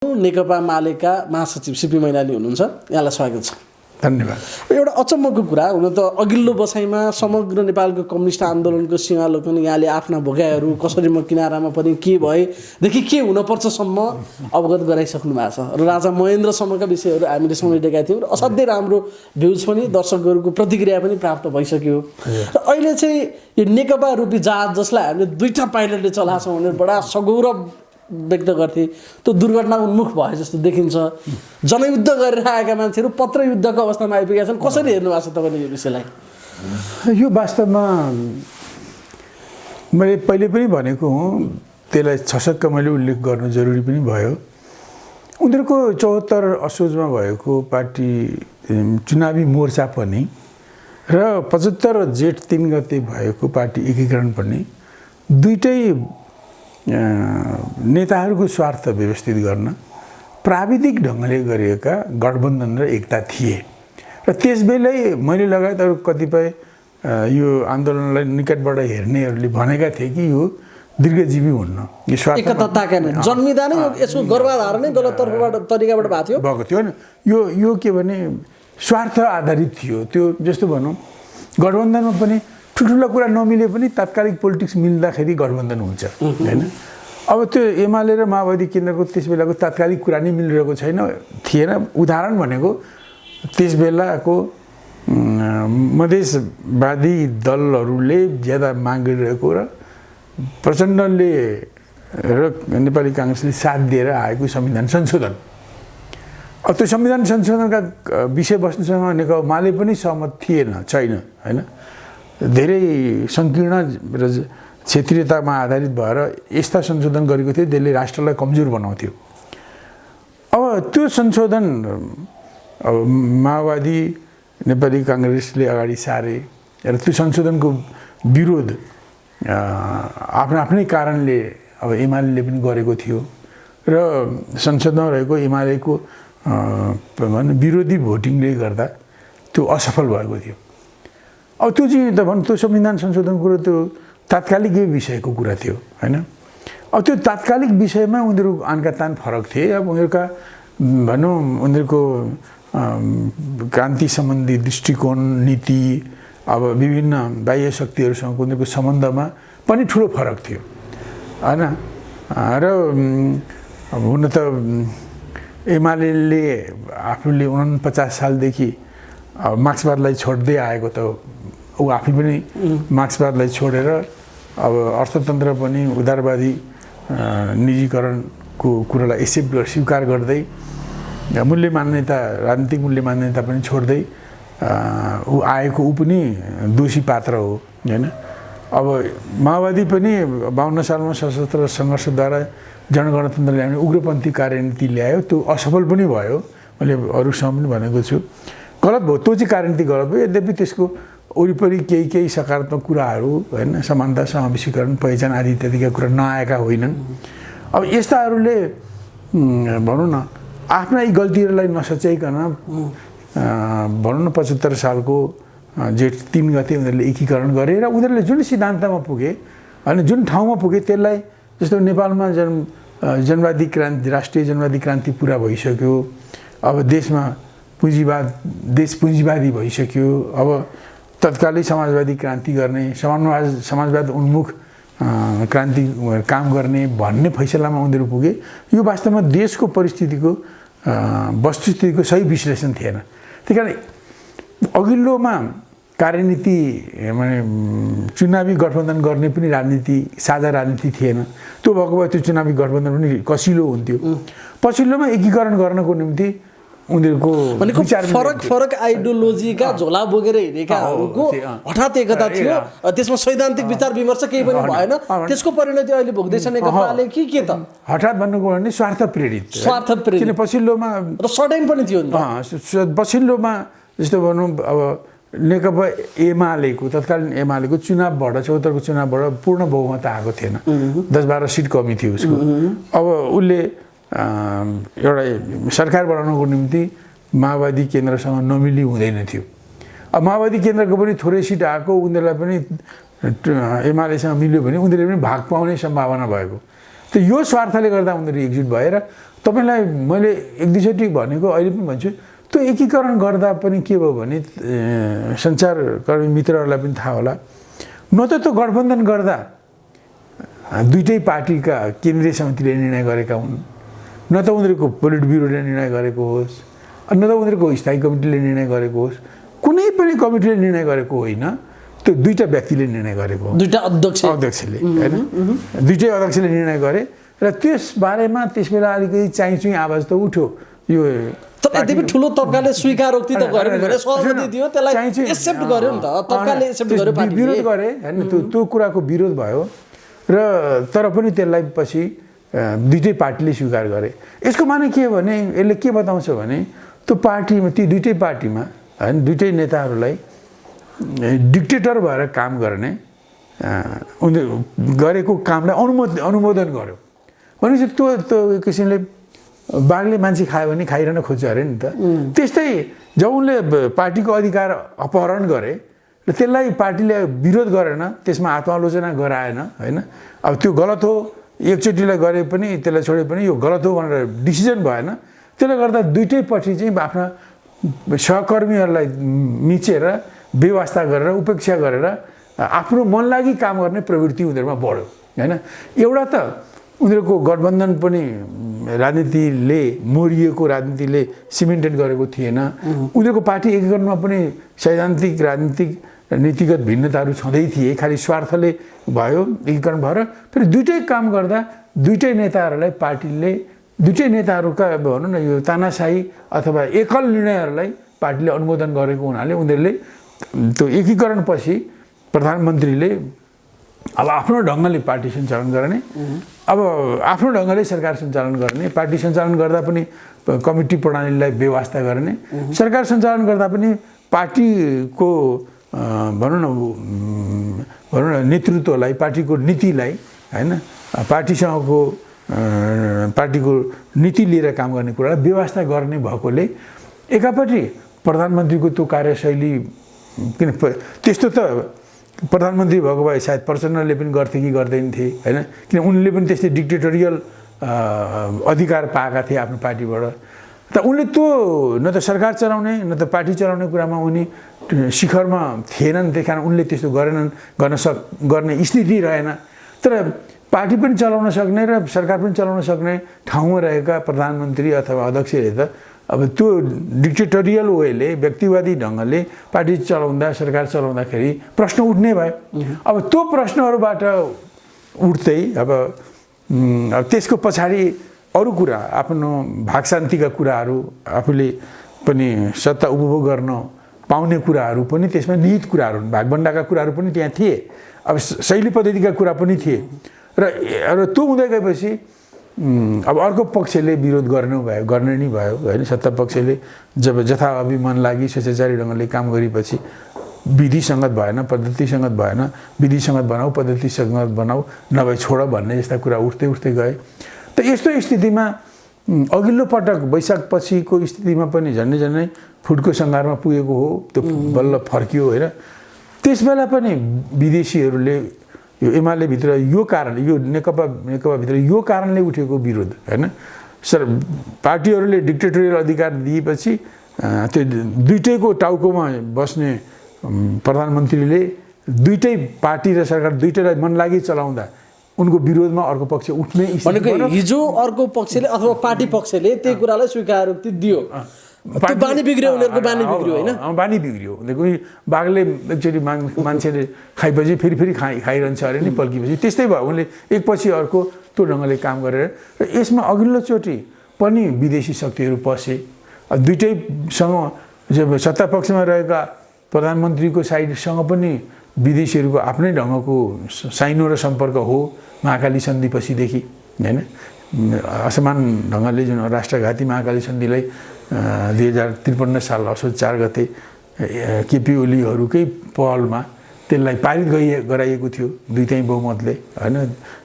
नेकपा मालेका महासचिव सिपी मैनाली हुनुहुन्छ, यहाँलाई स्वागत छ। धन्यवाद। एउटा अचम्मको कुरा, हुन त अघिल्लो बसाइमा समग्र नेपालको कम्युनिस्ट आन्दोलनको सिंहावलोकन यहाँले आफ्ना भोगाइहरू कसरी म किनारामा पनि के भएदेखि के हुनपर्छसम्म अवगत गराइसक्नु भएको छ र राजा महेन्द्रसम्मका विषयहरू हामीले समेटेका थियौँ र असाध्यै राम्रो भ्युज पनि दर्शकहरूको प्रतिक्रिया पनि प्राप्त भइसक्यो। र अहिले चाहिँ यो नेकपा रूपी जहाज जसलाई हामीले दुईटा पाइलटले चलाएको भनेर बडा सगौरव व्यक्त गर्थे, त्यो दुर्घटना उन्मुख भए जस्तो देखिन्छ। जनयुद्ध गरेर आएका मान्छेहरू पत्र युद्धको अवस्थामा आइपुगेका छन्। कसरी हेर्नु भएको छ तपाईँले यो विषयलाई? यो वास्तवमा मैले पहिले पनि भनेको हुँ, त्यसलाई छशक्क मैले उल्लेख गर्नु जरुरी पनि भयो। उनीहरूको 74 असोजमा भएको पार्टी चुनावी मोर्चा पनि र 75 जेठ 3 गते भएको पार्टी एकीकरण पनि दुईटै नेताहरूको स्वार्थ व्यवस्थित गर्न प्राविधिक ढङ्गले गरिएका गठबन्धन र एकता थिए र त्यसबेलै मैले लगायत अरू कतिपय यो आन्दोलनलाई निकटबाट हेर्नेहरूले भनेका थिए कि यो दीर्घजीवी हुन्न, यो स्वार्थ जन्मिँदा नै यसको गर्भाधार नै गलत तरिकाबाट भएको थियो होइन। यो के भने स्वार्थ आधारित थियो। त्यो जस्तो भनौँ गठबन्धनमा पनि ठुल्ठुला कुरा नमिले पनि तात्कालिक पोलिटिक्स मिल्दाखेरि गठबन्धन हुन्छ होइन। अब त्यो एमाले र माओवादी केन्द्रको त्यस बेलाको तात्कालिक कुरा नै मिलिरहेको थिएन। उदाहरण भनेको त्यस बेलाको मधेसवादी दलहरूले ज्यादा माग गरिरहेको र प्रचण्डले र नेपाली काङ्ग्रेसले साथ दिएर आएको संविधान संशोधन, अब त्यो संविधान संशोधनका विषयवस्तुसँग नेकपा माले पनि सहमत छैन होइन। धेरै सङ्कीर्ण र क्षेत्रीयतामा आधारित भएर यस्ता संशोधन गरेको थियो त्यसले राष्ट्रलाई कमजोर बनाउँथ्यो। अब त्यो संशोधन अब माओवादी नेपाली काङ्ग्रेसले अगाडि सारे र त्यो संशोधनको विरोध आफ्नै कारणले अब एमाले पनि गरेको थियो र संसदमा रहेको एमालेको विरोधी भोटिङले गर्दा त्यो असफल भएको थियो। अब त्यो चाहिँ त भन्नु त्यो संविधान संशोधनको कुरो त्यो तात्कालिक विषयको कुरा थियो होइन। अब त्यो तात्कालिक विषयमा उनीहरू आनका तान फरक थिए। अब उनीहरूका भनौँ उनीहरूको क्रान्ति सम्बन्धी दृष्टिकोण, नीति, अब विभिन्न बाह्य शक्तिहरूसँग उनीहरूको सम्बन्धमा पनि ठुलो फरक थियो होइन। र हुन त एमाले आफूले 49 सालदेखि मार्क्सवादलाई छोड्दै आएको त ऊ आफै पनि मार्क्सवादलाई छोडेर अब अर्थतन्त्र पनि उदारवादी निजीकरणको कुरालाई स्वीकार गर्दै मूल्य मान्यता, राजनीतिक मूल्य मान्यता पनि छोड्दै ऊ आएको ऊ पनि दोषी पात्र हो होइन। अब माओवादी पनि 52 सालमा सशस्त्र सङ्घर्षद्वारा जनगणतन्त्र ल्याउने उग्रपन्थी कार्यनीति ल्यायो, त्यो असफल पनि भयो। मैले अरूसँग पनि भनेको छु गलत भयो, त्यो चाहिँ कार्यनीति गलत भयो। यद्यपि त्यसको वरिपरि केही सकारात्मक कुराहरू होइन, समानता, समावेशीकरण, पहिचान आदि इत्यादिका कुरा नआएका होइनन्। अब यस्ताहरूले भनौँ न आफ्ना यी गल्तीहरूलाई नसच्याइकन भनौँ न 75 सालको जेठ 3 गते उनीहरूले एकीकरण गरे र उनीहरूले जुन सिद्धान्तमा पुगे होइन, जुन ठाउँमा पुगे त्यसलाई जस्तो नेपालमा जनवादी क्रान्ति, राष्ट्रिय जनवादी क्रान्ति पुरा भइसक्यो। अब देशमा देश पुँजीवादी भइसक्यो। अब तत्कालै समाजवादी क्रान्ति गर्ने, समाजवाद उन्मुख क्रान्ति काम गर्ने भन्ने फैसलामा उनीहरू पुगे। यो वास्तवमा देशको परिस्थितिको वस्तुस्थितिको सही विश्लेषण थिएन। त्यही कारण अघिल्लोमा कार्यनीति माने चुनावी गठबन्धन गर्ने पनि राजनीति, साझा राजनीति थिएन। त्यो भएको भए त्यो चुनावी गठबन्धन पनि कसिलो हुन्थ्यो। पछिल्लोमा एकीकरण गर्नको निम्ति उनीहरूको फरक आइडियोलोजीका झोला बोकेर हिँडेकाहरूको हठात एकता थियो। त्यसमा सैद्धान्तिक विचार विमर्श केही पनि भएन। त्यसको परिणति अहिले भोग्दैछ नेकपाले के त हठात भन्नुको भने स्वार्थ प्रेरित किन पछिल्लोमा र सडन पनि थियो नि पछिल्लोमा जस्तो भनौँ अब नेकपा एमालेको तत्कालीन एमालेको चुनावबाट 74 को चुनावबाट पूर्ण बहुमत आएको थिएन। 10-12 सिट कमी थियो उसको। अब उसले एउटा सरकार बनाउनको निम्ति माओवादी केन्द्रसँग नमिली हुँदैन थियो। अब माओवादी केन्द्रको पनि थोरै सिट आएको, उनीहरूलाई पनि एमालेसँग मिल्यो भने उनीहरूले पनि भाग पाउने सम्भावना भएको। त्यो यो स्वार्थले गर्दा उनीहरू एकजुट भएर तपाईँलाई मैले एक दुईचोटि भनेको अहिले पनि भन्छु त्यो एकीकरण गर्दा पनि के भयो भने सञ्चारकर्मी मित्रहरूलाई पनि थाहा होला न त त्यो गठबन्धन गर्दा दुईटै पार्टीका केन्द्रीय समितिले निर्णय गरेका हुन् न त उनीहरूको पोलिट ब्युरोले निर्णय गरेको होस् न त उनीहरूको स्थायी कमिटीले निर्णय गरेको होस् कुनै पनि कमिटीले निर्णय गरेको होइन त्यो दुईटा व्यक्तिले निर्णय गरेको हो दुईटा अध्यक्षले होइन दुईटै अध्यक्षले निर्णय गरे र त्यस बारेमा त्यसबेला अलिकति चाइचुई आवाज त उठ्यो यो तर यति पनि ठुलो तबकाले स्वीकारोक्ति त गर्यो भने सहमति दियो त्यसलाई एक्सेप्ट गर्यो नि त तबकाले एक्सेप्ट गर्यो पार्टीले विरोध गरे हैन त्यो कुराको विरोध भयो र तर पनि त्यसलाई पछि दुईटै पार्टीले स्वीकार गरे यसको माने के हो भने यसले के बताउँछ भने त्यो पार्टीमा ती दुईटै पार्टीमा हैन दुईटै नेताहरूलाई डिक्टेटर भएर काम गर्ने उनीहरू गरेको कामलाई अनुमोदन गर्यो भनेपछि त्यो किसिमले बाघले मान्छे खायो भने खाइरहन खोज्छ अरे नि त त्यस्तै जब उनले पार्टीको अधिकार अपहरण गरे र त्यसलाई पार्टीले विरोध गरेन त्यसमा आत्मालोचना गराएन हैन अब त्यो गलत हो एकचोटिलाई गरे पनि त्यसलाई छोडे पनि यो गलत हो भनेर डिसिजन भएन त्यसले गर्दा दुईटै पट्टि चाहिँ आफ्ना सहकर्मीहरूलाई मिचेर व्यवस्था गरेर उपेक्षा गरेर आफ्नो मनलागी काम गर्ने प्रवृत्ति उनीहरूमा बढ्यो हैन एउटा त उनीहरूको गठबन्धन पनि राजनीतिले मोरिएको राजनीतिले सिमेन्टेड गरेको थिएन उनीहरूको पार्टी एकीकरणमा पनि सैद्धान्तिक राजनीतिक नीतिगत भिन्नताहरू छँदै थिए खालि स्वार्थले भयो एकीकरण भएर फेरि दुईटै काम गर्दा दुईटै नेताहरूलाई पार्टीले दुईटै नेताहरूका भनौँ न यो तानाशाही अथवा एकल निर्णयहरूलाई पार्टीले अनुमोदन गरेको हुनाले उनीहरूले त्यो एकीकरणपछि प्रधानमन्त्रीले अब आफ्नो ढङ्गले पार्टी सञ्चालन गर्ने अब आफ्नो ढङ्गले सरकार सञ्चालन गर्ने पार्टी सञ्चालन गर्दा पनि कमिटी प्रणालीलाई व्यवस्था गर्ने सरकार सञ्चालन गर्दा पनि पार्टीको भनौँ न नेतृत्वलाई पार्टीको नीतिलाई हैन पार्टीको नीति लिएर काम गर्ने कुरालाई व्यवस्था गर्ने भएकोले एकापट्टि प्रधानमन्त्रीको त्यो कार्यशैली किन त्यस्तो त प्रधानमन्त्री भएको भए सायद प्रचण्डले पनि गर्थे कि गर्दैन थिए हैन किन उनले पनि त्यस्तै डिक्टेटोरियल अधिकार पाएका थिए आफ्नो पार्टीबाट त उनले त्यो न त सरकार चलाउने न त पार्टी चलाउने कुरामा उनी शिखरमा थिएनन् त्यही कारण उनले त्यस्तो गर्ने स्थिति रहेन तर पार्टी पनि चलाउन सक्ने र सरकार पनि चलाउन सक्ने ठाउँमा रहेका प्रधानमन्त्री अथवा अध्यक्षले त अब त्यो डिक्टेटोरियल वेले व्यक्तिवादी ढङ्गले पार्टी चलाउँदा सरकार चलाउँदाखेरि प्रश्न उठ्ने भयो अब त्यो प्रश्नहरूबाट उठ्दै अब त्यसको पछाडि अरू कुरा आफ्नो भागशान्तिका कुराहरू आफूले पनि सत्ता उपभोग गर्न पाउने कुराहरू पनि त्यसमा निहित कुराहरू भागभण्डाका कुराहरू पनि त्यहाँ थिए अब शैली पद्धतिका कुरा पनि थिए र त्यो हुँदै गएपछि अब अर्को पक्षले विरोध गर्ने नै भयो हैन सत्ता पक्षले जब जथाभावी मन लागि स्वेच्छाचारी ढङ्गले काम गरेपछि विधिसङ्गत भएन पद्धतिसङ्गत भएन विधिसङ्गत बनाऊ पद्धतिसङ्गत बनाऊ नभए छोड भन्ने जस्ता कुरा उठ्दै गए त यस्तो स्थितिमा अघिल्लो पटक वैशाख पछिको स्थितिमा पनि झन्डै फुटको सङ्घारमा पुगेको हो त्यो बल्ल फर्कियो हैन त्यसबेला पनि विदेशीहरूले यो एमाले भित्र यो कारण यो नेकपा भित्र यो कारणले उठेको विरोध हैन सर पार्टीहरूले डिक्टेटोरियल अधिकार दिएपछि त्यो दुईटैको टाउकोमा बस्ने प्रधानमन्त्रीले दुईटै पार्टी र सरकार दुईटैलाई मनलागी चलाउँदा उनको विरोधमा अर्को पक्ष उठ्ने भनेको हिजो अर्को पक्षले अथवा पार्टी पक्षले त्यही कुरालाई स्वीकारोक्ति दियो त्यो बानी बिग्रियो उनीहरूको बानी बिग्रियो हैन बानी बिग्रियो उनीहरूको बाघले एकचोटि मान्छेले खाएपछि फेरि खाइरहन्छ अरे नि पल्किपछि त्यस्तै भयो उनले एकपछि अर्को त्यो ढङ्गले काम गरेर र यसमा अघिल्लोचोटि पनि विदेशी शक्तिहरू पसे दुईटैसँग सत्ता पक्षमा रहेका प्रधानमन्त्रीको साइडसँग पनि विदेशीहरूको आफ्नै ढङ्गको साइनो र सम्पर्क हो महाकाली सन्धिपछिदेखि हैन असमान ढङ्गले जुन राष्ट्रघाती महाकाली सन्धिलाई 2053 साल असोज 4 गते केपी ओलीहरूकै पहलमा त्यसलाई पारित गराइएको थियो दुईटै बहुमतले हैन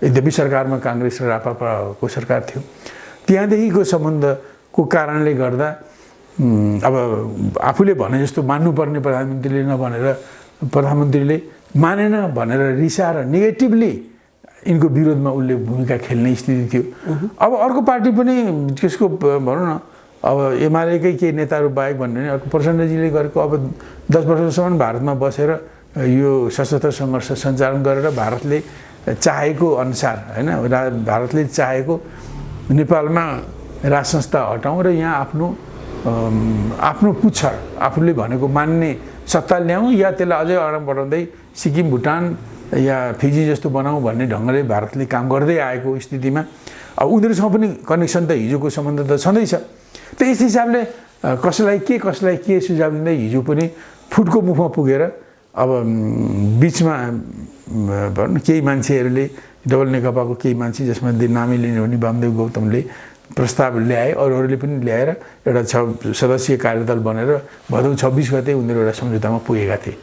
यद्यपि सरकारमा काङ्ग्रेस र रापाको सरकार थियो त्यहाँदेखिको सम्बन्धको कारणले गर्दा अब आफूले भने जस्तो मान्नुपर्ने प्रधानमन्त्रीले नभनेर प्रधानमन्त्रीले मानेन भनेर रिसाएर नेगेटिभली यिनको विरोधमा उसले भूमिका खेल्ने स्थिति थियो। अब अर्को पार्टी पनि त्यसको भनौँ न अब एमालेकै केही नेताहरू बाहेक भन्ने भने अर्को प्रचण्डजीले गरेको अब 10 वर्षसम्म भारतमा बसेर यो सशस्त्र सङ्घर्ष सञ्चालन गरेर भारतले चाहेको अनुसार होइन भारतले चाहेको नेपालमा राज संस्था हटाउँ र यहाँ आफ्नो पुच्छर आफूले भनेको मान्ने सत्ता ल्याउँ या त्यसलाई अझै अगाडि बढाउँदै सिक्किम भुटान या फिजी जस्तो बनाऊँ भन्ने ढङ्गले भारतले काम गर्दै आएको स्थितिमा अब उनीहरूसँग पनि कनेक्सन त हिजोको सम्बन्ध त छँदैछ। त यस हिसाबले कसलाई के सुझाव दिँदै हिजो पनि फुटको मुखमा पुगेर अब बिचमा भनौँ केही मान्छेहरूले डबल नेकपाको केही मान्छे जसमा नामै लिने हो नि वामदेव गौतमले प्रस्ताव ल्याए, अरूहरूले पनि ल्याएर एउटा सदस्यीय कार्यदल बनेर भदौ 26 गते उनीहरू एउटा सम्झौतामा पुगेका थिए।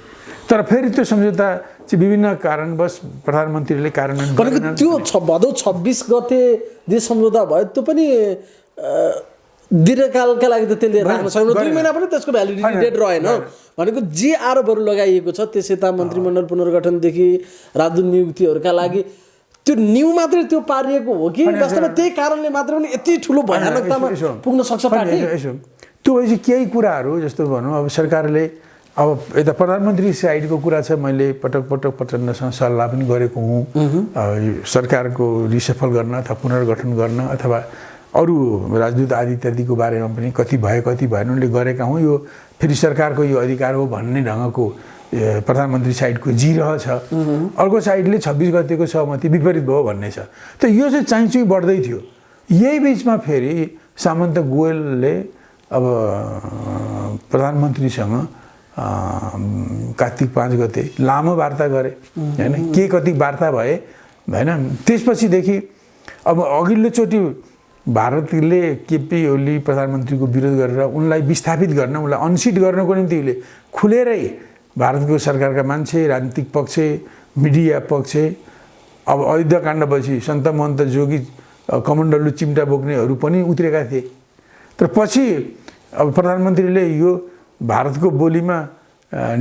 तर फेरि त्यो सम्झौता चाहिँ विभिन्न कारणवश प्रधानमन्त्रीले कार्यान्वयन गरेन। त्यो भदौ 26 गते जे सम्झौता भयो त्यो पनि दीर्घकालका लागि त त्यसले राख्न सक्दैन, 2 महिना पनि त्यसको भ्यालिडिटी डेट रहेन भनेको जे आरोपहरू लगाइएको छ त्यस यता मन्त्रीमण्डल पुनर्गठनदेखि राजदूत नियुक्तिहरूका लागि त्यो न्यू मात्रै त्यो पारिएको हो कि वास्तवमा त्यही कारणले मात्र पनि यति ठुलो भयानकतामा पुग्न सक्छ पार्टी? त्यो भएपछि केही कुराहरू जस्तो भनौँ अब सरकारले अब यता प्रधानमन्त्री साइडको कुरा छ, मैले पटक प्रचण्डसँग सल्लाह पनि गरेको हुँ सरकारको रिसफल गर्न अथवा पुनर्गठन गर्न अथवा अरू राजदूत आदि इत्यादिको बारेमा पनि कति भयो कति भएन उनले गरेका हुँ। यो फेरि सरकारको यो अधिकार हो भन्ने ढङ्गको प्रधानमन्त्री साइडको जिरह छ, अर्को साइडले 26 गतेको सहमति विपरीत भयो भन्ने छ। त यो चाहिँ चाइचुइ बढ्दै थियो। यही बिचमा फेरि सामन्त गोयलले अब प्रधानमन्त्रीसँग कार्तिक 5 गते लामो वार्ता गरे होइन, के कति वार्ता भए होइन। त्यसपछिदेखि अब अघिल्लोचोटि भारतले केपी ओली प्रधानमन्त्रीको विरोध गरेर उनलाई विस्थापित गर्न उनलाई अनसिट गर्नको निम्ति उसले खुलेरै भारतको सरकारका मान्छे राजनीतिक पक्ष मिडिया पक्ष अब अयोध्या काण्डपछि सन्त महन्त जोगी कमण्डलु चिम्टा बोक्नेहरू पनि उत्रेका थिए। तर पछि अब प्रधानमन्त्रीले यो भारतको बोलीमा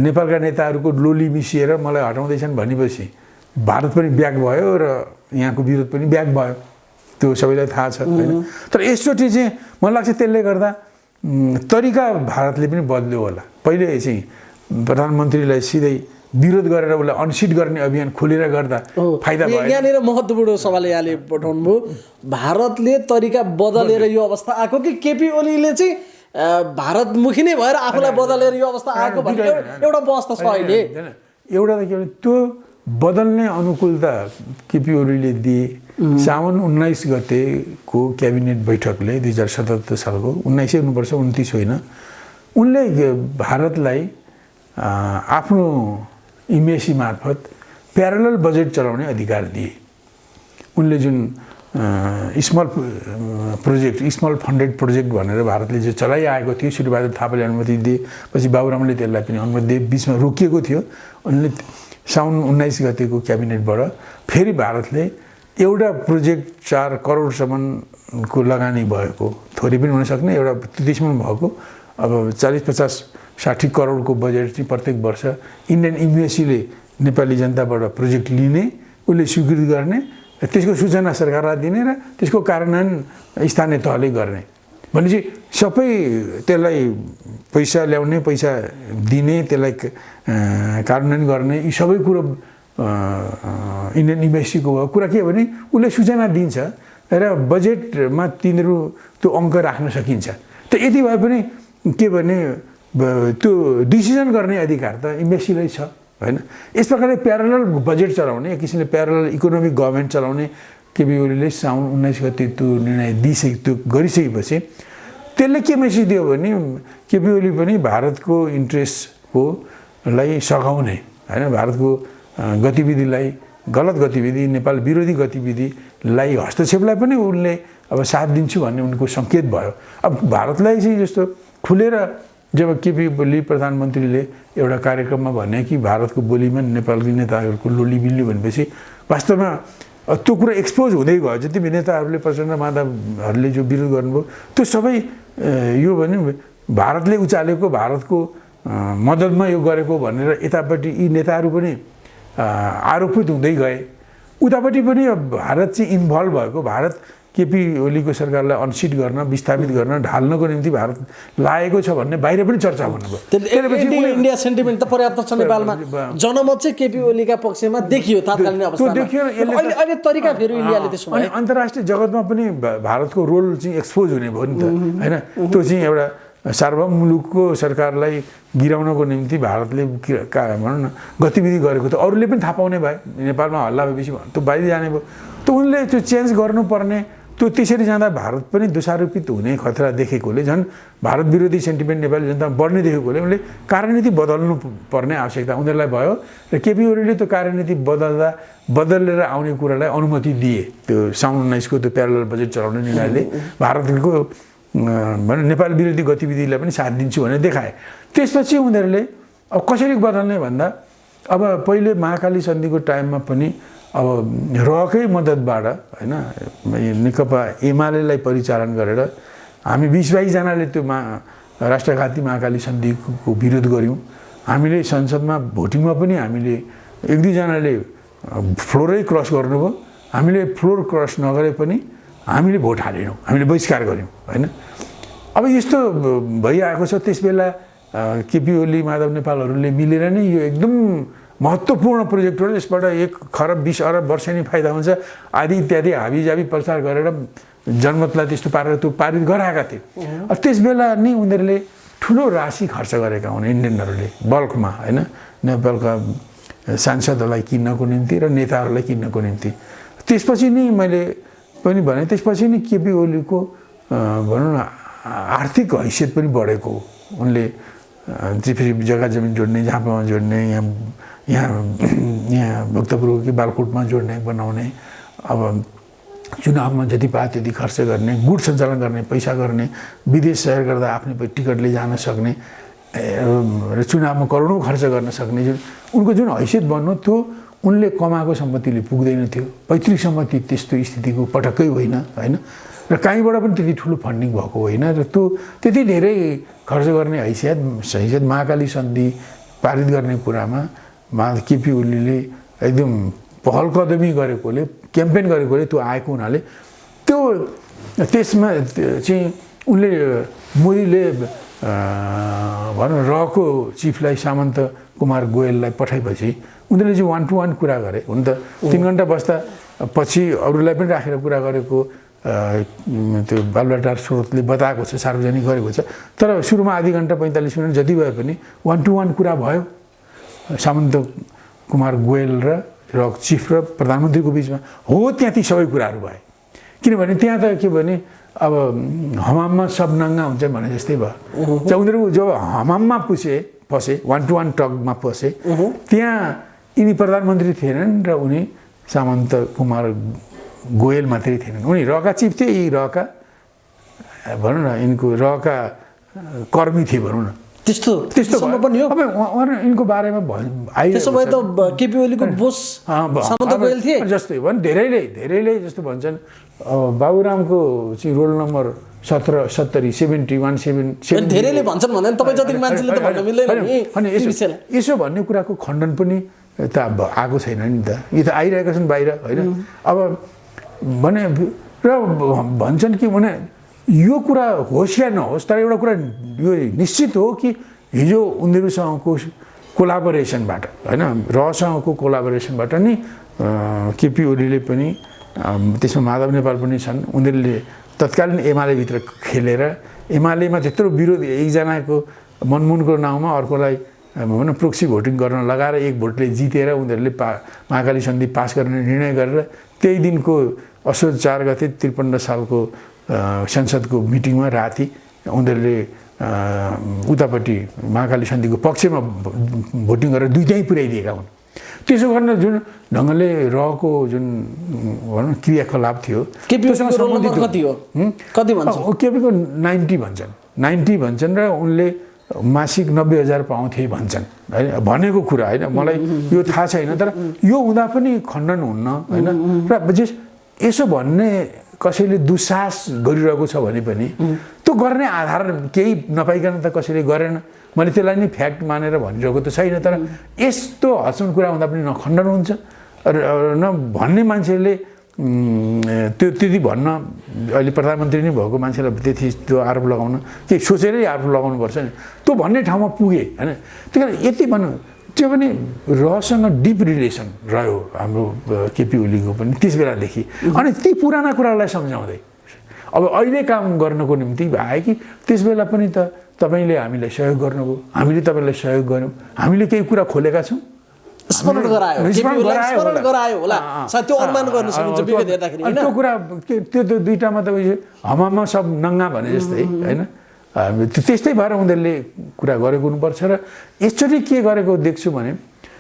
नेपालका नेताहरूको लोली मिसिएर मलाई हटाउँदैछन् भनेपछि भारत पनि ब्याक भयो र यहाँको विरोध पनि ब्याक भयो, त्यो सबैलाई थाहा छ होइन। तर यसचोटि चाहिँ मलाई लाग्छ त्यसले गर्दा तरिका भारतले पनि बदल्यो होला। पहिले चाहिँ प्रधानमन्त्रीलाई सिधै विरोध गरेर उसलाई अनसिट गर्ने अभियान खुलेर गर्दा फाइदा भयो। यहाँनिर महत्त्वपूर्ण सवाल यहाँले पठाउनुभयो, भारतले तरिका बदलेर यो अवस्था आएको कि केपी ओलीले चाहिँ भारतमुखी नै भएर आफूलाई बदलेर यो अवस्था आएको भन्ने एउटा बहस त छ अहिले। एउटा त के भने त्यो बदल्ने अनुकूलता केपी ओलीले दिए। साउन 19 गतेको क्याबिनेट बैठकले 2077 सालको 19 हुनुपर्छ 29 होइन, उनले भारतलाई आफ्नो इमेसी मार्फत प्यारलल बजेट चलाउने अधिकार दिए। उनले जुन स्मल फन्डेड प्रोजेक्ट भनेर भारतले जो चलाइआएको थियो सूर्यबहादुर थापाले अनुमति दिए, पछि बाबुरामले त्यसलाई पनि अनुमति दिए, बिचमा रोकिएको थियो। उनले साउन 19 गतेको क्याबिनेटबाट फेरि भारतले एउटा प्रोजेक्ट 4 करोडसम्मको लगानी भएको, थोरै पनि हुनसक्ने एउटा त्यतिसम्म भएको अब 40-50-60 करोडको बजेट चाहिँ प्रत्येक वर्ष इन्डियन इम्बेसीले नेपाली जनताबाट प्रोजेक्ट लिने, उसले स्वीकृति गर्ने, त्यसको सूचना सरकारलाई दिने र त्यसको कार्यान्वयन स्थानीय तहले गर्ने भनेपछि सबै त्यसलाई पैसा ल्याउने पैसा दिने त्यसलाई कार्यान्वयन गर्ने यी सबै कुरो इन्डियन इम्बेसीको कुरा के भने उसले सूचना दिन्छ र बजेटमा तिनीहरू त्यो अङ्क राख्न सकिन्छ। त यति भए पनि के भने त्यो डिसिजन गर्ने अधिकार त इम्बेसीलाई छ होइन। यस प्रकारले प्यारलल बजेट चलाउने एक किसिमले प्यारलल इकोनोमिक गभर्मेन्ट चलाउने केपी ओलीले साउन 19 गते त्यो निर्णय त्यो गरिसकेपछि त्यसले के मेसेज दियो भने केपी ओली पनि भारतको इन्ट्रेस्टको लाई सघाउने होइन, भारतको गतिविधिलाई गलत गतिविधि नेपाल विरोधी गतिविधिलाई हस्तक्षेपलाई पनि उनले अब साथ दिन्छु भन्ने उनको सङ्केत भयो। अब भारतलाई चाहिँ जस्तो खुलेर जब केपी ओली प्रधानमन्त्रीले एउटा कार्यक्रममा भने कि भारतको बोलीमा नेपाली नेताहरूको लोली मिल्ने भनेपछि वास्तवमा त्यो कुरा एक्सपोज हुँदै गयो। जति पनि नेताहरूले प्रचण्ड माधवहरूले जो विरोध गर्नुभयो त्यो सबै यो भने भारतले उचालेको भारतको मद्दतमा यो गरेको भनेर यतापट्टि यी नेताहरू पनि आरोपित हुँदै गए। उतापट्टि पनि भारत चाहिँ इन्भल्भ भएको, भारत केपी ओलीको सरकारलाई अनसिट गर्न, विस्थापित गर्न, ढाल्नको निम्ति भारत लागेको छ भन्ने बाहिर पनि चर्चा भन्नुभयो। इन्डिया सेन्टिमेन्ट त पर्याप्त छ नेपालमा, जनमत चाहिँ केपी ओलीका पक्षमा देखियो तत्कालीन अवस्थामा। अहिले तरिका फेरि इन्डियाले त्यसो अनि अन्तर्राष्ट्रिय जगतमा पनि भारतको रोल चाहिँ एक्सपोज हुने भयो नि त हैन। त्यो चाहिँ एउटा सार्वभौम मुलुकको सरकारलाई गिराउनको निम्ति भारतले भनौँ न गतिविधि गरेको त अरूले पनि थाहा पाउने भए, नेपालमा हल्ला भएपछि त्यो बाहिर जाने भयो। त उनले त्यो चेन्ज गर्नुपर्ने, त्यो त्यसरी जाँदा भारत पनि दोषारोपित हुने खतरा देखेकोले, झन् भारत विरोधी सेन्टिमेन्ट नेपाली जनतामा बढ्ने देखेकोले उनले कार्यनीति बदल्नु पर्ने आवश्यकता उनीहरूलाई भयो र केपी ओलीले त्यो कार्यनीति बदलेर आउने कुरालाई अनुमति दिए। त्यो साउन 19 को त्यो प्यारलल बजेट चलाउने निर्णयले भारतको नेपाल विरोधी गतिविधिलाई पनि साथ दिन्छु भनेर देखाए। त्यसपछि उनीहरूले अब कसरी बदल्ने भन्दा, अब पहिले महाकाली सन्धिको टाइममा पनि अब रकै मद्दतबाट हैन नेकपा एमालेलाई परिचालन गरेर हामी 20-22 जनाले त्यो राष्ट्रघाती महाकाली सन्धिको विरोध गऱ्यौँ। हामीले संसदमा भोटिङमा पनि हामीले 1-2 जनाले फ्लोरै क्रस गर्नुभयो, हामीले फ्लोर क्रस नगरे पनि हामीले भोट हालेनौँ, हामीले बहिष्कार गऱ्यौँ हैन। अब यस्तो भइआएको छ। त्यसबेला केपी ओली माधव नेपालहरूले मिलेर नै यो एकदम महत्त्वपूर्ण प्रोजेक्ट हो, यसबाट 1 खरब 20 अरब वर्षेनी फाइदा हुन्छ आदि इत्यादि हाबीजाबी प्रचार गरेर जनमतलाई त्यस्तो पारेर त्यो पारित गराएका थिए। अब त्यसबेला नि उनीहरूले ठुलो राशि खर्च गरेका हुन् इन्डियनहरूले बल्कमा हैन, नेपालका सांसदहरूलाई किन्नको निम्ति र नेताहरूलाई किन्नको निम्ति। त्यसपछि नि मैले पनि भने, त्यसपछि नि केपी ओलीको भनौँ न आर्थिक हैसियत पनि बढेको। उनले जग्गा जमिन जोड्ने, झापामा जोड्ने, यहाँ भक्तपुरको कि बालकोटमा जोड्ने बनाउने, अब चुनावमा जति पाए त्यति खर्च गर्ने, गुड सञ्चालन गर्ने, पैसा गर्ने, विदेश सैर गर्दा आफ्नै टिकटले जान सक्ने र चुनावमा करोडौँ खर्च गर्न सक्ने जुन उनको जुन हैसियत बन्नु, त्यो उनले कमाएको सम्पत्तिले पुग्दैन थियो। पैतृक सम्पत्ति त्यस्तो स्थितिको पटक्कै होइन हैन, र कहीँबाट पनि त्यति ठुलो फन्डिङ भएको होइन, र त्यो त्यति धेरै खर्च गर्ने हैसियत महाकाली सन्धि पारित गर्ने कुरामा केपी ओलीले एकदम पहल कदमी गरेकोले, क्याम्पेन गरेकोले त्यो आएको हुनाले त्यसमा चाहिँ उनले मोदीले भनौँ रको चिफलाई सामन्त कुमार गोयललाई पठाएपछि उनीहरूले चाहिँ 1-to-1 कुरा गरे। हुन त 3 घण्टा बस्दा पछि अरूलाई पनि राखेर कुरा गरेको त्यो बालुवाटार स्रोतले बताएको छ, सार्वजनिक गरेको छ। तर सुरुमा आधी घण्टा 45 मिनट जति भए पनि 1-to-1 कुरा भयो सामन्त कुमार गोयल र चिफ र प्रधानमन्त्रीको बिचमा। हो त्यहाँ ती सबै कुराहरू भए, किनभने त्यहाँ त के भने अब हमाममा सब नङ्गा हुन्छ भने जस्तै भयो। उनीहरू जब हमाममा फसे 1-to-1 टकमा फसे, त्यहाँ यिनी प्रधानमन्त्री थिएनन् र उनी सामन्त कुमार गोयल मात्रै थिएनन्। उनी रका चिफ थिए, यी रका भनौँ न यिनको रका कर्मी थिए भनौँ न। त्यस्तो पनि हो। अब यिनको बारेमा त्यसो भए त केपी ओलीको बोस सामन्त गोयल थिए जस्तै भन्। धेरैले जस्तो भन्छन् बाबुरामको चाहिँ रोल नम्बर 17 70 71 धेरैले भन्छन् भन्दा तपाईँ जति मान्छेले त भन्न मिल्दैन नि। अनि यसो भन्ने कुराको खण्डन पनि त आएको छैन नि त, यी त आइरहेका छन् बाहिर होइन। अब भने र भन्छन् कि भने यो कुरा होस् या नहोस्, तर एउटा कुरा यो निश्चित हो कि हिजो उनीहरूसँगको कोलाबोरेसनबाट होइन, रसँगको कोलाबोरेसनबाट नि केपी ओलीले पनि त्यसमा माधव नेपाल पनि छन्। उनीहरूले तत्कालीन एमालेभित्र खेलेर एमालेमा त्यत्रो विरोध, एकजनाको मनमुनको नाउँमा अर्कोलाई भनौँ प्रोक्सी भोटिङ गर्न लगाएर 1 भोटले जितेर उनीहरूले महाकाली सन्धि पास गर्ने निर्णय गरेर त्यही दिनको असोज 4 गते 53 सालको संसदको मिटिङमा राति उनीहरूले उतापट्टि महाकाली सन्धिको पक्षमा भोटिङ गरेर दुईटै पुर्याइदिएका हुन्। त्यसो गर्न जुन ढङ्गले रहेको जुन भनौँ क्रियाकलाप थियो, केपीसँग सम्बन्धित कति भन्छ, केपीको 90 भन्छन् र उनले मासिक 90,000 पाउँथे भन्छन् होइन। भनेको कुरा होइन, मलाई यो थाहा छैन, तर यो हुँदा पनि खण्डन हुन्न होइन। र यसो भन्ने कसैले दुस्साहस गरिरहेको छ भने पनि त्यो गर्ने आधार केही नपाइकन त कसैले गरेन। मैले त्यसलाई नि फ्याक्ट मानेर भनिरहेको त छैन, तर यस्तो हसन कुरा हुँदा पनि नखण्डन हुन्छ। भन्ने मान्छेले त्यति भन्न अहिले प्रधानमन्त्री नै भएको मान्छेलाई त्यति त्यो आरोप लगाउन के सोचेरै आरोप लगाउनुपर्छ नि त्यो भन्ने ठाउँमा पुगे होइन त्यही कारण यति भन्नु त्यो पनि रहसँग डिप रिलेसन रह्यो हाम्रो केपी ओलीको पनि त्यस बेलादेखि अनि ती पुराना कुरालाई सम्झाउँदै अब अहिले काम गर्नको निम्ति आयो कि त्यस बेला पनि त तपाईँले हामीलाई सहयोग गर्नुभयो हामीले तपाईँलाई सहयोग गऱ्यौँ हामीले केही कुरा खोलेका छौँ स्मरण गरायो होला सायद त्यो अनुमान गर्न सकिन्छ विगत हेर्दाखेरि हैन त्यो कुरा त्यो दुईटामा त हमामा सब नङ्गा भने जस्तै हैन त्यस्तै भएर उनीहरूले कुरा गरेको हुनुपर्छ र यसचोटि के गरेको देख्छु भने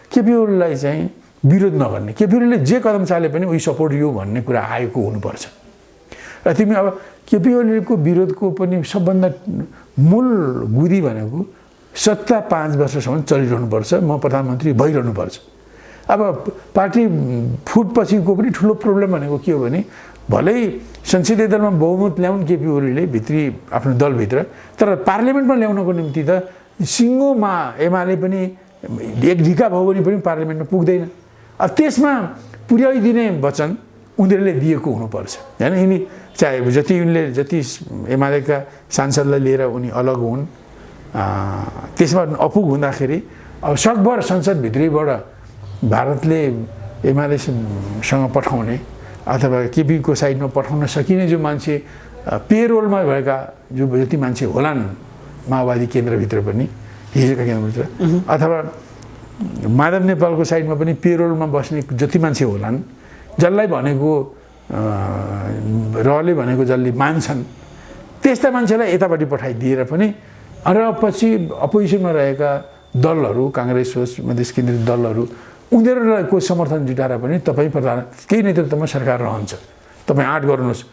केपी ओलीलाई चाहिँ विरोध नगर्ने केपी ओलीले जे कदम चाले पनि वी सपोर्ट यु भन्ने कुरा आएको हुनुपर्छ र तिमी अब केपी ओलीको विरोधको पनि सबभन्दा मूल बुँदी भनेको सत्ता 5 वर्षसम्म चलिरहनुपर्छ म प्रधानमन्त्री भइरहनुपर्छ अब पार्टी फुटपछिको पनि ठुलो प्रब्लम भनेको के हो भने भलै संसदीय दलमा बहुमत ल्याउन् केपी ओलीले भित्री आफ्नो दलभित्र तर पार्लियामेन्टमा ल्याउनको निम्ति त सिङ्गोमा एमाले पनि एक ढिका भयो भने पनि पार्लियामेन्टमा पुग्दैन अब त्यसमा पुर्याइदिने वचन उनीहरूले दिएको हुनुपर्छ हैन यिनी चाहे जति एमालेका सांसदलाई लिएर उनी अलग हुन् त्यसमा अपुग हुँदाखेरि अब सकभर संसदभित्रैबाट भारतले एमालेसँग पठाउने अथवा केपीको साइडमा पठाउन सकिने जो मान्छे पेरोलमा भएका जति मान्छे होलान् माओवादी केन्द्रभित्र पनि हिजोका केन्द्रभित्र अथवा माधव नेपालको साइडमा पनि पेरोलमा बस्ने जति मान्छे होलान् जसलाई भनेको रहले भनेको जसले मान्छन् त्यस्ता मान्छेलाई यतापट्टि पठाइदिएर पनि र पछि अपोजिसनमा रहेका दलहरू काङ्ग्रेस होस् मधेस केन्द्रित दलहरू उनीहरूको समर्थन जुटाएर पनि तपाईँ प्रधान केही नेतृत्वमा सरकार रहन्छ तपाईँ आँट गर्नुहोस्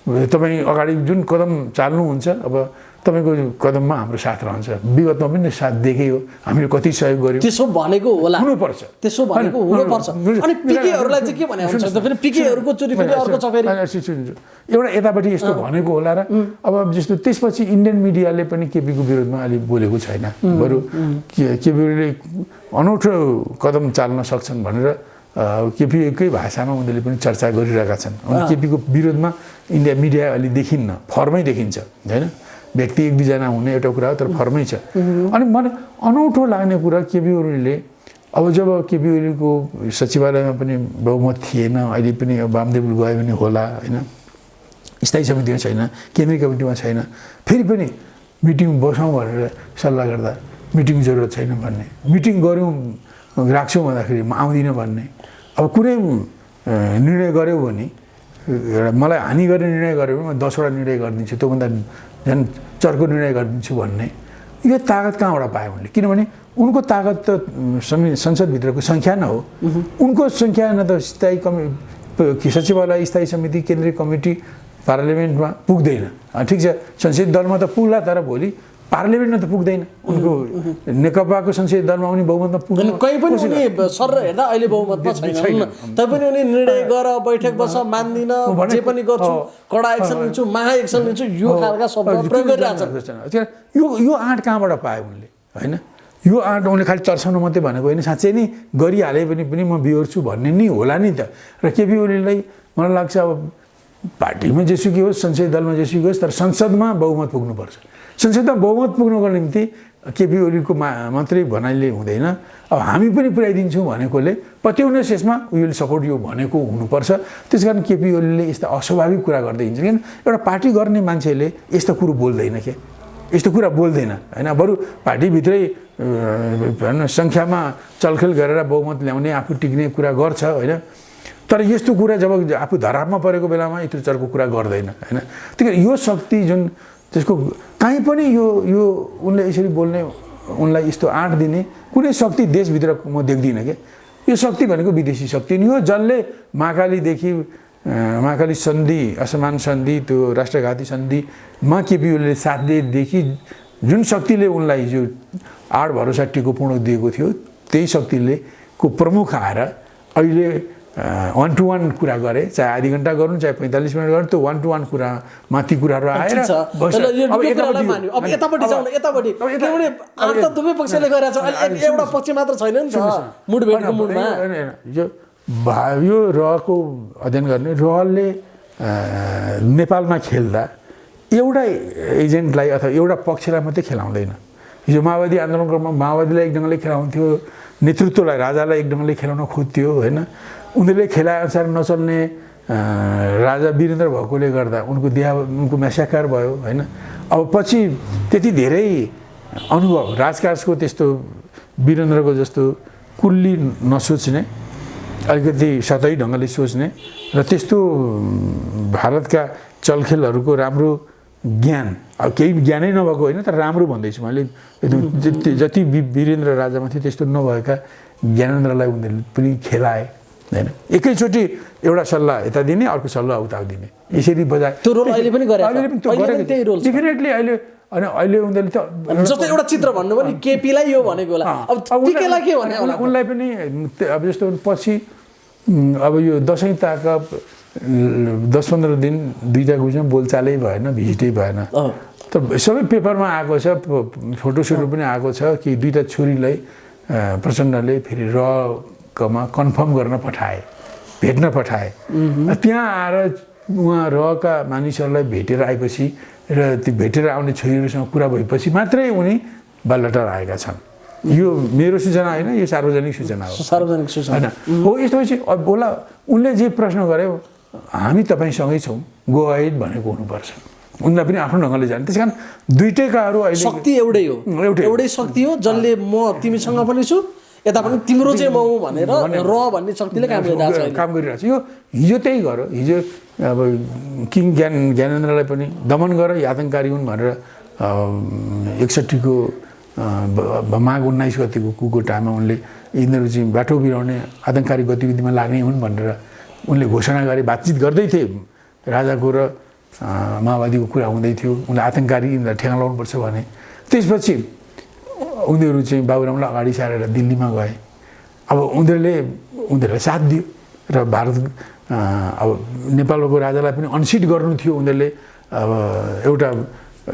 तपाईँ अगाडि जुन कदम चाल्नुहुन्छ अब तपाईँको कदममा हाम्रो साथ रहन्छ विगतमा पनि साथ देखे हो हामीले कति सहयोग गर्यौँ त्यसो भनेको होला हुनुपर्छ त्यसो भनेको हुनुपर्छ अनि पिकेहरूलाई चाहिँ के भने हुन्छ त फेरि पिकेहरूको चोरी फेरि अर्को छ फेरि एउटा यतापट्टि यस्तो भनेको होला र अब जस्तो त्यसपछि इन्डियन मिडियाले पनि केपीको विरोधमा अलि बोलेको छैन बरु केपीले अनौठो कदम चाल्न सक्छन् भनेर केपीकै भाषामा उनीहरूले पनि चर्चा गरिरहेका छन् अनि केपीको विरोधमा इन्डिया मिडिया अलि देखिन्न फर्मै देखिन्छ होइन व्यक्ति एक दुईजना हुने एउटा कुरा हो तर फर्मै छ अनि मलाई अनौठो लाग्ने कुरा केपी ओलीले अब जब केपी ओलीको सचिवालयमा पनि बहुमत थिएन अहिले पनि वामदेव गयो भने होला होइन स्थायी समितिमा छैन केन्द्रीय कमिटीमा छैन फेरि पनि मिटिङ बसौँ भनेर सल्लाह गर्दा मिटिङ जरुरत छैन भन्ने मिटिङ गऱ्यौँ राख्छौँ भन्दाखेरि म आउँदिनँ भन्ने अब कुनै निर्णय गऱ्यो भने मलाई हानि गर्ने निर्णय गऱ्यो भने म 10वटा निर्णय गरिदिन्छु त्योभन्दा झन् चर्को निर्णय गरिदिन्छु भन्ने यो तागत कहाँबाट पायो उनले किनभने उनको तागत त संसदभित्रको सङ्ख्या न हो उनको सङ्ख्या न त सचिवालय स्थायी समिति केन्द्रीय कमिटी पार्लियामेन्टमा पुग्दैन ठिक छ संसदीय दलमा त पुग्ला तर भोलि पार्लियामेन्टमा त पुग्दैन उनको नेकपाको संसदीय दलमा उनी बहुमतमा पुग्दैन कहीँ पनि उनी सर हेर्दा अहिले बहुमतमा छैन तैपनि उनी निर्णय गर बैठक बस मान्दिन जे पनि गर्छु कडा एक्सन लिन्छु महा एक्सन लिन्छु यो खालका शब्द प्रयोग गरिरहेछन् यो आँट कहाँबाट पायो उनले होइन यो आँट उनले खालि चर्चाउन मात्रै भनेको होइन साँच्चै नै गरिहाले पनि म बिहोर्छु भन्ने नि होला नि त र केपी ओलीलाई मलाई लाग्छ अब पार्टीमा जेसुकै होस् संसदीय दलमा जेसुकै होस् तर संसदमा बहुमत पुग्नुपर्छ संसदमा बहुमत पुग्नको निम्ति केपी ओलीको मात्रै भनाइले हुँदैन अब हामी पनि पुर्याइदिन्छौँ भनेकोले पत्याउने शेषमा उयोले सपोर्ट यो भनेको हुनुपर्छ त्यस कारण केपी ओलीले यस्ता अस्वाभाविक कुरा गर्दै हिँड्छ किन एउटा पार्टी गर्ने मान्छेले यस्तो कुरो बोल्दैन के यस्तो कुरा बोल्दैन होइन बरु पार्टीभित्रै सङ्ख्यामा चलखेल गरेर बहुमत ल्याउने आफू टिक्ने कुरा गर्छ होइन तर यस्तो कुरा जब आफू धरापमा परेको बेलामा यत्रो चर्को कुरा गर्दैन होइन त्यही यो शक्ति जुन त्यसको कहीँ पनि यो उनले यसरी बोल्ने उनलाई यस्तो आँट दिने कुनै शक्ति देशभित्र म देख्दिनँ क्या यो शक्ति भनेको विदेशी शक्ति नि हो जसले महाकाली सन्धि असमान सन्धि त्यो राष्ट्रघाती सन्धिमा केपी ओलीले साथ दिएदेखि जुन शक्तिले उनलाई जो आड भरोसा टिकोपुणो दिएको थियो त्यही शक्तिले को प्रमुख आएर अहिले 1-to-1 कुरा गरे चाहे आधी घण्टा गर्नु चाहे 45 मिनट गर्नु त्यो 1-to-1 कुरा माथि कुराहरू आएर अब यतापट्टि जाउँ यतापट्टि किनभने आँट त दुवै पक्षले गरेछ एउटा पक्ष मात्र छैन नि त मुडभेडको मुडमा यो रहको अध्ययन गर्ने रहले नेपालमा खेल्दा एउटा एजेन्टलाई अथवा एउटा पक्षलाई मात्रै खेलाउँदैन। हिजो माओवादी आन्दोलनको माओवादीलाई एक ढङ्गले खेलाउँथ्यो, नेतृत्वलाई राजालाई एक ढङ्गले खेलाउन खोज्थ्यो होइन। उनीहरूले खेलाएअनुसार नचल्ने राजा वीरेन्द्र भएकोले गर्दा उनको म्यासाकार भयो होइन। अब पछि त्यति धेरै अनुभव राजकाजको त्यस्तो वीरेन्द्रको जस्तो कुल्ली नसोच्ने, अलिकति सतही ढङ्गले सोच्ने र त्यस्तो भारतका चलखेलहरूको राम्रो ज्ञान, अब केही ज्ञानै नभएको होइन तर राम्रो भन्दैछु मैले, जति वीरेन्द्र राजामा थियो त्यस्तो नभएका ज्ञानेन्द्रलाई उनीहरूले पनि खेलाए होइन। एकैचोटि एउटा सल्लाह यता दिने, अर्को सल्लाह उता दिने, यसरी बजाए। त्यो रोल अहिले पनि गरेको डेफिनेटली अहिले अनि अहिले उनीहरूले त जस्तै एउटा चित्र भन्नुभयो नि केपीलाई यो भनेको होला, अब टिकेलाई के भने होला उनलाई पनि अब जस्तो पछि अब यो दसैँ ताका 10-15 दिन दुईटाको बिचमा बोलचालै भएन, भिजिटै भएन। त सबै पेपरमा आएको छ, फोटोसुटहरू पनि आएको छ कि दुईटा छोरीलाई प्रचण्डले फेरि रकमा कन्फर्म गर्न पठाए, भेट्न पठाए। त्यहाँ आएर उहाँ रका मानिसहरूलाई भेटेर आएपछि र त्यो भेटेर आउने छोरीहरूसँग कुरा भएपछि मात्रै उनी बालटार आएका छन्। यो मेरो सूचना होइन, यो सार्वजनिक सूचना हो। सार्वजनिक सूचना होइन हो। यस्तो पछि अब बोला उनले जे प्रश्न गरे, हामी तपाईँसँगै छौँ, गो अहेड भनेको हुनुपर्छ। उनलाई पनि आफ्नो ढङ्गले जाने। त्यस कारण दुइटैकाहरू अहिले शक्ति एउटै हो, एउटै शक्ति हो जसले म तिमीसँग पनि छु, यता पनि तिम्रो चाहिँ म हुँ भनेर र भन्ने शक्तिले काम गरिरहेको छ। यो हिजो त्यही गर्यो। हिजो अब किङ ज्ञानेन्द्रलाई पनि दमन गर, आतङ्ककारी हुन् भनेर 61 को माघ 19 गतिको कुको टाइममा उनले यिनीहरू चाहिँ बाटो बिराउने आतङ्ककारी गतिविधिमा लाग्ने हुन् भनेर उनले घोषणा गरे। बातचित गर्दै थिए, राजाको र माओवादीको कुरा हुँदै थियो, उनले आतङ्ककारी यिनीहरूलाई ठेगाना लगाउनुपर्छ भने। त्यसपछि उनीहरू चाहिँ बाबुरामलाई अगाडि सारेर दिल्लीमा गए। अब उनीहरूलाई साथ दियो र भारत अब नेपालको राजालाई पनि अनसिट गर्नु थियो उनीहरूले। अब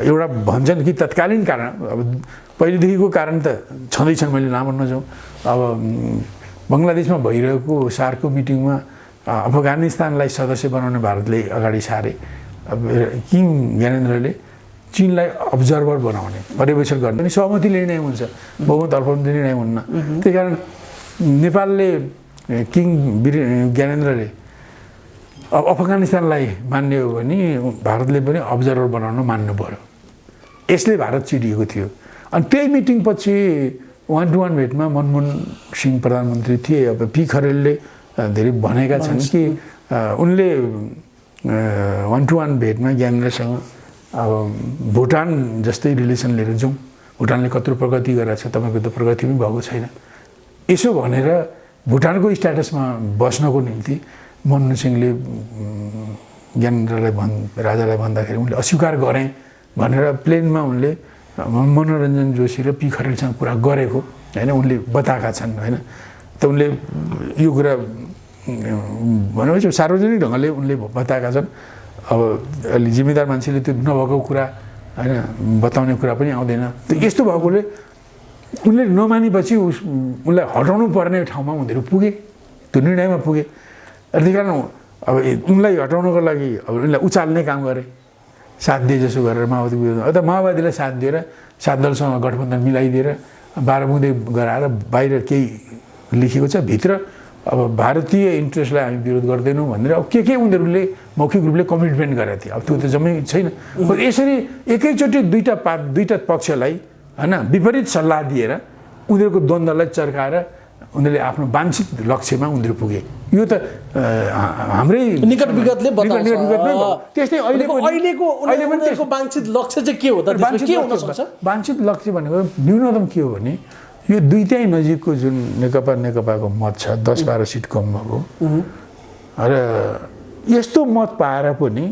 एउटा भन्छन् कि तत्कालीन कारण, अब पहिलेदेखिको कारण त छँदैछन्, मैले नाम नजाउँ। अब बङ्गलादेशमा भइरहेको सार्कको मिटिङमा अफगानिस्तानलाई सदस्य बनाउने भारतले अगाडि सारे। अब किङ ज्ञानेन्द्रले चीनलाई अब्जर्भर बनाउने, पर्यवेक्षण गर्ने पनि सहमति लिने हुन्छ, बहुमत अल्पमत निर्णय हुन्न। त्यही कारण नेपालले किङ ज्ञानेन्द्रले अब अफगानिस्तानलाई मान्ने हो भने भारतले पनि अब्जर्भर बनाउन मान्नु पर्यो। यसले भारत चिडिएको थियो। अनि त्यही मिटिङ पछि 1-to-1 भेटमा मनमोहन सिंह प्रधानमन्त्री थिए। अब पी खरेलले धेरै भनेका छन् कि उनले 1-to-1 भेटमा ज्ञानेन्द्रसँग अब भुटान जस्तै रिलेसन लिएर जाउँ, भुटानले कत्रो प्रगति गरेको छ, तपाईँको त प्रगति पनि भएको छैन, यसो भनेर भुटानको स्ट्याटसमा बस्नको निम्ति मनमोहन सिंहले ज्ञानेन्द्रलाई राजालाई भन्दाखेरि उनले अस्वीकार गरेँ भनेर प्लेनमा उनले मनोरञ्जन जोशी र पी खरेलसँग कुरा गरेको होइन, उनले बताएका छन् होइन। त उनले यो कुरा भनेपछि सार्वजनिक ढङ्गले उनले बताएका छन्। अब अलि जिम्मेदार मान्छेले त्यो नभएको कुरा होइन बताउने कुरा पनि आउँदैन। त यस्तो भएकोले उनले नमानेपछि उनलाई हटाउनु पर्ने ठाउँमा उनीहरू पुगे, त्यो निर्णयमा पुगे। त्यही कारण अब उनलाई हटाउनको लागि अब उनलाई उचाल्ने काम गरे, साथ दिए जसो गरेर माओवादी विरुद्ध। त माओवादीलाई साथ दिएर 7 दलसँग गठबन्धन मिलाइदिएर 12 बुँदे गराएर बाहिर केही लेखेको छ, भित्र अब भारतीय इन्ट्रेस्टलाई हामी विरोध गर्दैनौँ भनेर अब के उनीहरूले मौखिक रूपले कमिटमेन्ट गरेका थिए। अब त्यो त जम्मै छैन। यसरी एकैचोटि दुईटा पक्षलाई होइन विपरीत सल्लाह दिएर उनीहरूको द्वन्द्वलाई चर्काएर उनीहरूले आफ्नो वाञ्छित लक्ष्यमा उनीहरू पुगे। यो त हाम्रै निकट विगतले बताउँछ। त्यस्तै अहिलेको वाञ्छित लक्ष्य चाहिँ के हो त? के हुन सक्छ? वाञ्छित लक्ष्य भनेको न्यूनतम के हो भने यो दुईटै नजिकको जुन नेकपाको मत छ 10-12 सिट कम भएको र यस्तो मत पाएर पनि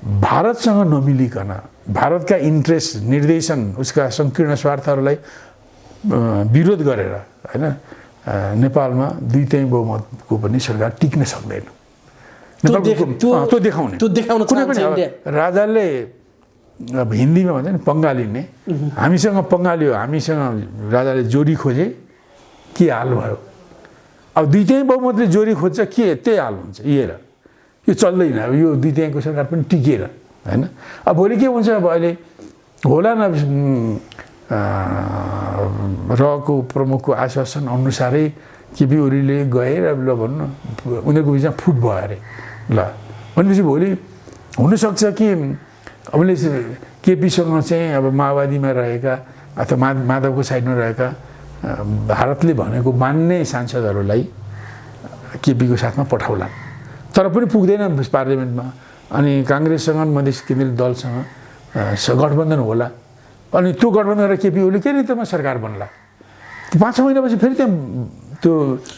भारतसँग नमिलिकन भारतका इन्ट्रेस्ट निर्देशन उसका सङ्कीर्ण स्वार्थहरूलाई विरोध गरेर होइन नेपालमा दुईटै बहुमतको पनि सरकार टिक्न सक्दैन। त्यो देखाउने कुनै पनि राजाले अब हिन्दीमा भन्छ नि बङ्गाली ने हामीसँग बङ्गाली हो, हामीसँग राजाले जोडी खोजे के हाल भयो अब 2/3 बहुमतले जोरी खोज्छ के त्यही हाल हुन्छ लिएर यो चल्दैन अब यो 2/3को सरकार पनि टिकेर हैन अब भोलि के हुन्छ अब अहिले होला न रको प्रमुखको आश्वासन अनुसारै केपी ओलीले गए र ल भन्नु उनीहरूको बिचमा फुट भयो अरे ल भनेपछि भोलि हुनसक्छ कि उनले केपीसँग चाहिँ अब माओवादीमा रहेका अथवा माधवको साइडमा रहेका भारतले भनेको मान्ने सांसदहरूलाई केपीको साथमा पठाउला तर पनि पुग्दैन पार्लियामेन्टमा अनि काङ्ग्रेससँग मधेस केन्द्रीय दलसँग गठबन्धन होला अनि त्यो गठबन्धन गरेर केपी ओली के नेतृत्वमा सरकार बन्ला 5 महिनापछि फेरि त्यहाँ त्यो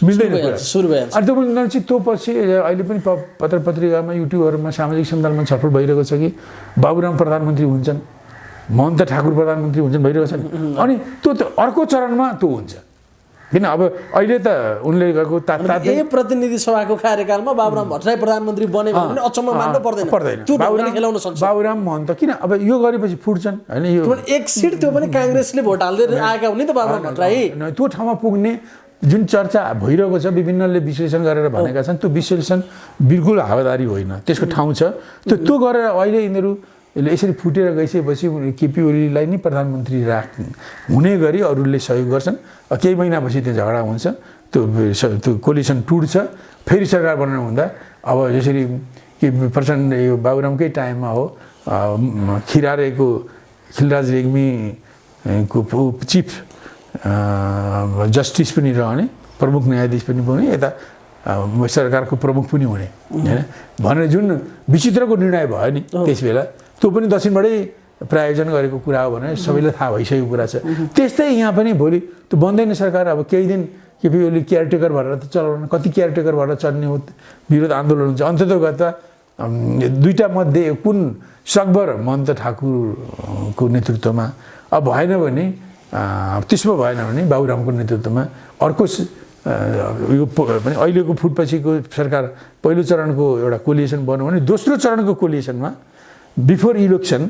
मिल्दैन कुरा सुरु भयो अनि त्यो पनि चाहिँ त्यो पछि अहिले पनि पत्र पत्रिकामा युट्युबहरूमा सामाजिक सञ्जालमा छलफल भइरहेको छ कि बाबुराम प्रधानमन्त्री हुन्छन् महन्त ठाकुर प्रधानमन्त्री हुन्छन् भइरहेको छ नि अनि त्यो अर्को चरणमा त्यो हुन्छ किन अब अहिले त उनले गएको यही प्रतिनिधि सभाको कार्यकालमा बाबुराम भट्टराई प्रधानमन्त्री बने भने अचम्म मान्न पर्दैन त्यो ढङ्गले खेलाउन सक्छ बाबुराम महन्त किन अब यो गरेपछि फुट्छन् हैन यो एक सिट त्यो पनि काङ्ग्रेसले भोट हाल्दै आएका हुन् नि त बाबुराम भट्टराई त्यो ठाउँमा पुग्ने जुन चर्चा भइरहेको छ विभिन्नले विश्लेषण गरेर भनेका छन् त्यो विश्लेषण बिल्कुल हावादारी होइन त्यसको ठाउँ छ त्यो गरेर अहिले यिनीहरू यसरी फुटेर गइसकेपछि केपी ओलीलाई नै प्रधानमन्त्री हुने गरी अरूले सहयोग गर्छन् केही महिनापछि त्यो झगडा हुन्छ त्यो कोलिसन टुट्छ फेरि सरकार बनाउनु हुँदा अब यसरी कि प्रचण्ड यो बाबुरामकै टाइममा हो खिरारेको खिलराज रेग्मीको चिफ जस्टिस पनि रहने प्रमुख न्यायाधीश पनि हुने यता सरकारको प्रमुख पनि हुने हैन भनेर जुन विचित्रको निर्णय भयो नि त्यस बेला त्यो पनि दक्षिणबाटै प्रायोजन गरेको कुरा हो भने सबैलाई थाहा भइसकेको कुरा छ त्यस्तै यहाँ पनि भोलि त्यो बन्दैन सरकार अब केही दिन केपी ओली केयरटेकर भएर त चलाउन कति केयरटेकर भएर चल्ने हो विरोध आन्दोलन हुन्छ अन्ततोगत दुईटा मध्ये कुन सकभर महन्त ठाकुरको नेतृत्वमा अब भएन भने त्यसमा भएन भने बाबुरामको नेतृत्वमा अर्को यो पनि अहिलेको फुटपछिको सरकार पहिलो चरणको एउटा कोलिएसन बन्यो भने दोस्रो चरणको कोलिएसनमा बिफोर इलेक्सन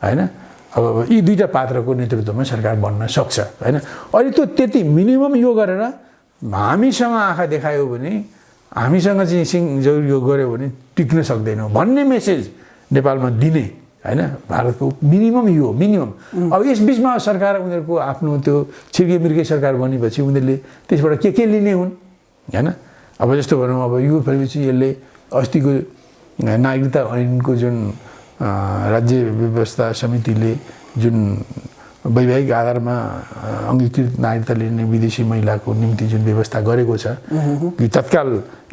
हैन अब यी दुईटा पात्रको नेतृत्वमा सरकार बन्न सक्छ हैन अहिले त्यो त्यति मिनिमम यो गरेर हामीसँग आँखा देखायो भने हामीसँग चाहिँ सिंह जरुरी यो गर्यो भने टिक्न सक्दैनौँ भन्ने मेसेज नेपालमा दिने हैन भारतको मिनिमम यो मिनिमम अब यस बीचमा सरकार उनीहरूको आफ्नो त्यो छिर्के मिर्के सरकार बनेपछि उनीहरूले त्यसबाट के लिने हुन् हैन अब जस्तो भनौँ अब यो फेरिपछि यसले अस्तिको नागरिकता ऐनको जुन राज्य व्यवस्था समितिले जुन वैवाहिक आधारमा अङ्गीकृत नागरिकता लिने विदेशी महिलाको निम्ति जुन व्यवस्था गरेको छ कि तत्काल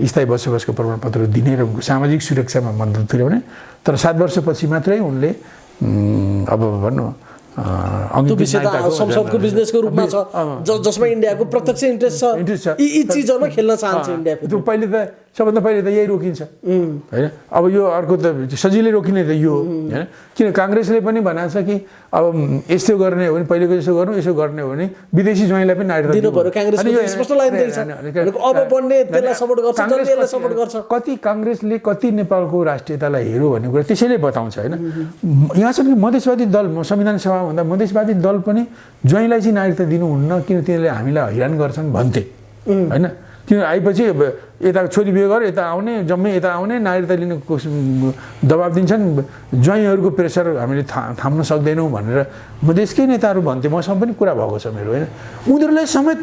स्थायी बसोबासको प्रमाणपत्र दिने र उनको सामाजिक सुरक्षामा मद्दत पुर्याउने तर 7 वर्षपछि मात्रै उनले अब भन्नु संसदको बिजनेसको रूपमा छ जसमा इन्डियाको प्रत्यक्ष इन्ट्रेस्ट छ यी चिजहरुमा खेल्न चाहन्छ इन्डिया त्यो पहिले त सबभन्दा पहिले त यही रोकिन्छ हैन अब यो अर्को त सजिलै रोकिने त यो हैन किन काङ्ग्रेसले पनि भनेको छ कि अब यस्तो गर्ने हो भने पहिलेको जस्तो गर्नु यसो गर्ने हो भने विदेशी ज्वाइँलाई पनि नागरिकता दिनु पर्यो काङ्ग्रेसले स्पष्ट लाइन दिन्छ अब बन्ने त्यसलाई सपोर्ट गर्छ जनताले सपोर्ट गर्छ कति काङ्ग्रेसले कति नेपालको राष्ट्रियतालाई हेरो भन्ने कुरा त्यसैले बताउँछ हैन यहाँसम्म मधेसवादी दल संविधान सभा भन्दा मधेसवादी दल पनि ज्वाइँलाई चाहिँ नागरिकता दिनुहुन्न किन तिनीहरूले हामीलाई हैरान गर्छन् भन्थे हैन किन आएपछि यता छोरी बिहे गरेर यता आउने जम्मै यता आउने नागरिकता लिने दबाब दिन्छन् ज्वाइँहरूको प्रेसर हामीले थाम्न सक्दैनौँ भनेर मधेसकै नेताहरू भन्थे मसँग पनि कुरा भएको छ मेरो हैन उनीहरूलाई समेत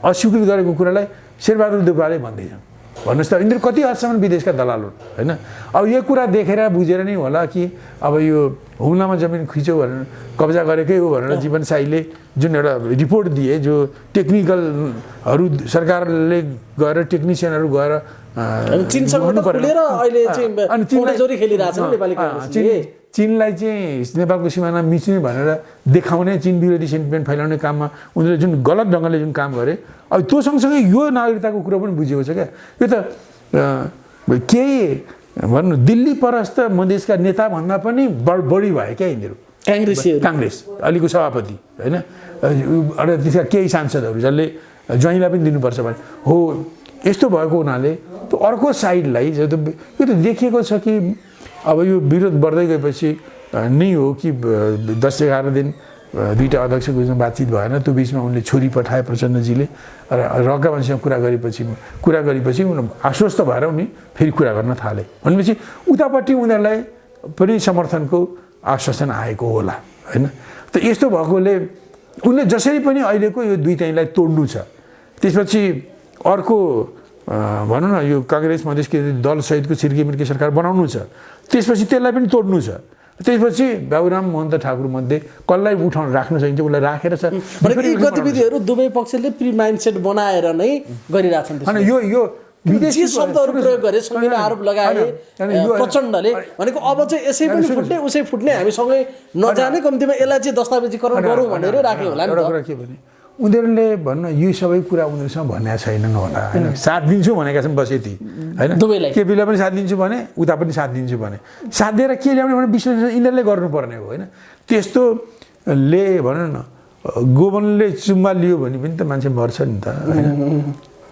अस्वीकृत गरेको कुरालाई शेरबहादुर देउवाले भन्दैछन् भन्नुहोस् त यिनीहरू कति हदसम्म विदेशका दलाल हुन् हैन अब यो कुरा देखेर बुझेर नै होला कि अब यो हुम्लामा जमिन खिच्यो भनेर कब्जा गरेकै हो भनेर जीवन साईले जुन एउटा रिपोर्ट दिए जो टेक्निकलहरू सरकारले गएर टेक्निसियनहरू गएर चीनलाई चाहिँ नेपालको सिमाना मिच्ने भनेर देखाउने चीन विरोधी सेन्टिमेन्ट फैलाउने काममा उनीहरूले जुन गलत ढङ्गले जुन काम गरे अब त्यो सँगसँगै यो नागरिकताको कुरो पनि बुझेको छ क्या यो त केही भन्नु दिल्ली परस्थ मधेसका नेताभन्दा पनि बढी भयो क्या यिनीहरू काङ्ग्रेस अहिलेको सभापति होइन एउटा त्यसका केही सांसदहरू जसले ज्वाइँलाई पनि दिनुपर्छ भने हो यस्तो भएको हुनाले त्यो अर्को साइडलाई यो त देखिएको छ कि अब यो विरोध बढ्दै गएपछि नै हो कि 10-11 दिन दुईटा अध्यक्षको बिचमा बातचित भएन, त्यो बिचमा उनले छोरी पठाए प्रचण्डजीले र रका मान्छेसँग कुरा गरेपछि उनी आश्वस्त भएर उनी फेरि कुरा गर्न थाले भनेपछि उतापट्टि उनीहरूलाई पनि समर्थनको आश्वासन आएको होला हैन। त यस्तो भएकोले उनले जसरी पनि अहिलेको यो दुई टाइमलाई तोड्नु छ। त्यसपछि अर्को भनौँ न यो काङ्ग्रेस मधेस केन्द्रीय दल सहितको छिर्के मिर्के सरकार बनाउनु छ, त्यसपछि त्यसलाई पनि तोड्नु छ। त्यसपछि बाबुराम महन्त ठाकुर मध्ये कसलाई उठाउन राख्न सकिन्छ उसलाई राखेर छ। यी गतिविधिहरू दुवै पक्षले प्री माइन्डसेट बनाएर नै गरिरहेछन्। होइन यो विदेशी शब्दहरू प्रयोग गरे, सँगै आरोप लगाए प्रचण्डले भनेको अब चाहिँ यसै पनि फुट्ने उसै फुट्ने हामीसँगै नजाने, कम्तीमा यसलाई चाहिँ दस्तावेजीकरण गरौँ भनेर राखे होला नि। एउटा कुरा के भने उनीहरूले भन्न यो सबै कुरा उनीहरूसँग भनेका छैनन् होला होइन। साथ दिन्छु भनेका छन् बस यति होइन। के बेला पनि साथ दिन्छु भने उता पनि साथ दिन्छु भने साथ दिएर के ल्याउने भने विश्लेषण यिनीहरूले गर्नुपर्ने हो होइन। त्यस्तोले भनौँ न गोवनले चुम्मा लियो भने पनि त मान्छे मर्छ नि त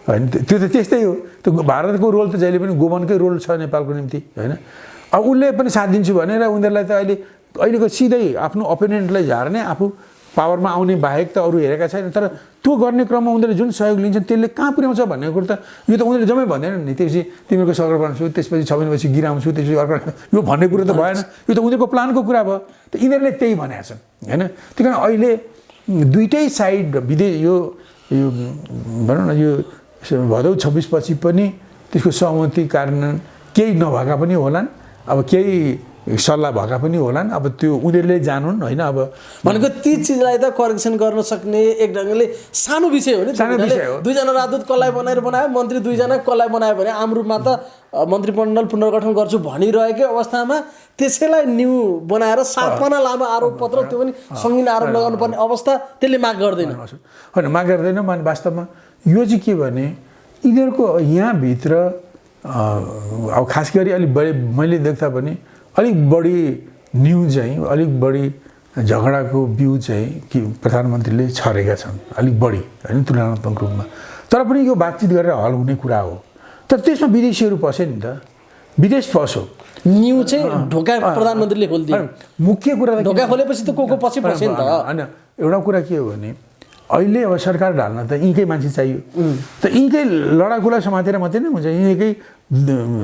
होइन। त्यो त त्यस्तै हो। त्यो भारतको रोल त जहिले पनि गोवनकै रोल छ नेपालको निम्ति होइन। अब उसले पनि साथ दिन्छु भनेर उनीहरूलाई त अहिलेको सिधै आफ्नो अपोनेन्टलाई झार्ने, आफू पावरमा आउने बाहेक त अरू हेरेका छैन। तर त्यो गर्ने क्रममा उनीहरूले जुन सहयोग लिन्छन् त्यसले कहाँ पुर्याउँछ भन्ने कुरो त यो त उनीहरूले जम्मै भन्दैनन् नि। त्यसपछि तिमीहरूको सरकार बनाउँछु, त्यसपछि 6 महिनापछि गिराउँछु, त्यसपछि अर्को यो भन्ने कुरो त भएन। यो त उनीहरूको प्लानको कुरा भयो। त यिनीहरूले त्यही भनेका छन् होइन। त्यही कारण अहिले दुइटै साइड विदेश यो भनौँ न यो भदौ 26 पछि पनि त्यसको सहमति कार्यान्वयन केही नभएका पनि होलान्, अब केही सल्लाह भएका पनि होलान्। अब त्यो उनीहरूले जानुन् होइन। अब भनेको ती चिजलाई त करेक्सन गर्न सक्ने एक ढङ्गले सानो विषय हो नि। दुईजना राजदूत कसलाई बनायो, मन्त्री दुईजना कसलाई बनायो भने आम रूपमा त मन्त्रीमण्डल पुनर्गठन गर्छु भनिरहेकै अवस्थामा त्यसैलाई न्यू बनाएर 7 पाना लामो आरोप पत्र, त्यो पनि सङ्गीन आरोप लगाउनु पर्ने अवस्था त्यसले माग गर्दैन होइन। माग गर्दैन वास्तवमा यो चाहिँ के भने यिनीहरूको यहाँभित्र अब खास गरी अलिक बढी मैले देख्दा पनि अलिक बढी न्युज चाहिँ अलिक बढी झगडाको बिउ चाहिँ कि प्रधानमन्त्रीले छरेका छन् अलिक बढी होइन तुलनात्मक रूपमा। तर पनि यो बातचित गरेर हल हुने कुरा हो। तर त्यसमा विदेशीहरू पसे नि त, विदेश पस्यो न्यू चाहिँ ढोका प्रधानमन्त्रीले खोलिदियो। मुख्य कुरा त ढोका खोलेपछि त को पछि पस्यो नि त होइन। एउटा कुरा के हो भने अहिले अब सरकार ढाल्न त यिनकै मान्छे चाहियो। त यिनकै लडाकुलाई समातेर मात्रै नै हुन्छ, यिनकै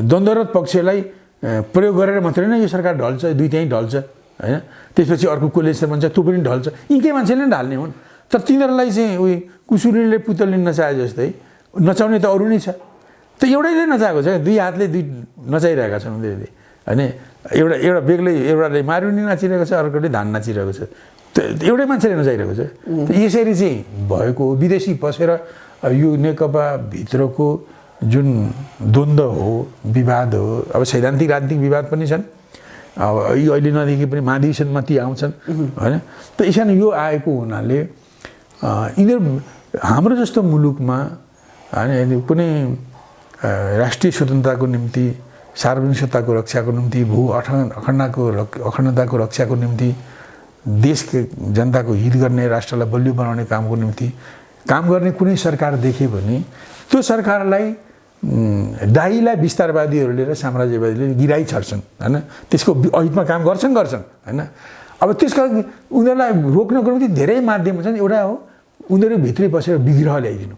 द्वन्द्वरत पक्षलाई प्रयोग गरेर मात्रै नै यो सरकार ढल्छ, दुईटै ढल्छ होइन। त्यसपछि अर्को कोलिसन भन्छ त्यो पनि ढल्छ, यिनकै मान्छेले नै ढाल्ने हुन्। तर तिनीहरूलाई चाहिँ उयो कुसुरीले पुतलले नचाहे जस्तै नचाउने त अरू नै छ। त एउटैले नचाहेको छ, दुई हातले दुई नचाइरहेका छन् उनीहरूले होइन। एउटा बेग्लै एउटाले मारुनी नाचिरहेको छ, अर्कोले धान नाचिरहेको छ, एउटै मान्छेले नचाइरहेको छ। त यसरी चाहिँ भएको विदेशी पसेर यो नेकपा भित्रको जुन द्वन्द्व हो, विवाद हो, अब सैद्धान्तिक राजनीतिक विवाद पनि छन्। अब यो अहिले नदेखि पनि महाधिवेशनमा ती आउँछन् होइन। त यसरी यो आएको हुनाले यिनीहरू हाम्रो जस्तो मुलुकमा होइन कुनै राष्ट्रिय स्वतन्त्रताको निम्ति, सार्वजनिक सत्ताको रक्षाको निम्ति, अखण्डताको रक्षाको निम्ति, देशको जनताको हित गर्ने, राष्ट्रलाई बलियो बनाउने कामको निम्ति काम गर्ने कुनै सरकार देख्यो भने त्यो सरकारलाई दाइलाई विस्तारवादीहरूले र साम्राज्यवादीले गिराइ छर्छन् होइन। त्यसको अहितमा काम गर्छन् होइन। अब त्यसका उनीहरूलाई रोक्नको निम्ति धेरै माध्यम छन्। एउटा हो उनीहरू भित्रै बसेर विग्रह ल्याइदिनु,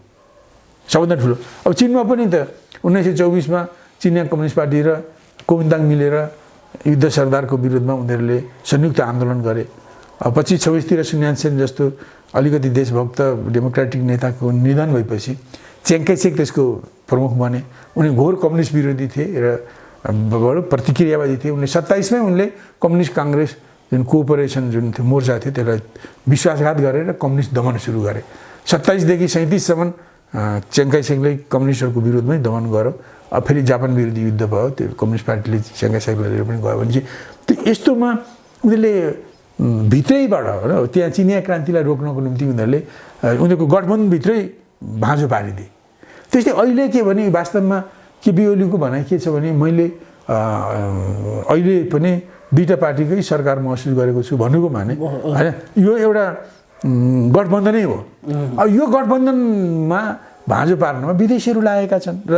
सबभन्दा ठुलो। अब चिनमा पनि त 1924मा चिनिया कम्युनिस्ट पार्टी र कुमिन्ताङ मिलेर युद्ध सरदारको विरुद्धमा उनीहरूले संयुक्त आन्दोलन गरे। पछि 26तिर सुन्यान सेन जस्तो अलिकति देशभक्त डेमोक्रेटिक नेताको निधन भएपछि च्याङ्काइसेक त्यसको प्रमुख बने। उनी घोर कम्युनिस्ट विरोधी थिए र प्रतिक्रियावादी थिए। 1927मै उनले कम्युनिस्ट काङ्ग्रेस जुन कोअपरेसन जुन थियो मोर्चा थियो त्यसलाई विश्वासघात गरेर कम्युनिस्ट दमन सुरु गरे। 27देखि 37सम्म च्याङ्काइसेकले कम्युनिस्टहरूको विरोधमै दमन गर्यो। अब फेरि जापान विरोधी युद्ध भयो, त्यो कम्युनिस्ट पार्टीले च्याङ्काइसेकलाई लिएर पनि गयो भने चाहिँ त्यो यस्तोमा उनीहरूले भित्रैबाट होइन त्यहाँ चिनिया क्रान्तिलाई रोक्नको निम्ति उनीहरूको गठबन्धनभित्रै भाँजो पारिदिए। त्यस्तै अहिले के भने वास्तवमा केपी ओलीको भनाइ के छ भने मैले अहिले पनि दुईटा पार्टीकै सरकार महसुस गरेको छु भन्नुको माने होइन यो एउटा गठबन्धनै हो। अब यो गठबन्धनमा भाँजो पार्नमा विदेशीहरू लागेका छन् र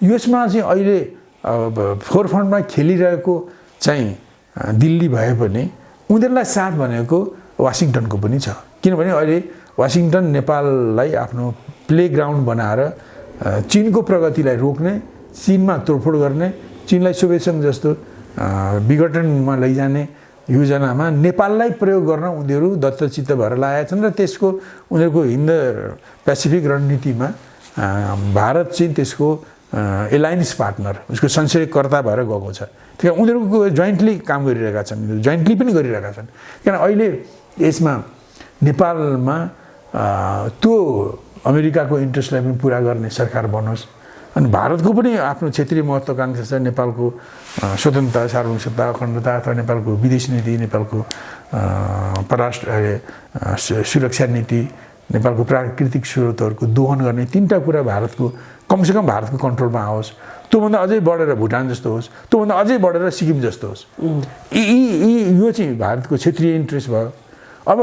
यसमा चाहिँ अहिले फोरफ्रन्टमा खेलिरहेको चाहिँ दिल्ली भए पनि उनीहरूलाई साथ भनेको वासिङटनको पनि छ। किनभने अहिले वासिङटन नेपाललाई आफ्नो प्लेग्राउन्ड बनाएर चीनको प्रगतिलाई रोक्ने, चीनमा तोडफोड गर्ने, चीनलाई सोभियत सङ्घ जस्तो विघटनमा लैजाने योजनामा नेपाललाई प्रयोग गर्न उनीहरू दत्तचित्त भएर लागेका छन् र त्यसको उनीहरूको हिन्द पेसिफिक रणनीतिमा भारत चाहिँ त्यसको एलायन्स पार्टनर, उसको संश्लेषकर्ता भएर गएको छ। त्यही कारण उनीहरूको जोइन्टली काम गरिरहेका छन्, जोइन्टली पनि गरिरहेका छन्। किन अहिले यसमा नेपालमा त्यो अमेरिकाको इन्ट्रेस्टलाई पनि पुरा गर्ने सरकार बनोस्, अनि भारतको पनि आफ्नो क्षेत्रीय महत्त्वाकांक्षा छ, नेपालको स्वतन्त्रता, सार्वभौमिकता, अखण्डता अथवा नेपालको विदेश नीति, नेपालको परराष्ट्र सुरक्षा नीति, नेपालको प्राकृतिक स्रोतहरूको दोहन गर्ने तीनटा कुरा भारतको कमसेकम भारतको कन्ट्रोलमा आओस्। त्योभन्दा अझै बढेर भुटान जस्तो होस्, त्योभन्दा अझै बढेर सिक्किम जस्तो होस्। यो चाहिँ भारतको क्षेत्रीय इन्ट्रेस्ट भयो। अब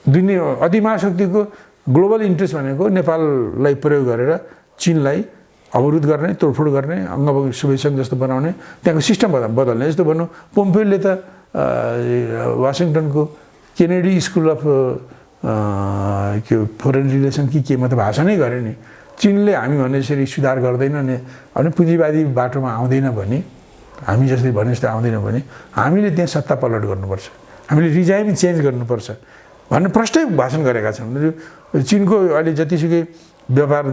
दुनिया अधिमहाशक्तिको ग्लोबल इन्ट्रेस्ट भनेको नेपाललाई प्रयोग गरेर चीनलाई अवरोध गर्ने, तोडफोड गर्ने, अङ्ग सोभियत सङ्घ जस्तो बनाउने, त्यहाँको सिस्टम बदल्ने। जस्तो भनौँ पोम्पियोले त वासिङटनको केनेडी स्कुल अफ के फरेन रिलेसन कि केमा त भाषणै गरे नि, चीनले हामी भने जसरी सुधार गर्दैन नि, अनि पुँजीवादी बाटोमा आउँदैन भने, हामी जसरी भने जस्तो आउँदैन भने हामीले त्यहाँ सत्ता पलट गर्नुपर्छ, हामीले रिजाइम चेन्ज गर्नुपर्छ भनेर प्रष्टै भाषण गरेका छन्। चीनको अहिले जतिसुकै व्यापार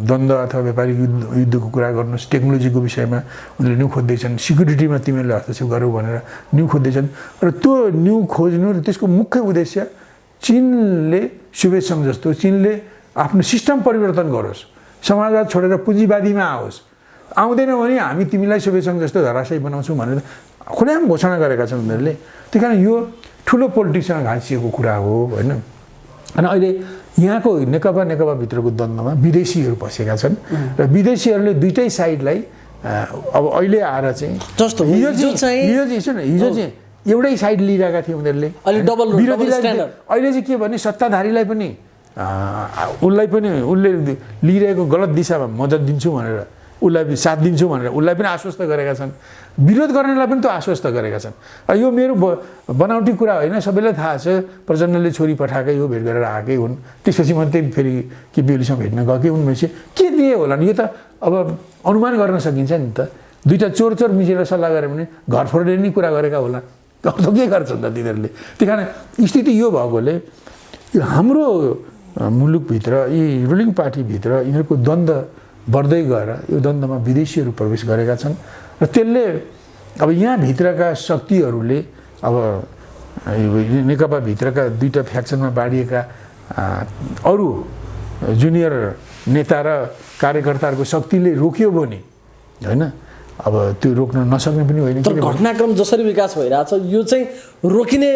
द्वन्द्व अथवा व्यापारिक युद्धको कुरा गर्नुहोस्, टेक्नोलोजीको विषयमा उनीहरूले न्यू खोज्दैछन्, सिक्युरिटीमा तिमीहरूले हस्तक्षेप गरौ भनेर न्यू खोज्दैछन्। र त्यो न्यू खोज्नु र त्यसको मुख्य उद्देश्य चीनले सोभियत सङ्घ जस्तो चीनले आफ्नो सिस्टम परिवर्तन गरोस्, समाजवाद छोडेर पुँजीवादीमा आओस्, आउँदैन भने हामी तिमीलाई सोभियत सङ्घ जस्तो धराशयी बनाउँछौँ भनेर खुलेआम घोषणा गरेका छन् उनीहरूले। त्यही कारण यो ठुलो पोलिटिक्ससँग घाँसिएको कुरा हो होइन। अनि अहिले यहाँको नेकपाभित्रको द्वन्द्वमा विदेशीहरू पसेका छन् र विदेशीहरूले दुइटै साइडलाई अब अहिले आएर चाहिँ जस्तो हिजो चाहिँ एउटै साइड लिइरहेका थिए उनीहरूले, अहिले चाहिँ के भने सत्ताधारीलाई पनि उसले लिइरहेको गलत दिशामा मद्दत दिन्छु भनेर, उसलाई साथ दिन्छु भनेर उसलाई पनि आश्वस्त गरेका छन्, विरोध गर्नेलाई पनि त्यो आश्वस्त गरेका छन्। यो मेरो बनावटी कुरा होइन, सबैलाई थाहा छ प्रचण्डले छोरी पठाएकै हो, भेट गरेर आएकै हुन्। त्यसपछि मात्रै फेरि केपी ओलीसँग भेट्न गएकै हुन् भनेपछि के दिए होला नि, यो त अब अनुमान गर्न सकिन्छ नि त। दुईवटा चोर मिसेर सल्लाह गऱ्यो भने घर फोड्ने नै कुरा गरेका होला, अब त के गर्छन् त तिनीहरूले। त्यही कारण स्थिति यो भएकोले यो हाम्रो मुलुकभित्र यी रुलिङ पार्टीभित्र यिनीहरूको द्वन्द्व बढ्दै गएर यो द्वन्द्वमा विदेशीहरू प्रवेश गरेका छन् र त्यसले अब यहाँभित्रका शक्तिहरूले अब नेकपाभित्रका दुईवटा फ्याक्सनमा बाँडिएका अरू जुनियर नेता र कार्यकर्ताहरूको शक्तिले रोक्यो भने होइन, अब त्यो रोक्न नसक्ने पनि होइन। तर घटनाक्रम जसरी विकास भइरहेछ यो चाहिँ रोकिने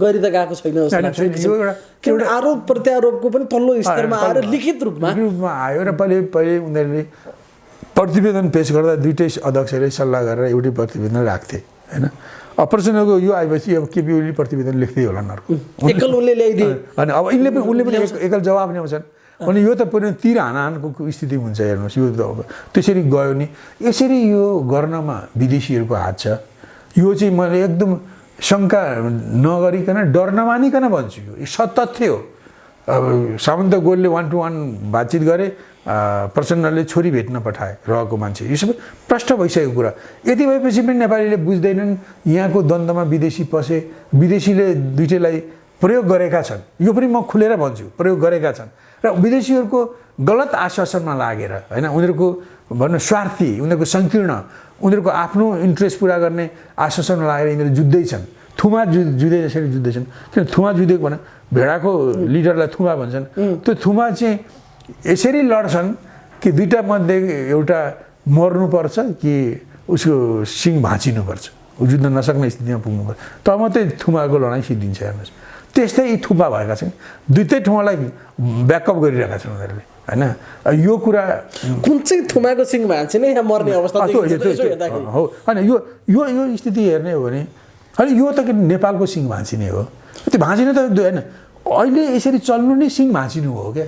गरी त गएको छैन। आरोप प्रत्यारोपको पनि तल्लो स्तरमा आएर लिखित रूपमा आयो र पहिले उनीहरूले प्रतिवेदन पेश गर्दा दुईटै अध्यक्षले सल्लाह गरेर एउटै प्रतिवेदन राख्थे होइन। अपरेसनको यो आएपछि अब केपी ओली प्रतिवेदन लेख्दै होला अर्को एकल उनले ल्याइदिए अनि अब उनले पनि एकल जवाब ल्याउँछन्। अनि यो त पुरै तिर हानाहानको स्थिति हुन्छ हेर्नुहोस्। यो त्यसरी गयो नि, यसरी यो गर्नमा विदेशीहरूको हात छ। यो चाहिँ मैले एकदम शङ्का नगरिकन डर नमानिकन भन्छु, यो सत्य हो। अब सामन्त गोलले 1-to-1 बातचित गरे, प्रचण्डले छोरी भेट्न पठाए रहेको मान्छे, यो सबै प्रष्ट भइसकेको कुरा। यति भएपछि पनि नेपालीले बुझ्दैनन् यहाँको द्वन्द्वमा विदेशी पसे, विदेशीले दुइटैलाई प्रयोग गरेका छन्। यो पनि म खुलेर भन्छु, प्रयोग गरेका छन् र विदेशीहरूको गलत आश्वासनमा लागेर होइन, उनीहरूको भन्नु स्वार्थी, उनीहरूको सङ्कीर्ण, उनीहरूको आफ्नो इन्ट्रेस्ट पुरा गर्ने आश्वासनमा लागेर यिनीहरू जुत्दैछन्। थुमा जुधे जसरी जुत्दैछन्, किन थुमा जुधेको भने भेडाको लिडरलाई थुमा भन्छन्। त्यो थुमा चाहिँ यसरी लड्छन् कि दुईवटा मध्ये एउटा मर्नुपर्छ कि उसको सिङ भाँचिनुपर्छ, ऊ जुत्न नसक्ने स्थितिमा पुग्नुपर्छ, तब मात्रै थुमाको लडाइँ सिद्धिन्छ। हेर्नुहोस् त्यस्तै यी थुम्पा भएका छन्, दुईटै ठाउँलाई ब्याकअप गरिरहेका छन् उनीहरूले होइन। यो कुरा कुन चाहिँ थुमाको सिङ भाँच्ने या मर्ने अवस्था हो होइन। यो यो यो स्थिति हेर्ने हो भने होइन, यो त नेपालको सिङ भाँचिने हो। त्यो भाँचिने त होइन, अहिले यसरी चल्नु नै सिङ भाँचिनु हो क्या।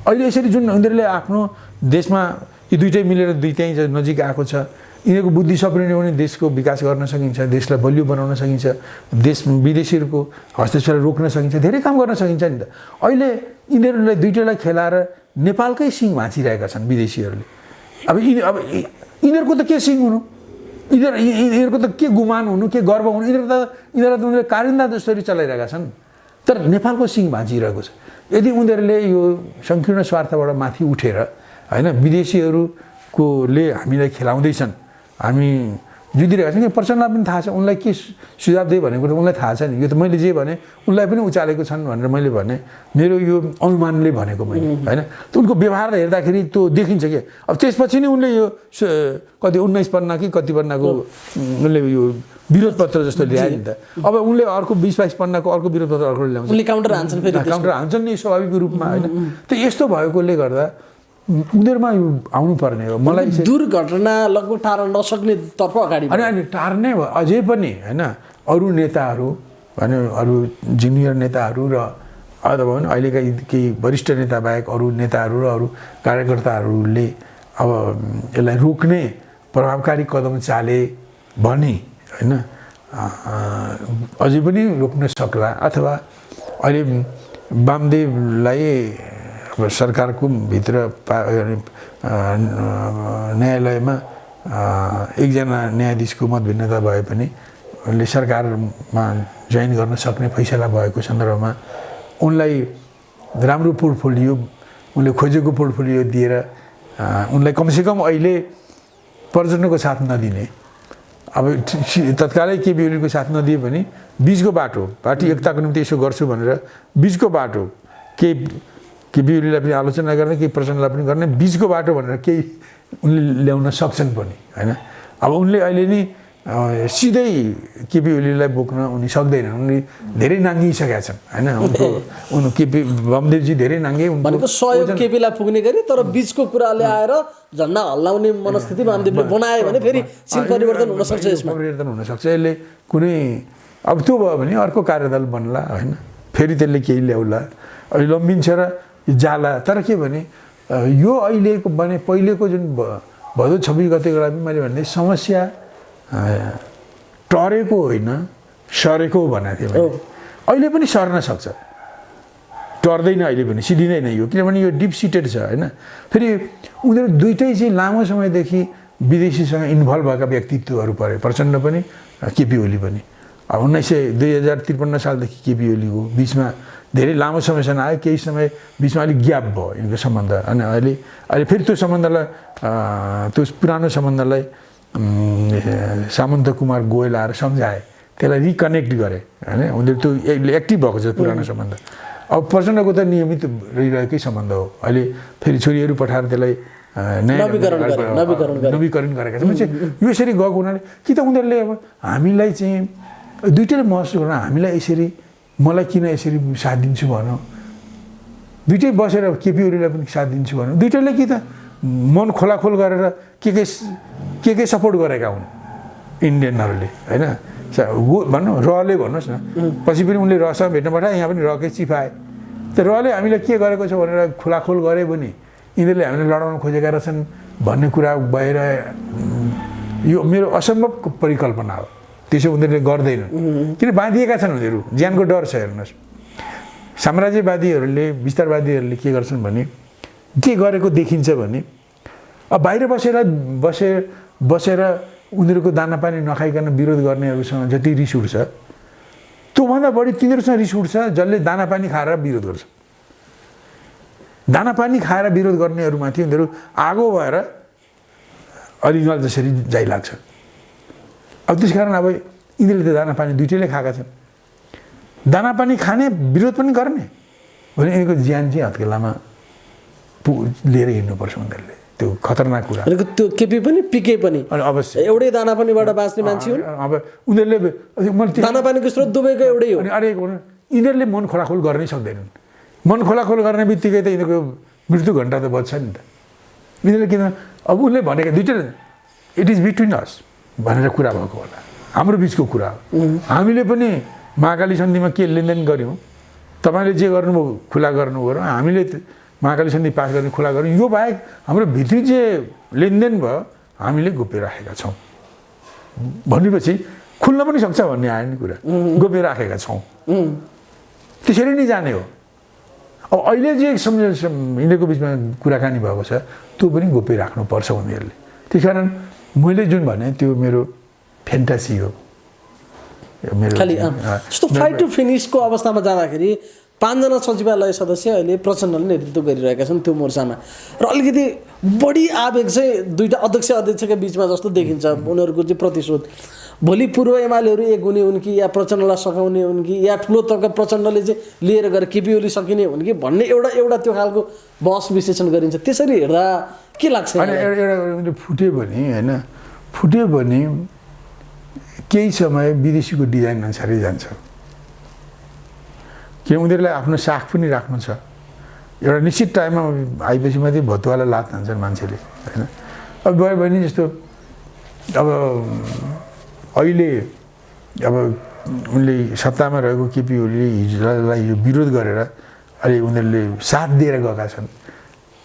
अहिले यसरी जुन उनीहरूले आफ्नो देशमा यी दुइटै मिलेर दुइटै नजिक आएको छ, यिनीहरूको बुद्धि सप्रिने भने देशको विकास गर्न सकिन्छ, देशलाई बलियो बनाउन सकिन्छ, देश विदेशीहरूको हस्तक्षेपलाई रोक्न सकिन्छ, धेरै काम गर्न सकिन्छ नि त। अहिले यिनीहरूलाई दुईटालाई खेलाएर नेपालकै सिङ भाँचिरहेका छन् विदेशीहरूले। अब यिनीहरूको त के सिङ हुनु, यिनीहरूको त के गुमान हुनु, के गर्व हुनु, यिनीहरूले कारिन्दा जसरी चलाइरहेका छन्, तर नेपालको सिङ भाँचिरहेको छ। यदि उनीहरूले यो सङ्कीर्ण स्वार्थबाट माथि उठेर होइन विदेशीहरूकोले हामीलाई खेलाउँदैछन्, हामी जुधिरहेका छौँ। कि प्रचण्डलाई पनि थाहा छ, उनलाई के सुझाव दिए भनेको त उनलाई थाहा छ नि। यो त मैले जे भने उनलाई पनि उचालेको छन् भनेर मैले भने, मेरो यो अनुमानले भनेको मैले होइन। त उनको व्यवहार हेर्दाखेरि त्यो देखिन्छ कि अब त्यसपछि नै उनले यो कति 19 पन्ना कि कति पन्नाको उनले यो विरोध पत्र जस्तो ल्याए नि त। अब उनले अर्को 20-22 पन्नाको अर्को विरोध पत्र अर्को ल्याउँछ, उनले काउन्टर हान्छन्, फेरि काउन्टर हान्छन् नि स्वाभाविक रूपमा होइन। त यस्तो भएकोले गर्दा उनीहरूमा आउनु पर्ने हो। मलाई दुर्घटना लगभग टार्न नसक्ने तर्फ अगाडि अनि टार्ने अझै पनि होइन अरू नेताहरू होइन, अरू जुनियर नेताहरू र अथवा अहिलेका केही वरिष्ठ नेता बाहेक अरू नेताहरू र अरू कार्यकर्ताहरूले अब यसलाई रोक्ने प्रभावकारी कदम चाले भने होइन अझै पनि रोक्न सक्ला। अथवा अहिले वामदेवलाई अब सरकारको भित्र न्यायालयमा एकजना न्यायाधीशको मतभिन्नता भए पनि उनले सरकारमा जोइन गर्न सक्ने फैसला भएको सन्दर्भमा उनलाई राम्रो पोर्टफोलियो, उनले खोजेको पोर्टफोलियो दिएर उनलाई कमसेकम अहिले प्रचण्डको साथ नदिने, अब तत्कालै केपी ओलीको साथ नदिए पनि बिचको बाटो, पार्टी एकताको निम्ति यसो गर्छु भनेर बिचको बाटो केपी ओलीलाई पनि आलोचना गर्ने, केही प्रचण्डलाई पनि गर्ने, बिचको बाटो भनेर केही उनले ल्याउन सक्छन् पनि होइन। अब उनले अहिले नि सिधै केपी ओलीलाई बोक्न उनी सक्दैनन्, उनले धेरै नाङ्गिसकेका छन् होइन। उनको केपी वामदेवजी धेरै नाङ्गे, भनेको सहयोग केपीलाई पुग्ने गरी, तर बिचको कुराले आएर झन्डा हल्लाउने मनस्थिति वामदेवले बनायो भने फेरि सिन परिवर्तन हुनसक्छ, यसमा परिवर्तन हुनसक्छ। यसले कुनै अब त्यो भयो भने अर्को कार्यदल बन्ला होइन, फेरि त्यसले केही ल्याउला, अहिले लम्बिन्छ र जाला। तर के भने यो अहिलेको भने पहिलेको जुन भदौ 26 गतेको लागि मैले भन्दै समस्या टरेको होइन सरेको भनेको थिएँ मैले। अहिले पनि सर्न सक्छ, टर्दैन अहिले पनि, सिद्धिँदैन यो, किनभने यो डिप सिटेड छ होइन। फेरि उनीहरू दुइटै चाहिँ लामो समयदेखि विदेशीसँग इन्भल्भ भएका व्यक्तित्वहरू परे, प्रचण्ड पनि केपी ओली पनि। अब 2053 सालदेखि केपी ओलीको बिचमा धेरै लामो समयसम्म आयो, केही समय बिचमा अलिक ग्याप भयो यिनको सम्बन्ध। अनि अहिले फेरि त्यो सम्बन्धलाई त्यो पुरानो सम्बन्धलाई सामन्त कुमार गोयल आएर सम्झाए, त्यसलाई रिकनेक्ट गरे होइन। उनीहरू त्यो एक्टिभ भएको छ पुरानो सम्बन्ध। अब प्रचण्डको त नियमित रहिरहेकै सम्बन्ध हो, अहिले फेरि छोरीहरू पठाएर त्यसलाई नवीकरण गरेका छन्। यो यसरी गएको हुनाले कि त उनीहरूले अब हामीलाई चाहिँ दुइटैले महसुस गर्न, हामीलाई यसरी मलाई किन यसरी साथ दिन्छु भनौँ, दुइटै बसेर केपी ओलीलाई पनि साथ दिन्छु भनौँ, दुइटैले कि त मन खोलाखोल गरेर के सपोर्ट गरेका हुन् इन्डियनहरूले होइन। भनौँ रले भन्नुहोस् न, पछि पनि उनले रसँग भेट्न पठाए, यहाँ पनि रकै चिफाए। त रले हामीलाई के गरेको छ भनेर खोलाखोल गरे भने यिनीहरूले हामीलाई लडाउन खोजेका रहेछन् भन्ने कुरा भएर यो मेरो असम्भव परिकल्पना हो। त्यसो उनीहरूले गर्दैनन्, किन बाँधिएका छन् उनीहरू, ज्यानको डर छ। हेर्नुहोस् साम्राज्यवादीहरूले विस्तारवादीहरूले के गर्छन् भने के गरेको देखिन्छ भने अब बाहिर बसेर उनीहरूको दानापानी नखाइकन विरोध गर्नेहरूसँग जति रिस उठ्छ त्योभन्दा बढी तिनीहरूसँग रिस उठ्छ जसले दानापानी खाएर विरोध गर्छ। दानापानी खाएर विरोध गर्नेहरूमाथि उनीहरू आगो भएर अरिङ्गल जसरी जाइलाग्छ। अब त्यस कारण अब यिनीहरूले त दानापानी दुइटैले खाएका छन्, दानापानी खाने विरोध पनि गर्ने भने यिनीहरूको ज्यान चाहिँ हत्केलामा लिएर हिँड्नुपर्छ उनीहरूले। त्यो खतरनाक कुरा। त्यो केपी पनि पिके पनि अवश्य एउटै दानापानीबाट बाँच्ने मान्छे हुन्। अब उनीहरूले दानापानीको स्रोत दुवैको एउटै हो। अनि अरे यिनीहरूले मन खोलाखोल गर्नै सक्दैनन्। मन खोलाखोल गर्ने बित्तिकै त यिनीहरूको मृत्यु घण्टा त बच्छ नि त। यिनीहरूले किन अब उसले भनेको दुइटै इट इज बिट्विन अस भनेर कुरा भएको होला, हाम्रो बिचको कुरा हो। हामीले पनि महाकाली सन्धिमा के लेनदेन गऱ्यौँ, तपाईँले जे गर्नुभयो खुला गर्नुभयो, हामीले महाकाली सन्धि पास गर्ने खुला गऱ्यौँ। यो बाहेक हाम्रो भित्री जे लेनदेन भयो हामीले गोप्य राखेका छौँ भनेपछि खुल्न पनि सक्छ भन्ने आयो नि कुरा गोप्य राखेका छौँ त्यसरी नै जाने हो अब अहिले जे यिनीहरूको बिचमा कुराकानी भएको छ त्यो पनि गोप्य राख्नुपर्छ उनीहरूले त्यस कारण मैले जुन भने त्यो मेरो फ्यान्टासी हो मेरो खालि जस्तो फाइट टु फिनिसको अवस्थामा जाँदाखेरि 5 जना सचिवालय सदस्य अहिले प्रचण्डले नेतृत्व गरिरहेका छन् त्यो मोर्चामा र अलिकति बढी आवेग चाहिँ दुईटा अध्यक्षका बिचमा जस्तो देखिन्छ उनीहरूको चाहिँ प्रतिशोध भोलि पूर्व एमालेहरू एक हुने हुन् कि या प्रचण्डलाई सघाउने हुन् कि या ठुलो तर्क प्रचण्डले चाहिँ लिएर गएर केपी ओली सकिने हुन् कि भन्ने एउटा त्यो खालको बहस विश्लेषण गरिन्छ त्यसरी हेर्दा के लाग्छ एउटा फुट्यो भने केही समय विदेशीको डिजाइन अनुसारै जान्छ किन उनीहरूलाई आफ्नो साख पनि राख्नु छ एउटा निश्चित टाइममा आएपछि मात्रै भतुवालाई लात हान्छन् मान्छेले होइन अब गयो भने जस्तो अब अहिले अब उनले सत्तामा रहेको केपी ओलीले हिजोलाई विरोध गरेर अहिले उनीहरूले साथ दिएर गएका छन्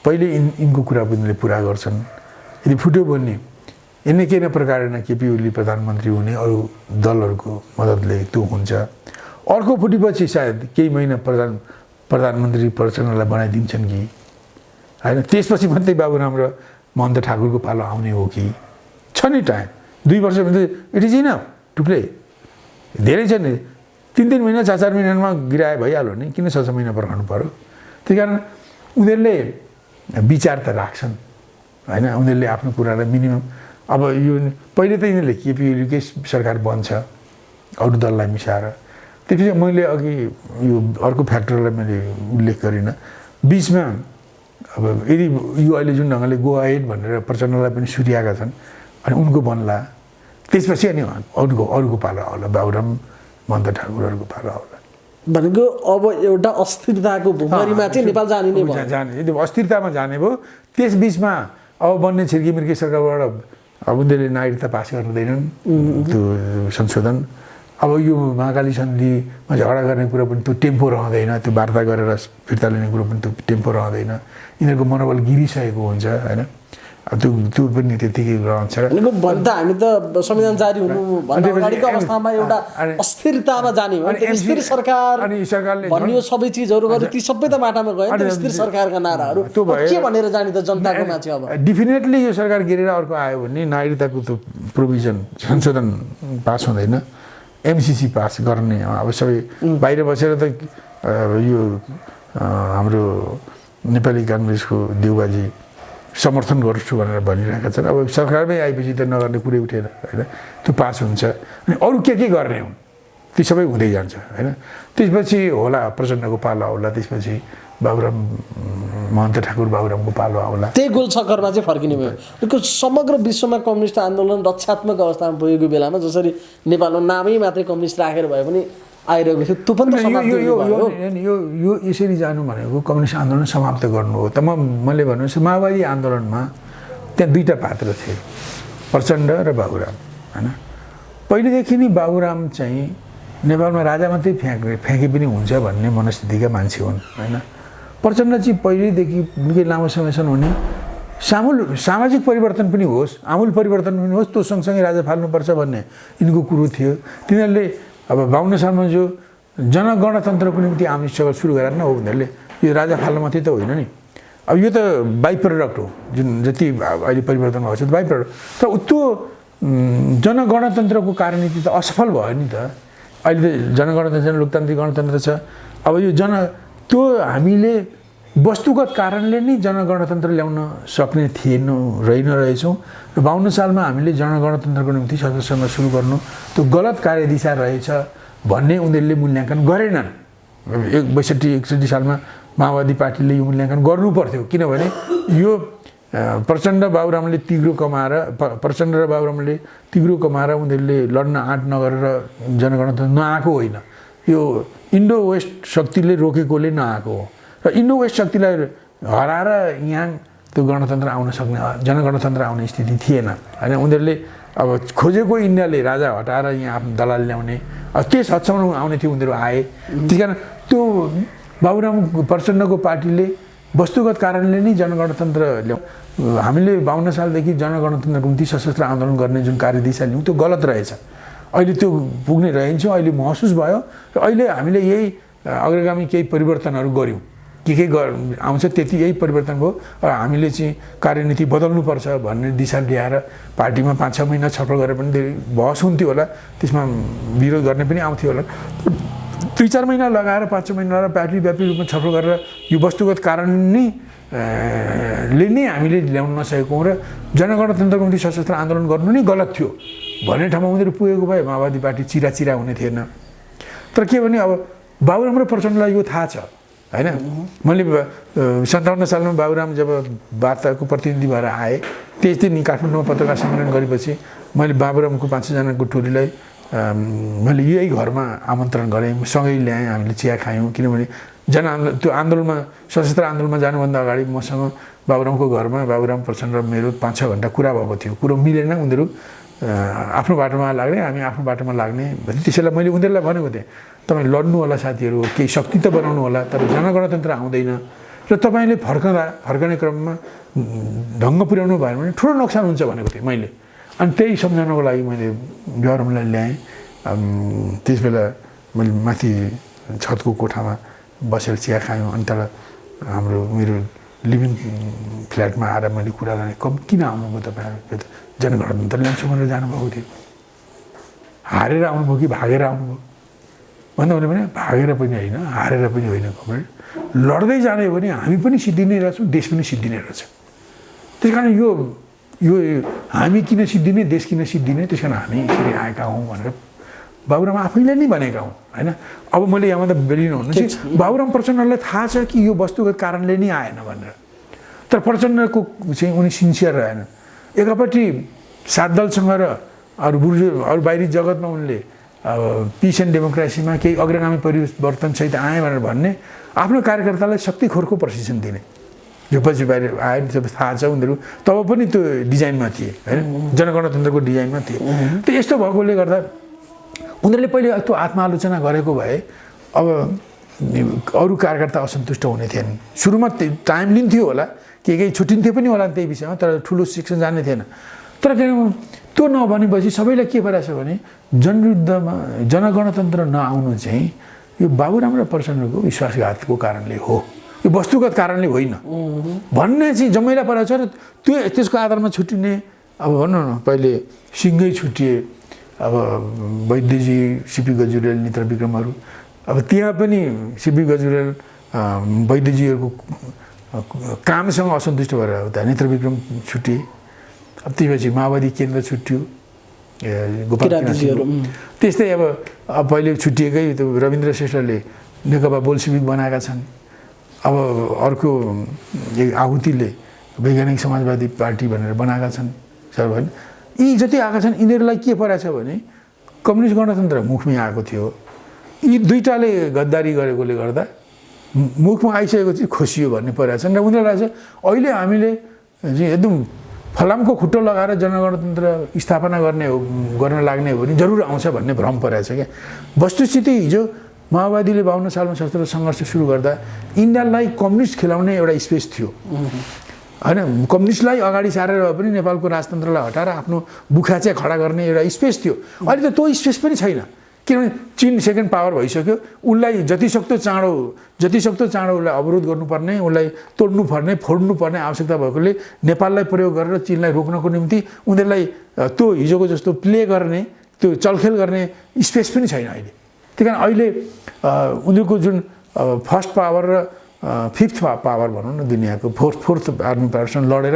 पहिले यिनको कुरा पनि उनीहरूले पुरा गर्छन् यदि फुट्यो भने यिनै केही न प्रकारेण केपी ओली प्रधानमन्त्री हुने अरू दलहरूको मद्दतले त्यो हुन्छ अर्को फुटेपछि सायद केही महिना प्रधानमन्त्री प्रचण्डलाई बनाइदिन्छन् कि होइन त्यसपछि मात्रै बाबुराम र महन्त ठाकुरको पालो आउने हो कि छ नि टाइम 2 वर्ष भने it is enough to play धेरै छ नि 3 महिना 4 महिनामा गिराए भइहाल्यो नि किन 6 महिना पर्खाउनु पर्यो त्यही कारण उनीहरूले विचार त राख्छन् होइन उनीहरूले आफ्नो कुरालाई मिनिमम अब यो पहिले त यिनीहरूले केपी ओलीकै सरकार बन्छ अरू दललाई मिसाएर त्यसपछि मैले अघि यो अर्को फ्याक्टरलाई मैले उल्लेख गरिनँ बिचमा अब यदि यो अहिले जुन ढङ्गले गो अहेड भनेर प्रचण्डलाई पनि सुरियाएका छन् अनि उनको बन्ला त्यसपछि अनि अरूको पालो आउला बाबुराम महन्त ठाकुरहरूको पालो आउला भनेको अब एउटा अस्थिरताको भुमरीमा चाहिँ नेपाल जाने नै भयो जाने यदि अस्थिरतामा जाने भयो त्यस बिचमा अब बन्ने छिर्कीमिर्की सरकारबाट अब उनीहरूले नागरिकता पास गर्दैनन् त्यो संशोधन अब यो महाकाली सन्धिमा झगडा गर्ने कुरा पनि त्यो टेम्पो रहँदैन त्यो वार्ता गरेर फिर्ता लिने कुरो पनि त्यो टेम्पो रहँदैन यिनीहरूको मनोबल गिरिसकेको हुन्छ होइन अब त्यो पनि त्यतिकै रहन्छ भन्दा हामी त संविधान जारी हुनु भन्दा अगाडिको अवस्थामा एउटा अस्थिरतामा जाने हो स्थिर सरकार अनि सरकारले भन्ने सबै चिजहरू गर्यो ती सबै त माटामा गयो स्थिर सरकारका नाराहरू के भनेर जाने त जनताको मान्छे अब डेफिनेटली यो सरकार गिरेर अर्को आयो भने नागरिकताको त्यो प्रोभिजन संशोधन पास हुँदैन एमसिसी पास गर्ने अब सबै बाहिर बसेर त यो हाम्रो नेपाली काङ्ग्रेसको देउबाजी समर्थन गर्छु भनेर भनिरहेका छन् अब सरकारमै आएपछि त नगर्ने कुरै उठेन होइन त्यो पास हुन्छ अनि अरू के गर्ने हुन् ती सबै हुँदै जान्छ होइन त्यसपछि होला प्रचण्डको पालो आउला त्यसपछि बाबुराम महन्त ठाकुर बाबुरामको पालो आउला त्यही गोल चक्करमा चाहिँ फर्किने भयो समग्र विश्वमा कम्युनिस्ट आन्दोलन रक्षात्मक अवस्थामा पुगेको बेलामा जसरी नेपालमा नामै मात्रै कम्युनिस्ट राखेर भए पनि आइरहेको थियो त्यो पनि यो यसरी जानु भनेको कम्युनिस्ट आन्दोलन समाप्त गर्नु हो त मैले भनेपछि माओवादी आन्दोलनमा त्यहाँ 2टा पात्र थिए प्रचण्ड र बाबुराम होइन पहिलेदेखि नै बाबुराम चाहिँ नेपालमा राजा मात्रै फ्याँके पनि हुन्छ भन्ने मनस्थितिका मान्छे हुन् होइन प्रचण्ड चाहिँ पहिल्यैदेखि निकै लामो समयसम्म हुने सामाजिक परिवर्तन पनि होस् आमूल परिवर्तन पनि होस् त्यो सँगसँगै राजा फाल्नुपर्छ भन्ने यिनको कुरो थियो तिनीहरूले अब 52 सालमा जो जनगणतन्त्रको निम्ति आम स्ट्रगल सुरु गरेर न हो उनीहरूले यो राजा फाल्न मात्रै त होइन नि अब यो त बाई प्रोडक्ट हो जुन जति अहिले परिवर्तन भएको छ बाई प्रोडक्ट तर त्यो जनगणतन्त्रको कार्यनीति त असफल भयो नि त अहिले त जनगणतन्त्र लोकतान्त्रिक गणतन्त्र छ अब यो त्यो हामीले वस्तुगत कारणले नै जनगणतन्त्र ल्याउन सक्ने रहेनछौँ र 52 सालमा हामीले जनगणतन्त्रको निम्ति सदस्यसँग सुरु गर्नु त्यो गलत कार्यदिशा रहेछ भन्ने उनीहरूले मूल्याङ्कन गरेनन् 62-61 सालमा माओवादी पार्टीले यो मूल्याङ्कन गर्नु पर्थ्यो किनभने यो प्रचण्ड र बाबुरामले तिग्रो कमाएर उनीहरूले लड्न आँट नगरेर जनगणतन्त्र नआएको होइन यो इन्डो वेस्ट शक्तिले रोकेकोले नआएको हो र इन्डो वेस्ट शक्तिलाई हराएर यहाँ त्यो गणतन्त्र आउन सक्ने जनगणतन्त्र आउने स्थिति थिएन होइन उनीहरूले अब खोजेको इन्डियाले राजा हटाएर यहाँ आफ्नो दलाल ल्याउने अब त्यस हदसम्म आउने थियो उनीहरू आए त्यस कारण त्यो बाबुराम प्रचण्डको पार्टीले वस्तुगत कारणले नै जनगणतन्त्र ल्याउँ हामीले 52 सालदेखि जनगणतन्त्रको निम्ति सशस्त्र आन्दोलन गर्ने जुन कार्यदिशा ल्याउँ त्यो गलत रहेछ। अहिले त्यो पुग्ने रहन्छौँ, अहिले महसुस भयो र अहिले हामीले यही अग्रगामी केही परिवर्तनहरू गऱ्यौँ। के आउँछ त्यति यही परिवर्तन भयो र हामीले चाहिँ कार्यनीति बदल्नुपर्छ भन्ने दिशा ल्याएर पार्टीमा 5-6 महिना छलफल गरेर पनि बहस हुन्थ्यो होला, त्यसमा विरोध गर्ने पनि आउँथ्यो होला। 3-4 महिना लगाएर 5-6 महिना पार्टीव्यापी रूपमा छलफल गरेर यो वस्तुगत कारण नै ले नै हामीले ल्याउन नसकेको र जनगणतन्त्रको निम्ति सशस्त्र आन्दोलन गर्नु नै गलत थियो भन्ने ठाउँमा उनीहरू पुगेको भए माओवादी पार्टी चिरा हुने थिएन। तर के भने अब बाबुराम र प्रचण्डलाई यो थाहा छ हैन। मैले 57 सालमा बाबुराम जब वार्ताको प्रतिनिधि भएर आए त्यस दिन काठमाडौँमा पत्रकार सम्मेलन गरेपछि मैले बाबुरामको 5 जनाको टोलीलाई मैले यही घरमा आमन्त्रण गरेँ, सँगै ल्याएँ, हामीले चिया खायौँ। किनभने त्यो आन्दोलनमा सशस्त्र आन्दोलनमा जानुभन्दा अगाडि मसँग बाबुरामको घरमा बाबुराम प्रचण्ड र मेरो 5-6 घन्टा कुरा भएको थियो। कुरो मिलेन, उनीहरू आफ्नो बाटोमा लाग्ने, हामी आफ्नो बाटोमा लाग्ने। त्यसैले मैले उनीहरूलाई भनेको थिएँ तपाईँ लड्नु होला साथीहरू, केही शक्ति त बनाउनु होला, तर जनगणतन्त्र आउँदैन र तपाईँले फर्कने क्रममा ढङ्ग पुर्याउनु भएन भने ठुलो नोक्सान हुन्छ भनेको थिएँ मैले। अनि त्यही सम्झाउनको लागि मैले बाबुरामलाई ल्याएँ। त्यसबेला मैले माथि छतको कोठामा बसेर चिया खायौँ। अनि तर मेरो लिभिङ फ्ल्याटमा आएर मैले कुरा गरेँ, किन आउनुभयो तपाईँहरू, जनगणतन्त्र ल्याउँछु भनेर जानुभएको थियो, हारेर आउनुभयो कि भागेर आउनुभयो भन्दा उनीहरूले भने भागेर पनि होइन, हारेर पनि होइन, कमरेड लड्दै जाने हो भने हामी पनि सिद्धिने रहेछौँ, देश पनि सिद्धिने रहेछ। त्यस कारण यो हामी किन सिद्धिने, देश किन सिद्धिने, त्यस कारण हामी यसरी आएका हौँ भनेर बाबुराम आफैले नै भनेका हुँ होइन। अब मैले यहाँमा त बेलिनु हुनु चाहिँ बाबुराम प्रचण्डलाई थाहा छ कि यो वस्तुगत कारणले नै आएन भनेर। तर प्रचण्डको चाहिँ उनी सिन्सियर रहेन। एकापट्टि सात दलसँग र अरू बाहिरी जगतमा उनले पिस एन्ड डेमोक्रेसीमा केही अग्रगामी परिवर्तनसहित आए भनेर भन्ने, आफ्नो कार्यकर्तालाई शक्तिखोरको प्रशिक्षण दिने। जो पछि बाहिर आयो नि थाहा छ उनीहरू तब पनि त्यो डिजाइनमा थिए होइन, जनगणतन्त्रको डिजाइनमा थिए। त यस्तो भएकोले गर्दा उनीहरूले पहिले त्यो आत्मालोचना गरेको भए अब अरू कार्यकर्ता असन्तुष्ट हुने थिएन। सुरुमा टाइम लिन्थ्यो होला, केही छुट्टिन्थ्यो पनि होला त्यही विषयमा, तर ठुलो शिक्षण जाने थिएन। तर त्यो नभनेपछि सबैलाई के भइरहेछ भने जनयुद्धमा जनगणतन्त्र नआउनु चाहिँ यो बाबुराम र प्रचण्डको विश्वासघातको कारणले हो, यो वस्तुगत कारणले होइन भन्ने चाहिँ जम्मैलाई परेको छ। र त्यसको आधारमा छुट्टिने, अब भनौँ न पहिले सिंहै छुट्टिए, अब वैद्यजी, सीपी गजुरेल, नेत्र विक्रमहरू, अब त्यहाँ पनि सीपी गजुरेल वैद्यजीहरूको कामसँग असन्तुष्ट भएर उता नेत्र विक्रम छुट्टिए। अब त्यसपछि माओवादी केन्द्र छुट्टियो, गोपाल किराँतीहरू त्यस्तै। अब पहिले छुट्टिएकै त्यो रविन्द्र श्रेष्ठले नेकपा बोल्सेविक बनाएका छन्। अब अर्को आहुतिले वैज्ञानिक समाजवादी पार्टी भनेर बनाएका छन् सर भने। यी जति आएका छन् यिनीहरूलाई के परेछ भने कम्युनिस्ट गणतन्त्र मुखमै आएको थियो, यी दुईटाले गद्दारी गरेकोले गर्दा मुखमा आइसकेको चाहिँ खोसियो भन्ने परेको छन्। र उनीहरूलाई चाहिँ अहिले हामीले एकदम फलामको खुट्टो लगाएर जनगणतन्त्र स्थापना गर्न लाग्ने हो भने जरुर आउँछ भन्ने भ्रम परेको छ क्या। वस्तुस्थिति हिजो माओवादीले 52 सालमा सशस्त्र सङ्घर्ष सुरु गर्दा इन्डियालाई कम्युनिस्ट खेलाउने एउटा स्पेस थियो होइन। कम्युनिस्टलाई अगाडि सारेर पनि नेपालको राजतन्त्रलाई हटाएर आफ्नो बुखा चाहिँ खडा गर्ने एउटा स्पेस थियो। अहिले त त्यो स्पेस पनि छैन, किनभने चीन सेकेन्ड पावर भइसक्यो। उसलाई जतिसक्दो चाँडो उसलाई अवरोध गर्नुपर्ने, उसलाई तोड्नुपर्ने, फोड्नुपर्ने आवश्यकता भएकोले नेपाललाई प्रयोग गरेर चीनलाई रोक्नको निम्ति उनीहरूलाई त्यो हिजोको जस्तो प्ले गर्ने, त्यो चलखेल गर्ने स्पेस पनि छैन अहिले। त्यही कारण अहिले उनीहरूको जुन फर्स्ट पावर र फिफ्थ पावर भनौँ न दुनियाँको फोर्थ आर्मी पावरसँग लडेर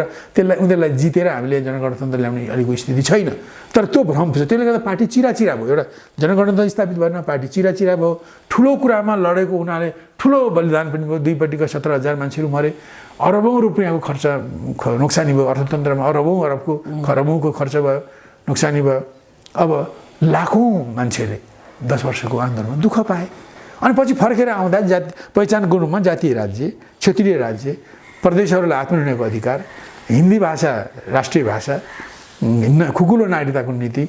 उनीहरूलाई जितेर हामीले जनगणतन्त्र ल्याउने अहिलेको स्थिति छैन। तर त्यो भ्रम छ, त्यसले गर्दा पार्टी चिराचिरा भयो। एउटा जनगणतन्त्र स्थापित भएन, पार्टी चिराचिरा भयो। ठुलो कुरामा लडेको हुनाले ठुलो बलिदान पनि भयो। दुईपट्टिका 17,000 मान्छेहरू मरे, अरबौँ रुपियाँको खर्च नोक्सानी भयो, अर्थतन्त्रमा खरबौँको खर्च भयो, नोक्सानी भयो। अब लाखौँ मान्छेले 10 वर्षको आन्दोलनमा दुःख पाए। अनि पछि फर्केर आउँदा पहिचानको रूपमा जातीय राज्य, क्षेत्रीय राज्य, प्रदेशहरूलाई आत्मनिर्णयको अधिकार, हिन्दी भाषा राष्ट्रिय भाषा, खुकुलो नागरिकताको नीति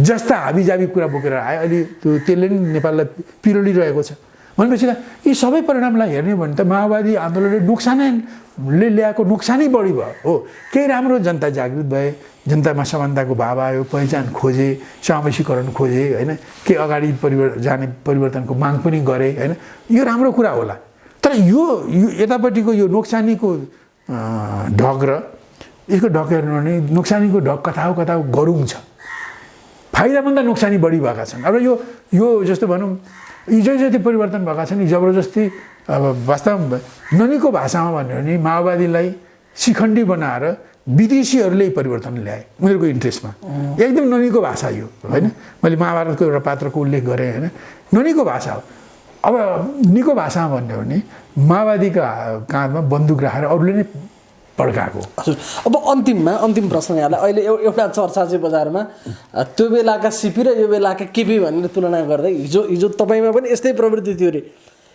जस्ता हाबीजाबी कुरा बोकेर आयो। अहिले त्यसले नै नेपाललाई पिरोलिरहेको छ। भनेपछि यी सबै परिणामलाई हेर्ने भने त माओवादी आन्दोलनले नोक्सानले ल्याएको नोक्सानै बढी भयो हो। केही राम्रो जनता जागृत भए, जनतामा समानताको भाव आयो, पहिचान खोजे, समावेशीकरण खोजे होइन, के अगाडि जाने परिवर्तनको माग पनि गरे होइन, यो राम्रो कुरा होला। तर यो यतापट्टिको यो नोक्सानीको ढग र यसको ढग हेर्नु भने नोक्सानीको ढग कता हो गरुङ छ, फाइदाभन्दा नोक्सानी बढी भएका छन्। अब यो जस्तो भनौँ जति परिवर्तन भएका छन् यी जबरजस्ती अब वास्तवमा ननीको भाषामा भन्यो भने माओवादीलाई शिखण्डी बनाएर विदेशीहरूले परिवर्तन ल्याए उनीहरूको इन्ट्रेस्टमा। एकदम ननीको भाषा यो होइन, मैले महाभारतको एउटा पात्रको उल्लेख गरेँ होइन, ननीको भाषा हो। अब निको भाषामा भन्यो भने माओवादीका काँधमा बन्दुक राखेर अरूले नै पड्काएको। हजुर, अब अन्तिम प्रश्न यहाँलाई, अहिले एउटा चर्चा चाहिँ बजारमा त्यो बेलाका सिपी र यो बेलाका केपी भनेर तुलना गर्दै हिजो तपाईँमा पनि यस्तै प्रवृत्ति थियो अरे,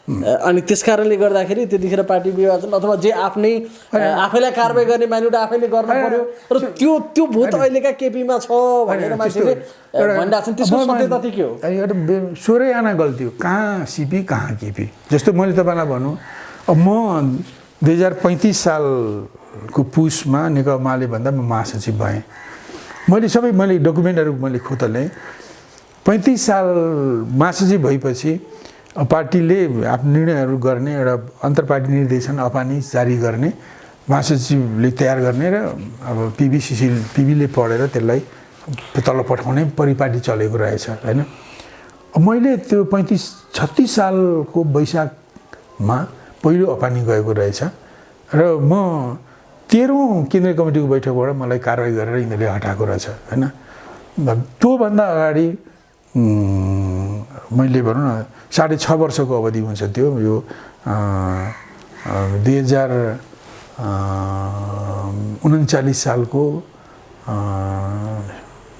अनि त्यस कारणले गर्दाखेरि त्यतिखेर पार्टी विभाजन अथवा जे आफैलाई कारवाही गर्ने मानिबाट आफैले गर्न पर्यो र त्यो भूत अहिलेका केपीमा छ भनेर मान्छेले भनिरहेको छन्। त्यसको सत्यता के हो? एउटा 16 आना गल्ती हो, कहाँ सिपी कहाँ केपी। जस्तो मैले तपाईँलाई भनौँ, अब म 2035 सालको पुसमा नेकपा माले भन्दा म महासचिव भएँ। मैले डकुमेन्टहरू खोतलेँ। 35 साल महासचिव भएपछि पार्टीले आफ्नो निर्णयहरू गर्ने एउटा अन्तर्पार्टी निर्देशन अपानी जारी गर्ने महासचिवले तयार गर्ने र अब पिबीले पढेर त्यसलाई तल पठाउने परिपाटी चलेको रहेछ होइन। मैले त्यो 36 सालको वैशाखमा पहिलो अपानी गएको रहेछ र म 13औं केन्द्रीय कमिटीको बैठकबाट मलाई कारवाही गरेर यिनीहरूले हटाएको रहेछ होइन। त्योभन्दा अगाडि मैले भनौँ न 6.5 वर्षको अवधि हुन्छ त्यो, यो 2039 सालको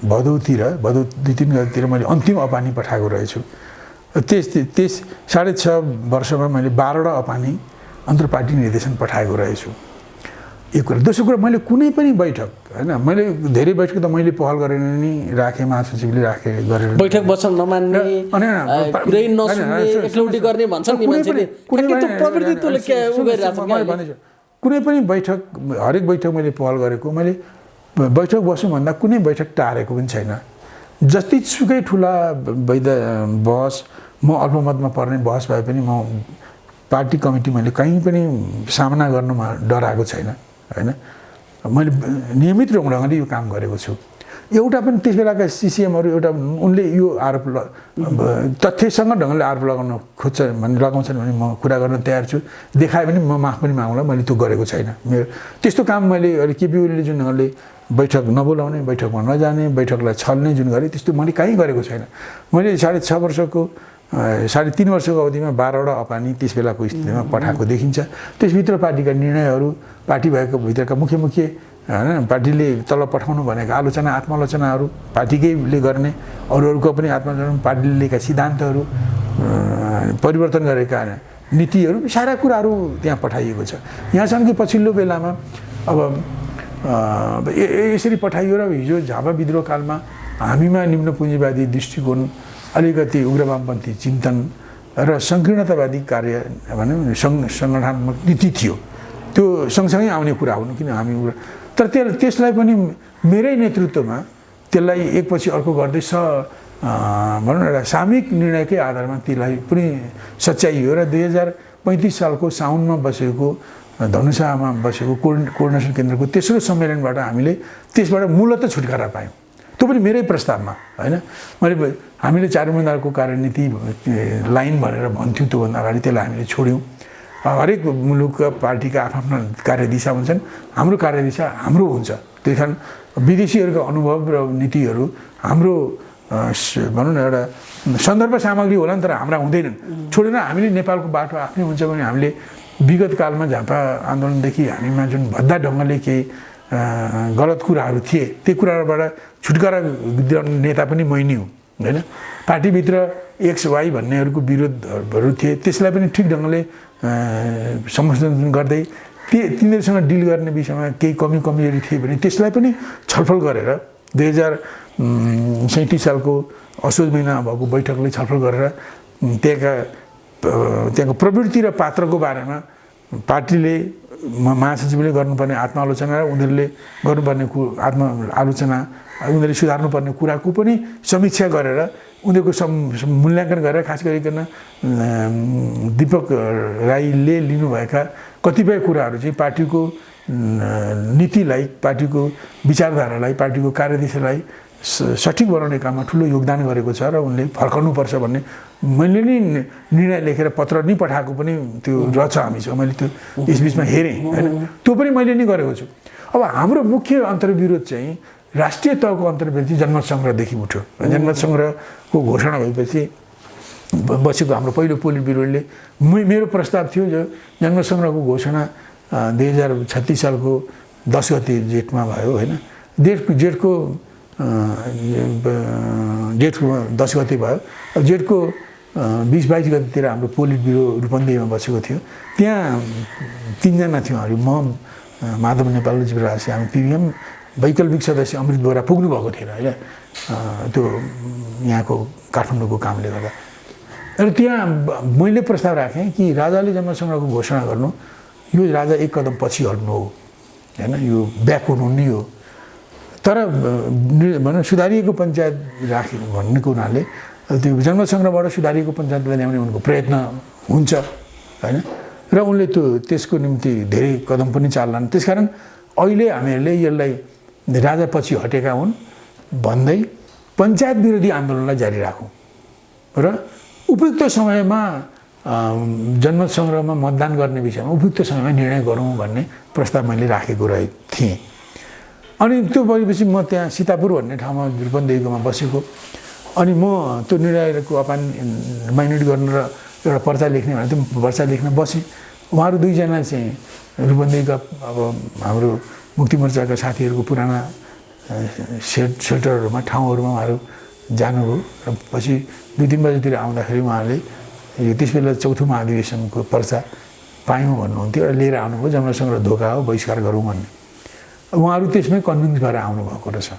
भदौ 2-3 गतितिर मैले अन्तिम अपानी पठाएको रहेछु। त्यस 6.5 वर्षमा मैले 12वटा अपानी अन्तर्पार्टी निर्देशन पठाएको रहेछु। एक कुरा। दोस्रो कुरा, मैले कुनै पनि बैठक होइन, मैले धेरै बैठक त मैले पहल गरेर नि राखेँ, महासचिवले गरेर बैठक बस्न नमान्ने, कुरै नसुन्ने, एक्लौटी गर्ने भन्छन् नि मान्छेले। कुनै पनि बैठक, हरेक बैठक मैले पहल गरेको, मैले बैठक बस्नु भन्दा कुनै बैठक टारेको पनि छैन। जतिसुकै ठुला बहस, म अल्पमतमा पर्ने बहस भए पनि म पार्टी कमिटी मैले कहीँ पनि सामना गर्नमा डराएको छैन होइन। मैले नियमित ढङ्गले यो काम गरेको छु। एउटा पनि त्यस बेलाका सिसिएमहरू एउटा उनले यो आरोप तथ्यसँग ढङ्गले आरोप लगाउँछन् भने म कुरा गर्न तयार छु। देखाए पनि म माफ पनि मागौँला, मैले त्यो गरेको छैन। मेरो त्यस्तो काम मैले अहिले केपी ओलीले जुन ढङ्गले बैठक नबोलाउने, बैठकमा नजाने, बैठकलाई छल्ने जुन गरेँ त्यस्तो मैले कहीँ गरेको छैन। मैले 3.5 वर्षको 3.5 वर्षको अवधिमा 12वटा अपानी त्यस बेलाको स्थितिमा पठाएको देखिन्छ। त्यसभित्र पार्टीका निर्णयहरू, पार्टी भएको भित्रका मुख्य होइन, पार्टीले तल पठाउनु भनेको आलोचना, आत्मालोचनाहरू पार्टीकैले गर्ने, अरूहरूको पनि आत्मालोचना, पार्टीले लिएका सिद्धान्तहरू, परिवर्तन गरेका नीतिहरू, सारा कुराहरू त्यहाँ पठाइएको छ। यहाँसम्म कि पछिल्लो बेलामा अब यसरी पठाइयो र हिजो झापा विद्रोह कालमा हामीमा निम्न पुँजीवादी दृष्टिकोण, अलिकति उग्रवामपन्थी चिन्तन र सङ्कीर्णतावादी कार्य भनौँ सङ्गठनात्मक नीति थियो। त्यो सँगसँगै आउने कुरा हुनु, किन हामी तर त्यसलाई पनि मेरै नेतृत्वमा त्यसलाई एकपछि अर्को गर्दै भनौँ न एउटा सामूहिक निर्णयकै आधारमा त्यसलाई पनि सच्याइयो र 2035 सालको साउनमा बसेको धनुषामा बसेको कोअर्डिनेसन केन्द्रको तेस्रो सम्मेलनबाट हामीले त्यसबाट मूलतः छुटकारा पायौँ। त्यो पनि मेरै प्रस्तावमा होइन। हामीले 4 बुँदाको कार्यनीति लाइन भनेर भन्थ्यौँ, त्योभन्दा अगाडि त्यसलाई हामीले छोड्यौँ। हरेक मुलुकका पार्टीका आफ्ना कार्यदिशा हुन्छन्, हाम्रो कार्यदिशा हाम्रो हुन्छ। त्यही कारण विदेशीहरूका अनुभव र नीतिहरू हाम्रो भनौँ न एउटा सन्दर्भ सामग्री होला नि, तर हाम्रा हुँदैनन्। छोडेर हामीले नेपालको बाटो आफ्नै हुन्छ भने हामीले विगत कालमा झापा आन्दोलनदेखि हामीमा जुन भद्दा ढङ्गले केही गलत कुराहरू थिए, त्यो कुराबाट छुटकारा दिने नेता पनि मै नै हुँ होइन। पार्टीभित्र XY भन्नेहरूको विरोधहरू थिए, त्यसलाई पनि ठिक ढङ्गले संशोधन गर्दै तिनीहरूसँग डिल गर्ने विषयमा केही कमजोरी थिए भने त्यसलाई पनि छलफल गरेर 2037 सालको असोज महिना भएको बैठकले छलफल गरेर त्यहाँका त्यहाँको प्रवृत्ति र पात्रको बारेमा पार्टीले महासचिवले गर्नुपर्ने आत्मालोचना र उनीहरूले गर्नुपर्ने आत्मआलोचना उनीहरूले सुधार्नुपर्ने कुराको पनि समीक्षा गरेर उनीहरूको मूल्याङ्कन गरेर खास गरिकन दीपक राईले लिनुभएका कतिपय कुराहरू चाहिँ पार्टीको नीतिलाई पार्टीको विचारधारालाई पार्टीको कार्यदिशालाई सठिक बनाउने काममा ठुलो योगदान गरेको छ र उनले फर्काउनुपर्छ भन्ने मैले नै निर्णय लेखेर पत्र नै पठाएको पनि त्यो रहेछ हामीसँग मैले त्यो यसबिचमा हेरेँ होइन त्यो पनि मैले नै गरेको छु। अब हाम्रो मुख्य अन्तर्विरोध चाहिँ राष्ट्रिय तहको अन्तर्विरोध चाहिँ जनमत सङ्ग्रहदेखि उठ्यो। जनमत सङ्ग्रहको घोषणा भएपछि बसेको हाम्रो पहिलो पोलिट ब्युरोले मेरो प्रस्ताव थियो जो जनमत सङ्ग्रहको घोषणा 2036 सालको 10 गते जेठमा भयो होइन जेठको 10 गते भयो। जेठको 20-22 गतेतिर हाम्रो पोलिट ब्युरो रूपन्देहीमा बसेको थियो। त्यहाँ 3 जना थियौँ हामी म माधव नेपाल जीवराज हामी पिबिएम वैकल्पिक सदस्य अमृत बोरा पुग्नु भएको थिएन होइन त्यो यहाँको काठमाडौँको कामले गर्दा। र त्यहाँ मैले प्रस्ताव राखेँ कि राजाले जनमत सङ्ग्रहको घोषणा गर्नु यो राजा एक कदम पछि हट्नु हो होइन यो ब्याक हुनु नै हो। तर भनौँ सुधारिएको पञ्चायत राख्यो भन्नेको हुनाले त्यो जनमत सङ्ग्रहबाट सुधारिएको पञ्चायतलाई ल्याउने उनको प्रयत्न हुन्छ होइन र उनले त्यसको निम्ति धेरै कदम पनि चाल्लान्। त्यसकारण अहिले हामीहरूले यसलाई राजा पछि हटेका हुन् भन्दै पञ्चायत विरोधी आन्दोलनलाई जारी राखौँ र उपयुक्त समयमा जनमत सङ्ग्रहमा मतदान गर्ने विषयमा उपयुक्त समयमा निर्णय गरौँ भन्ने प्रस्ताव मैले राखेको थिएँ। अनि त्यो भएपछि म त्यहाँ सीतापुर भन्ने ठाउँमा रूपन्देहीकोमा बसेको अनि म त्यो निर्णयको माइन्युट गर्न र एउटा पर्चा लेख्ने भनेर त्यो पर्चा लेख्न बसेँ। उहाँहरू 2 जना चाहिँ रूपन्देहीका अब हाम्रो मुक्ति मोर्चाका साथीहरूको पुराना सेल्टरहरूमा ठाउँहरूमा उहाँहरू जानुभयो र पछि 2-3 बजीतिर आउँदाखेरि उहाँले त्यस बेला चौथो महाधिवेशनको पर्चा पायौँ भन्नुहुन्थ्यो र लिएर आउनुभयो जनमत सङ्ग्रह धोका हो बहिष्कार गरौँ भन्ने। उहाँहरू त्यसमै कन्भिन्स गरेर आउनुभएको रहेछ।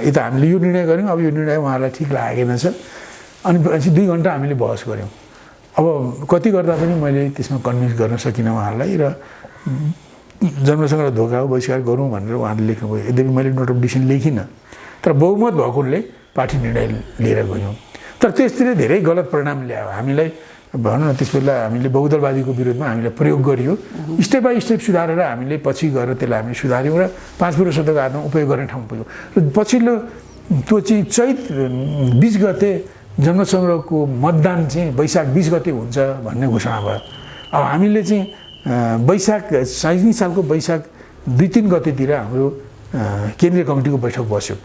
यता हामीले यो निर्णय गऱ्यौँ अब यो निर्णय उहाँहरूलाई ठिक लागेन छ अनि पछि 2 घन्टा हामीले बहस गऱ्यौँ। अब कति गर्दा पनि मैले त्यसमा कन्भिन्स गर्न सकिनँ उहाँहरूलाई र जनमत सङ्ग्रह धोका हो बहिष्कार गरौँ भनेर उहाँले लेख्नुभयो। यद्यपि मैले नोट अफ डिसिसन लेखिनँ तर बहुमत भएकोले पार्टी निर्णय लिएर गयौँ। तर त्यसले धेरै गलत परिणाम ल्यायो हामीलाई भनौँ न। त्यसबेला हामीले बहुदलवादीको विरोधमा हामीलाई प्रयोग गरियो स्टेप बाई स्टेप सुधारेर हामीले पछि गएर त्यसलाई हामीले सुधार्यौँ र 5 पुरो शब्दको हातमा उपयोग गर्ने ठाउँ पुग्यौँ। र पछिल्लो त्यो चाहिँ चैत 20 गते जनमत सङ्ग्रहको मतदान चाहिँ वैशाख 20 गते हुन्छ भन्ने घोषणा भयो। अब हामीले चाहिँ वैशाख 27 सालको वैशाख 2-3 गतेतिर हाम्रो केन्द्रीय कमिटीको बैठक बस्यो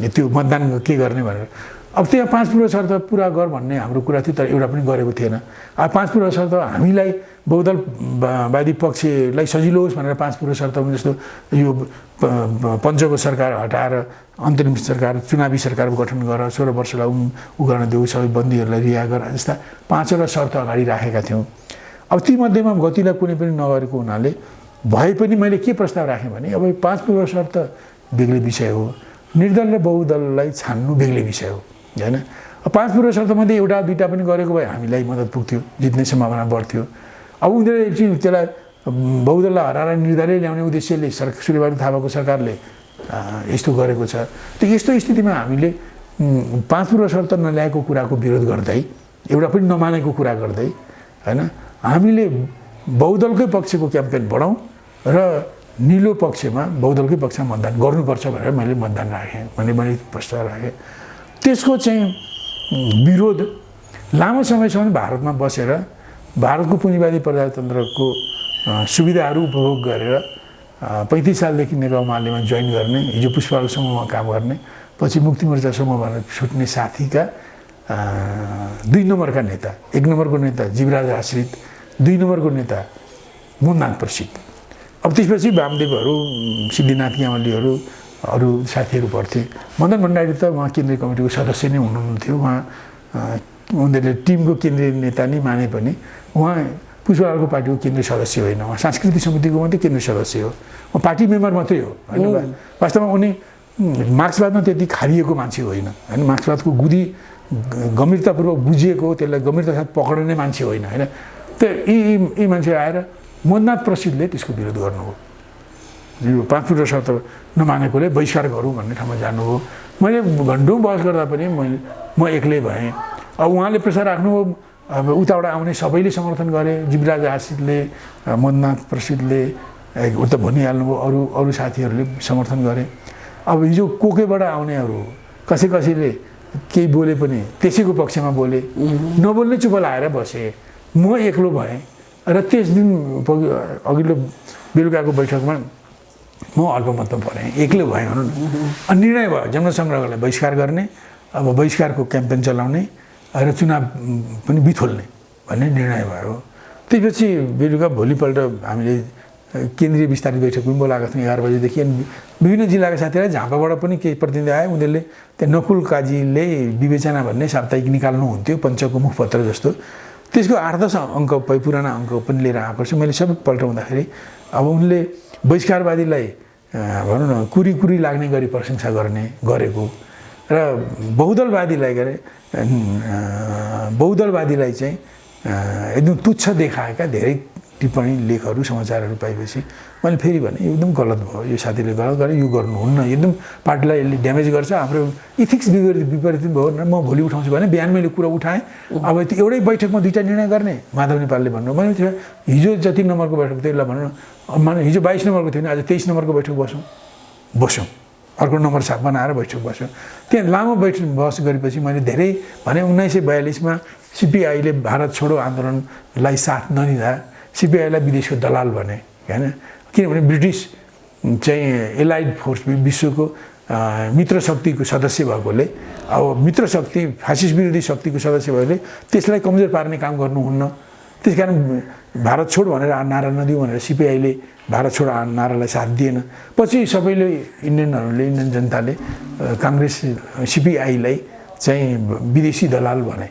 त्यो मतदान के गर्ने भनेर। अब त्यहाँ 5 पूर्व शर्त पुरा गर भन्ने हाम्रो कुरा थियो तर एउटा पनि गरेको थिएन। अब 5 पूर्व शर्त हामीलाई बहुदलवादी पक्षलाई सजिलो होस् भनेर 5 पूर्व शर्त जस्तो यो पञ्चको सरकार हटाएर अन्तरिम सरकार चुनावी सरकारको गठन गरेर 16 वर्षलाई उ गर्न देऊ सबै बन्दीहरूलाई रिहा गर जस्ता 5वटा शर्त अगाडि राखेका थियौँ। अब तीमध्येमा गतिलाई कुनै पनि नगरेको हुनाले भए पनि मैले के प्रस्ताव राखेँ भने अब 5 पूर्व शर्त बेग्लै विषय हो निर्दल र बहुदललाई छान्नु बेग्लै विषय हो हैन। 5 पूर्व शर्तमध्ये एउटा 2टा पनि गरेको भए हामीलाई मद्दत पुग्थ्यो जित्ने सम्भावना बढ्थ्यो। अब उनीहरूले चाहिँ त्यसलाई बहुदललाई हराएर निर्दलीय ल्याउने उद्देश्यले सूर्यबहादुर थापाको सरकारले यस्तो गरेको छ। त्यो यस्तो स्थितिमा हामीले 5 पूर्व शर्त नल्याएको कुराको विरोध गर्दै एउटा पनि नमानेको कुरा गर्दै हैन हामीले बहुदलकै पक्षको क्याम्पेन बढाउँ र निलो पक्षमा बहुदलकै पक्षमा मतदान गर्नुपर्छ भनेर मैले मतदान राखेँ मैले प्रस्ताव राखेँ। त्यसको चाहिँ विरोध लामो समयसम्म भारतमा बसेर भारतको पुँजीवादी प्रजातन्त्रको सुविधाहरू उपभोग गरेर 35 सालदेखि नेकपा मालेमा जोइन गर्ने हिजो पुष्पलाल समूहमा काम गर्ने पछि मुक्ति मोर्चा समूह भनेर छुट्ने साथीका 2 नम्बरका नेता 1 नम्बरको नेता जीवराज आश्रित 2 नम्बरको नेता मुन्नाथ प्रसिद्ध। अब त्यसपछि वामदेवहरू सिद्धिनाथ यामलीहरू अरू साथीहरू पर्थे। मदन भण्डारी त उहाँ केन्द्रीय कमिटीको सदस्य नै हुनुहुन्थ्यो। उहाँ उनीहरूले टिमको केन्द्रीय नेता नै माने पनि उहाँ पुष्पलालको पार्टीको केन्द्रीय सदस्य होइन उहाँ सांस्कृतिक समितिको मात्रै केन्द्रीय सदस्य हो उहाँ पार्टी मेम्बर मात्रै हो होइन। वास्तवमा उनी मार्क्सवादमा त्यति खारिएको मान्छे होइन होइन मार्क्सवादको गुदी गम्भीरतापूर्वक बुझिएको त्यसलाई गम्भीरता साथ पक्रिने मान्छे होइन होइन त्यो यी मान्छे आएर मदनाथ प्रसिद्धले त्यसको विरोध गर्नुभयो यो 5 फुट शर्त नमानेकोले बहिष्कार गरौँ भन्ने ठाउँमा जानुभयो मैले घन्टौँ बहस गर्दा पनि म एक्लै भएँ अब उहाँले प्रेसर राख्नुभयो अब उताबाट आउने सबैले समर्थन गरे जीवराज आशिषले मदनाथ प्रसिद्धले उता भनिहाल्नुभयो अरू साथीहरूले समर्थन गरे अब हिजो कोकेबाट आउनेहरू कसैले केही बोले पनि त्यसैको पक्षमा बोले नबोल्ने चुप लाएर बसे म एक्लो भएँ र त्यस दिन अघिल्लो बेलुकाको बैठकमा म अल्पमतमा परेँ एक्लै भएँ भनौँ न अनि निर्णय भयो जनसङ्ग्रहलाई बहिष्कार गर्ने अब बहिष्कारको क्याम्पेन चलाउने र चुनाव पनि बिथोल्ने भन्ने निर्णय भयो त्यसपछि बेलुका भोलिपल्ट हामीले केन्द्रीय विस्तारित बैठक पनि बोलाएको थियौँ 11 बजेदेखि अनि विभिन्न जिल्लाका साथीहरू झापाबाट पनि केही प्रतिनिधि आए उनीहरूले त्यहाँ नकुल काजीले विवेचना भन्ने साप्ताहिक निकाल्नुहुन्थ्यो पञ्चको मुखपत्र जस्तो त्यसको 8-10 अङ्क पुराना अङ्क पनि लिएर आएको छु मैले सबै पल्टाउँदाखेरि अब उनले बहिष्कारवादीलाई भनौँ न कुरी लाग्ने गरी प्रशंसा गरेको र बहुदलवादीलाई चाहिँ एकदम तुच्छ देखाएका धेरै टिप्पणी लेखहरू समाचारहरू पाएपछि मैले फेरि भने एकदम गलत भयो यो साथीले गलत गरे यो गर्नुहुन्न एकदम पार्टीलाई यसले ड्यामेज गर्छ हाम्रो इथिक्स विपरीत भयो भनेर म भोलि उठाउँछु भने बिहान मैले कुरा उठाएँ अब त्यो एउटै बैठकमा 2टा निर्णय गर्ने माधव नेपालले भन्नु मैले हिजो जति नम्बरको बैठक थियो ल भनौँ न हिजो 22 नम्बरको थियो भने आज 23 नम्बरको बैठक बसौँ अर्को नम्बर छाप बनाएर बैठक बस्यो त्यहाँ लामो बहस गरेपछि मैले धेरै भने 1942मा सिपिआईले भारत छोडो आन्दोलनलाई साथ नदिँदा सिपिआईलाई विदेशको दलाल भने होइन किनभने ब्रिटिस चाहिँ एलाइड फोर्स विश्वको मित्र शक्तिको सदस्य भएकोले अब मित्र शक्ति फासिस्ट विरोधी शक्तिको सदस्य भएकोले त्यसलाई कमजोर पार्ने काम गर्नुहुन्न त्यसकारण भारत छोड भनेर नारा नदिउँ भनेर सिपिआईले भारत छोड नारालाई साथ दिएन पछि सबैले इन्डियन जनताले काङ्ग्रेस सिपिआईलाई चाहिँ विदेशी दलाल भने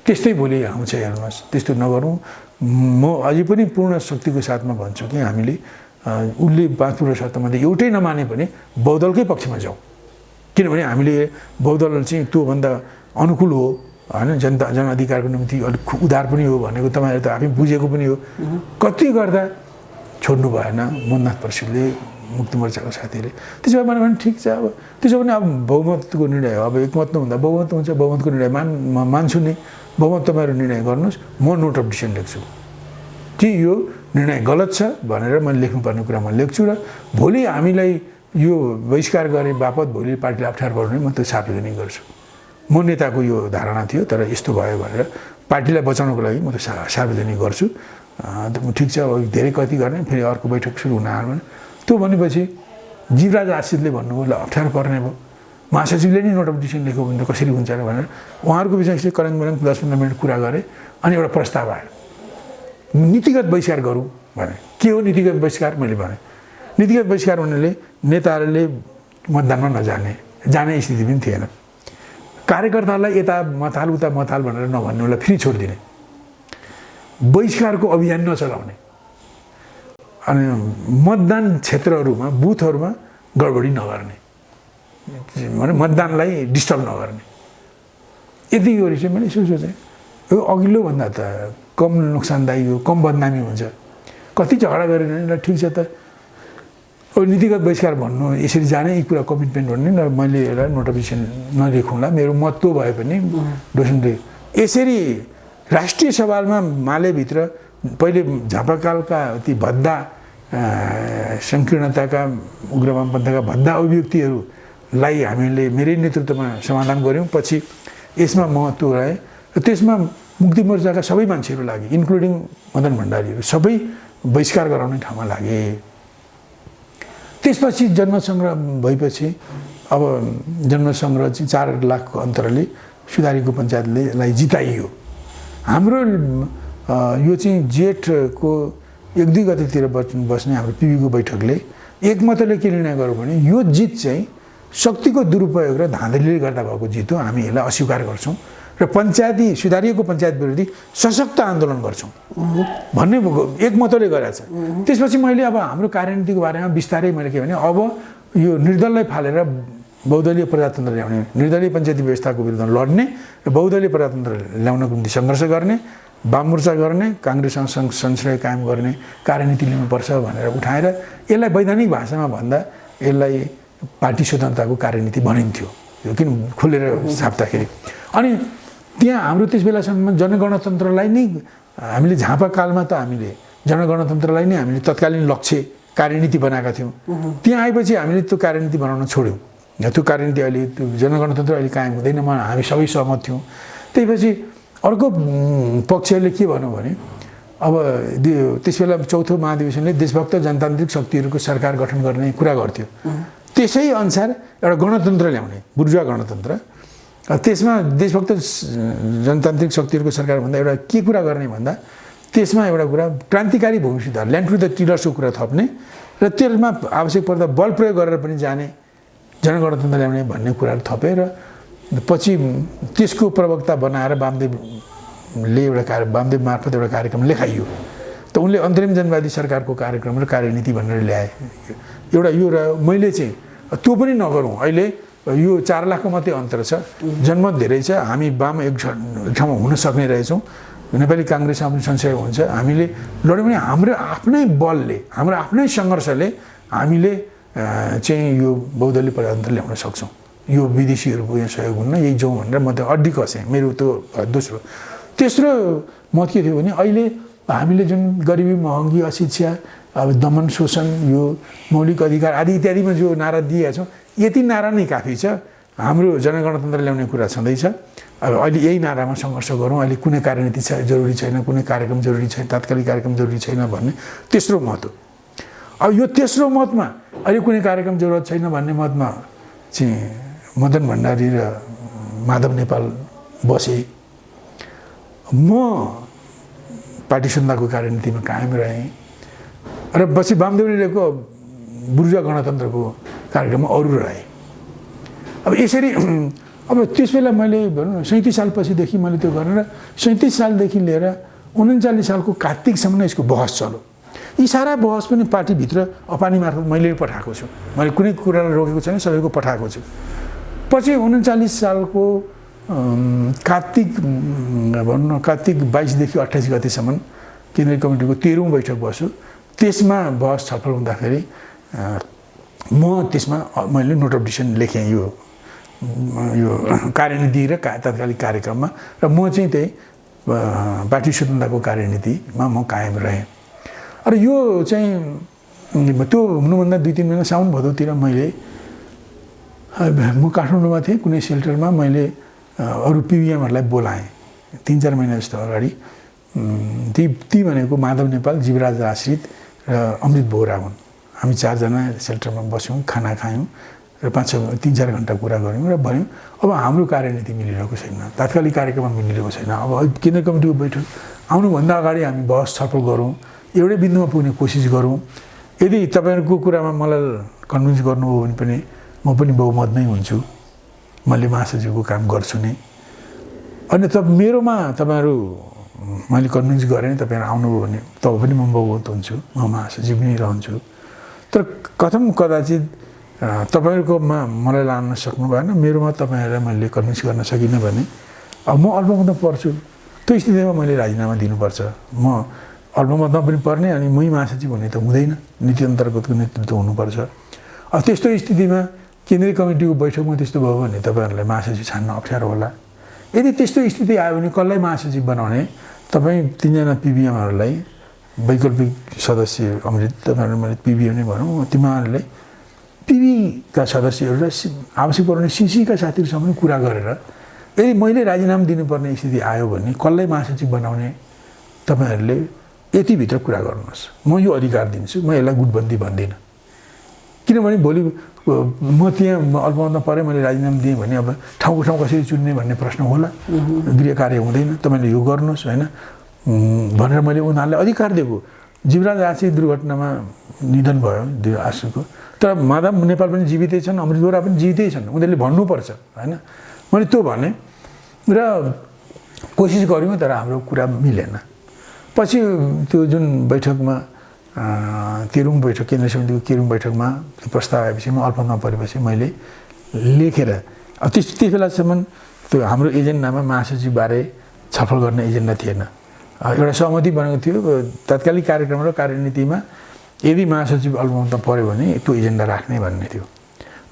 त्यस्तै भोलि आउँछ हेर्नुहोस् त्यस्तो नगरौँ म अझै पनि पूर्ण शक्तिको साथमा भन्छु कि हामीले उसले 5 फुट शर्तमध्ये एउटै नमाने पनि बहुदलकै पक्षमा जाउँ किनभने हामीले बहुदल चाहिँ त्योभन्दा अनुकूल हो होइन जनअधिकारको निम्ति अलिक उदार पनि हो भनेको तपाईँहरू त आफै बुझेको पनि हो कति गर्दा छोड्नु भएन मदनाथ प्रसिद्धले मुक्ति मोर्चाको साथीहरूले त्यसो भए भने ठिक छ अब त्यसो भने अब बहुमतको निर्णय हो अब एकमत नहुँदा बहुमत हुन्छ बहुमतको निर्णय मान्छु नि बहुमत तपाईँहरू निर्णय गर्नुहोस् म नोट अफ डिसिसन लेख्छु कि यो निर्णय गलत छ भनेर मैले लेख्नुपर्ने कुरा म लेख्छु र भोलि हामीलाई यो बहिष्कार गरे बापत भोलि पार्टीलाई अप्ठ्यारो पर्ने म त्यो सार्वजनिक गर्छु म नेताको यो धारणा थियो तर यस्तो भयो भनेर पार्टीलाई बचाउनको लागि म त सार्वजनिक गर्छु ठिक छ अब धेरै कति गर्ने फेरि अर्को बैठक सुरु हुन आयो भने त्यो भनेपछि जीवराज आशिषले भन्नुभयो ल अप्ठ्यारो पर्ने भयो महासचिवले नि नोट अफ डिसिसन लेख्यो भने त कसरी हुन्छ र भनेर उहाँहरूको विषय करेङ 10-15 मिनट कुरा गरे अनि एउटा प्रस्ताव आयो नीतिगत बहिष्कार गरौँ भने के हो नीतिगत बहिष्कार मैले भने नीतिगत बहिष्कार भन्नाले नेताहरूले मतदानमा जाने स्थिति पनि थिएन कार्यकर्तालाई यता मताल उता मताल भनेर नभन्नेलाई फ्री छोड दिने बहिष्कारको अभियान नचलाउने अनि मतदान क्षेत्रहरूमा बुथहरूमा गडबडी नगर्ने भने मतदानलाई डिस्टर्ब नगर्ने यति गरी चाहिँ मैले यसो सोचेँ यो अघिल्लो भन्दा त कम नोक्सानदायी हो कम बदनामी हुन्छ कति झगडा गरेन ल ठिक छ त नीतिगत बहिष्कार भन्नु यसरी जाने यी कुरा कमिटमेन्ट भन्ने र मैले यसलाई नोटिफिकेसन नलेखौँला मेरो मत त्यो भए पनि डोसनले यसरी राष्ट्रिय सवालमा मालेभित्र पहिले झापाकालका अति भद्दा सङ्कीर्णताका उग्रवामपन्थका भद्दा अभिव्यक्तिहरूलाई हामीले मेरै नेतृत्वमा समाधान गऱ्यौँ पछि यसमा म त्यो आएँ र त्यसमा मुक्ति मोर्चाका सबै मान्छेहरू लागे इन्क्लुडिङ मदन भण्डारीहरू सबै बहिष्कार गराउने ठाउँमा लागे त्यसपछि जनसङ्ग्रह भएपछि अब जनसङ्ग्रह चाहिँ 4 लाखको अन्तरले सुधारीको पञ्चायतलाई जिताइयो हाम्रो यो चाहिँ जेठको 1-2 गतेतिर बस्ने हाम्रो पिबीको बैठकले एकमतले के निर्णय गर्यो भने यो जित चाहिँ शक्तिको दुरुपयोग र धाँधलीले गर्दा भएको जित हो हामी यसलाई अस्वीकार गर्छौँ र पञ्चायती सुधारिएको पञ्चायत विरोधी सशक्त आन्दोलन गर्छौँ भन्ने एकमतले गरेछ त्यसपछि मैले अब हाम्रो कार्यनीतिको बारेमा बिस्तारै मैले के भने अब यो निर्दललाई फालेर बहुदलीय प्रजातन्त्र ल्याउने, निर्दलीय पञ्चायती व्यवस्थाको विरुद्ध लड्ने र बहुदलीय प्रजातन्त्र ल्याउनको निम्ति सङ्घर्ष गर्ने, वाम मोर्चा गर्ने, काङ्ग्रेससँग संश्रय कायम गर्ने कार्यनीति लिनुपर्छ भनेर उठाएर यसलाई वैधानिक भाषामा भन्दा यसलाई पार्टी स्वतन्त्रताको कार्यनीति भनिन्थ्यो। यो किन खुलेर छाप्दाखेरि। अनि त्यहाँ हाम्रो त्यस बेलासम्म जनगणतन्त्रलाई नै हामीले झापा कालमा त हामीले जनगणतन्त्रलाई नै हामीले तत्कालीन लक्ष्य कार्यनीति बनाएका थियौँ। त्यहाँ आएपछि हामीले त्यो कार्यनीति बनाउन छोड्यौँ। त्यो कार्यनीति अहिले त्यो जनगणतन्त्र अहिले कायम हुँदैन, हामी सबै सहमत थियौँ। त्यसपछि अर्को पक्षहरूले के भन्यो भने अब त्यस बेला चौथो महाधिवेशनले देशभक्त जनतान्त्रिक शक्तिहरूको सरकार गठन गर्ने कुरा गर्थ्यो। त्यसै अनुसार एउटा गणतन्त्र ल्याउने, बुर्जुवा गणतन्त्र, त्यसमा देशभक्त जनतान्त्रिक शक्तिहरूको सरकार भन्दा एउटा के कुरा गर्ने भन्दा त्यसमा एउटा कुरा क्रान्तिकारी भूमि सुधार, ल्यान्ड टु द टिलर्सको कुरा थप्ने र त्यसमा आवश्यक पर्दा बल प्रयोग गरेर पनि जाने जनगणतन्त्र ल्याउने भन्ने कुराहरू थपे र पछि त्यसको प्रवक्ता बनाएर वामदेवले वामदेव मार्फत एउटा कार्यक्रम लेखाइयो। त उनले अन्तरिम जनवादी सरकारको कार्यक्रम र कार्यनीति भनेर ल्याए। एउटा यो र मैले चाहिँ त्यो पनि नगरौँ, अहिले यो 4 लाखको मात्रै अन्तर छ, जनमत धेरै छ, हामी वाम एक ठाउँमा हुन सक्ने रहेछौँ, नेपाली काङ्ग्रेसमा पनि संशय हुन्छ, हामीले लड्यौँ भने हाम्रो आफ्नै बलले, हाम्रो आफ्नै सङ्घर्षले हामीले चाहिँ यो बहुदलीय प्रजातन्त्र ल्याउन सक्छौँ। यो विदेशीहरूको यहाँ सहयोग हुन्न, यही जाउँ भनेर म त अड्डी कसेँ। मेरो त्यो दोस्रो। तेस्रो मत के थियो भने अहिले हामीले जुन गरिबी, महँगी, अशिक्षा, अब दमन, शोषण, यो मौलिक अधिकार आदि इत्यादिमा जो नारा दिएका छौँ, यति नारा नै काफी छ। हाम्रो जनगणतन्त्र ल्याउने कुरा छँदैछ। अब अहिले यही नारामा सङ्घर्ष गरौँ। अहिले कुनै कार्यनीति जरुरी छैन, कुनै कार्यक्रम जरुरी छैन, तात्कालिक कार्यक्रम जरुरी छैन भन्ने तेस्रो मत हो। अब यो तेस्रो मतमा अहिले कुनै कार्यक्रम जरुरत छैन भन्ने मतमा चाहिँ मदन भण्डारी र माधव नेपाल बसे। म पार्टी स्वतन्त्रताको कार्यनीतिमा कायम रहेँ र पछि वामदेवले ल्याएको बुर्जुवा गणतन्त्रको कार्यक्रममा अरू रहे। अब यसरी अब त्यस बेला मैले भनौँ न 37 सालपछिदेखि मैले त्यो गरेर 37 सालदेखि लिएर 39 सालको कार्तिकसम्म नै यसको बहस चल्यो। यी सारा बहस पनि पार्टीभित्र अपानी मार्फत मैले पठाएको छु। मैले कुनै कुरालाई रोकेको छैन, सबैको पठाएको छु। पछि 39 सालको कार्तिक भनौँ न कार्तिक 22 देखि 28 गतेसम्म केन्द्रीय कमिटीको 13औँ बैठक बस्यो। त्यसमा बहस छलफल हुँदाखेरि म त्यसमा मैले नोट अफ डिसिसन लेखेँ यो कार्यनीति र तात्कालिक कार्यक्रममा, र म चाहिँ त्यही पार्टी स्वतन्त्रताको कार्यनीतिमा म कायम रहेँ। र यो चाहिँ त्यो हुनुभन्दा 2-3 महिना साउन भदौतिर मैले म काठमाडौँमा थिएँ, कुनै सेल्टरमा मैले अरू पिबिएमहरूलाई बोलाएँ 3-4 महिना जस्तो अगाडि। ती भनेको माधव नेपाल, जीवराज आश्रित र अमृत बोहरा हुन्। हामी 4 जना सेल्टरमा बस्यौँ, खाना खायौँ र 3-4 घन्टा कुरा गऱ्यौँ र भन्यौँ अब हाम्रो कार्यनीति मिलिरहेको छैन, तात्कालिक कार्यक्रममा मिलिरहेको छैन, अब केन्द्रीय कमिटीको बैठक आउनुभन्दा अगाडि हामी बहस छलफल गरौँ, एउटै बिन्दुमा पुग्ने कोसिस गरौँ। यदि तपाईँहरूको कुरामा मलाई कन्भिन्स गर्नुभयो भने पनि म पनि बहुमत नै हुन्छु, मैले महासचिवको काम गर्छु नै। अनि मेरोमा तपाईँहरू मैले कन्भिन्स गरेँ, तपाईँहरू आउनुभयो भने तब पनि म बहुमत हुन्छु, म महासचिव नै रहन्छु। तर कथम कदाचित तपाईँहरूकोमा मलाई लान सक्नु भएन, मेरोमा तपाईँहरूलाई मैले कन्भिन्स गर्न सकिनँ भने अब म अल्पमतमा पर्छु। त्यो स्थितिमा मैले राजीनामा दिनुपर्छ। म अल्पमतमा पनि पर्ने अनि मै महासचिव हुने त हुँदैन, नीति अन्तर्गतको नेतृत्व हुनुपर्छ। अब त्यस्तो स्थितिमा केन्द्रीय कमिटीको बैठकमा त्यस्तो भयो भने तपाईँहरूलाई महासचिव छान्न अप्ठ्यारो होला। यदि त्यस्तो स्थिति आयो भने कसलाई महासचिव बनाउने? तपाईँ 3 जना पिबिएमहरूलाई वैकल्पिक सदस्य अमृत, तपाईँहरू मैले पिबिएम नै भनौँ, तिमीहरूलाई पिबीका सदस्यहरू र आवश्यक पर्ने सिसीका साथीहरूसँग पनि कुरा गरेर यदि मैले राजीनामा दिनुपर्ने स्थिति आयो भने कसलाई महासचिव बनाउने तपाईँहरूले यतिभित्र कुरा गर्नुहोस्। म यो अधिकार दिन्छु, म यसलाई गुटबन्दी भन्दिनँ। किनभने भोलि म त्यहाँ अल्पमतमा परेँ, मैले राजीनामा दिएँ भने अब ठाउँको ठाउँ कसरी चुन्ने भन्ने प्रश्न होला, गृह कार्य हुँदैन, तपाईँले यो गर्नुहोस् होइन भनेर मैले उनीहरूलाई अधिकार दिएको। जीवराज आश्रित दुर्घटनामा निधन भयो आश्रितको, तर माधव नेपाल पनि जीवितै छन्, अमृत बोहरा पनि जीवितै छन्, उनीहरूले भन्नुपर्छ होइन। मैले त्यो भने र कोसिस गऱ्यौँ, तर हाम्रो कुरा मिलेन। पछि त्यो जुन बैठकमा 13औँ बैठक केन्द्रीय समितिको 13औँ बैठकमा प्रस्ताव आएपछि म अल्पमतमा परेपछि मैले लेखेर अब त्यस बेलासम्म त्यो हाम्रो एजेन्डामा महासचिवबारे छलफल गर्ने एजेन्डा थिएन। एउटा सहमति बनेको थियो तत्कालीन कार्यक्रम र कार्यनीतिमा यदि महासचिव अल्पमतमा पऱ्यो भने त्यो एजेन्डा राख्ने भन्ने थियो।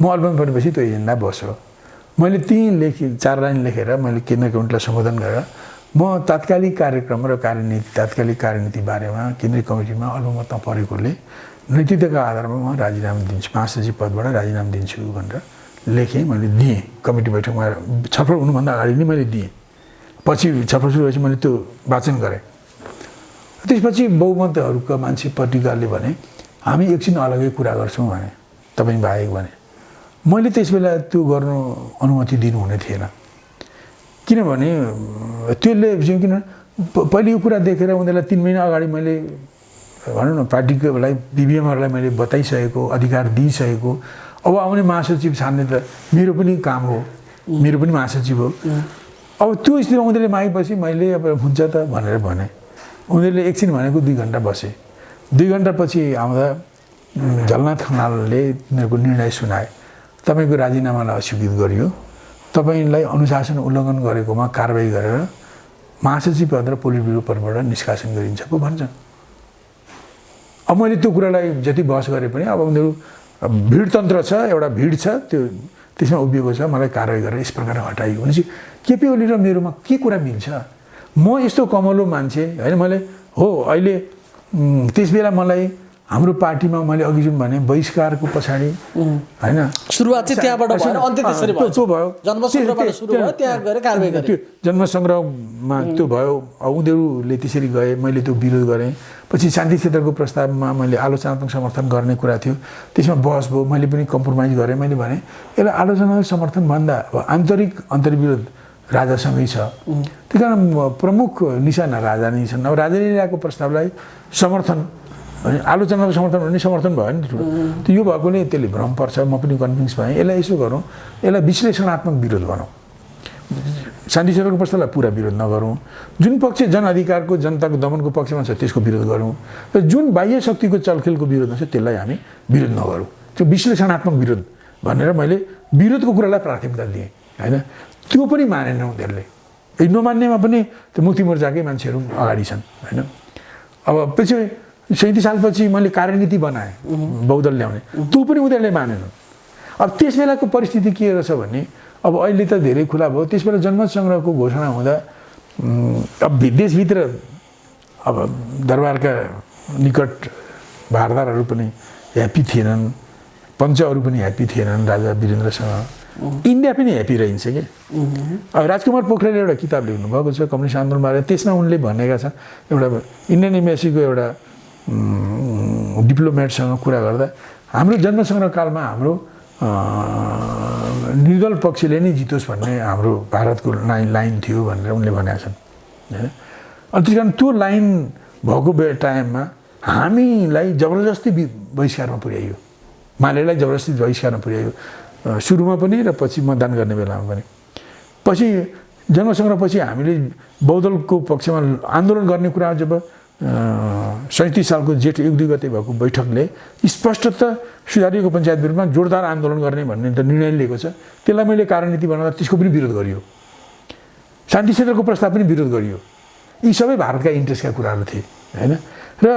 म अल्पमत परेपछि त्यो एजेन्डा बस्यो। मैले त्यहीँ 4 लाइन लेखेर मैले केन्द्रीय कमिटीलाई सम्बोधन गरेर म तात्कालिक कार्यक्रम र तात्कालिक कार्यनीति बारेमा केन्द्रीय कमिटीमा अल्पमतमा परेकोले नैतिकताका आधारमा म राजीनामा दिन्छु, महासचिव पदबाट राजीनामा दिन्छु भनेर लेखेँ। मैले दिएँ, कमिटी बैठकमा छलफल हुनुभन्दा अगाडि नै मैले दिएँ। पछि छलफल सुरु भएपछि मैले त्यो वाचन गरेँ। त्यसपछि बहुमतहरूका मान्छे पत्रिकाले भने हामी एकछिन अलग्गै कुरा गर्छौँ भने, तपाईँ बाहेक भने। मैले त्यस बेला त्यो गर्नु अनुमति दिनुहुने थिएन, किनभने त्यसले किन पहिले यो कुरा देखेर उनीहरूलाई 3 महिना अगाडि मैले भनौँ न पार्टीकोलाई बिबिएमहरूलाई मैले बताइसकेको, अधिकार दिइसकेको। अब आउने महासचिव छान्ने त मेरो पनि काम हो, मेरो पनि महासचिव हो। अब त्यो स्थितिमा उनीहरूले मागेपछि मैले अब हुन्छ त भनेर भने। उनीहरूले एकछिन भनेको 2 घन्टा बसे। 2 घन्टापछि आउँदा झलनाथ खनालले तिनीहरूको निर्णय सुनाए, तपाईँको राजीनामालाई अस्वीकृत गरियो, तपाईँलाई अनुशासन उल्लङ्घन गरेकोमा कारबाही गरेर महासचिव पद र पोलिट ब्युरो पदबाट निष्कासन गरिन्छ पो भन्छन्। अब मैले त्यो कुरालाई जति बहस गरेँ पनि अब उनीहरू भिडतन्त्र छ, एउटा भिड छ, त्यो त्यसमा उभिएको छ, मलाई कारबाही गरेर यस प्रकार हटाइयो भनेपछि केपी ओली र मेरोमा के कुरा मिल्छ? म यस्तो कमलो मान्छे होइन, मैले हो अहिले त्यस बेला मलाई हाम्रो पार्टीमा मैले अघि जुन भने बहिष्कारको पछाडि होइन सुरुवात चाहिँ त्यहाँबाट भएर अन्त्य त्यसरी भयो। त्यो भयो, जन्मसङ्ग्रहबाट सुरु भयो, त्यहाँ गएर कारबाही गरे। त्यो जन्मसङ्ग्रहमा त्यो भयो। उनीहरूले त्यसरी गए, मैले त्यो विरोध गरेँ। पछि शान्ति क्षेत्रको प्रस्तावमा मैले आलोचनात्मक समर्थन गर्ने कुरा थियो, त्यसमा बहस भयो, मैले पनि कम्प्रोमाइज गरेँ। मैले भने यसलाई आलोचनात्मक समर्थन भन्दा आन्तरिक अन्तर्विरोध राजासँगै छ, त्यही कारण प्रमुख निशाना राजा नै छन्। अब राजाले ल्याएको प्रस्तावलाई समर्थन आलोचनाको समर्थन भने समर्थन भयो नि ठुलो। त्यो यो भएकोले त्यसले भ्रम पर्छ। म पनि कन्भिन्स भएँ यसलाई यसो गरौँ, यसलाई विश्लेषणात्मक विरोध भनौँ, शान्ति क्षेत्रको प्रस्तावलाई पुरा विरोध नगरौँ। जुन पक्ष जनअधिकारको जनताको दमनको पक्षमा छ त्यसको विरोध गरौँ, र जुन बाह्य शक्तिको चलखेलको विरोधमा छ त्यसलाई हामी विरोध नगरौँ। त्यो विश्लेषणात्मक विरोध भनेर मैले विरोधको कुरालाई प्राथमिकता दिएँ होइन। त्यो पनि मानेन उनीहरूले। नमान्नेमा पनि त्यो मुक्ति मोर्चाकै मान्छेहरू अगाडि छन् होइन। अब पछि 37 सालपछि मैले कार्यनीति बनाएँ बहुदल ल्याउने, त्यो पनि उनीहरूले मानेन। अब त्यस बेलाको परिस्थिति के रहेछ भने अब अहिले त धेरै खुला भयो। त्यस बेला जनमत सङ्ग्रहको घोषणा हुँदा अब देशभित्र अब दरबारका निकट भारदारहरू पनि ह्याप्पी थिएनन्, पञ्चहरू पनि ह्याप्पी थिएनन् राजा वीरेन्द्रसँग। इन्डिया पनि ह्याप्पी रहन्छ क्या। अब राजकुमार पोखरेलले एउटा किताब लेख्नुभएको छ कम्युनिस्ट आन्दोलनबारे, त्यसमा उनले भनेका छन् एउटा इन्डियन एम्बेसीको एउटा डिप्लोमेटसँग कुरा गर्दा हाम्रो जनमतसङ्ग्रह कालमा हाम्रो निर्दल पक्षले नै जितोस् भन्ने हाम्रो भारतको लाइन थियो भनेर उनले भनेका छन् होइन। अनि त्यस कारण त्यो लाइन भएको टाइममा हामीलाई जबरजस्ती बहिष्कारमा पुर्याइयो, मालेलाई जबरजस्ती बहिष्कारमा पुर्याइयो, सुरुमा पनि र पछि मतदान गर्ने बेलामा पनि। पछि जनमतसङ्ग्रहपछि हामीले बहुदलको पक्षमा आन्दोलन गर्ने कुरा जब 37 सालको जेठ 1-2 गते भएको बैठकले स्पष्टता सुधारिएको पञ्चायत विरुद्धमा जोरदार आन्दोलन गर्ने भन्ने त निर्णय लिएको छ, त्यसलाई मैले कार्यनीति बनाउँदा त्यसको पनि विरोध गरियो, शान्ति क्षेत्रको प्रस्ताव पनि विरोध गरियो। यी सबै भारतका इन्ट्रेस्टका कुराहरू थिए होइन। र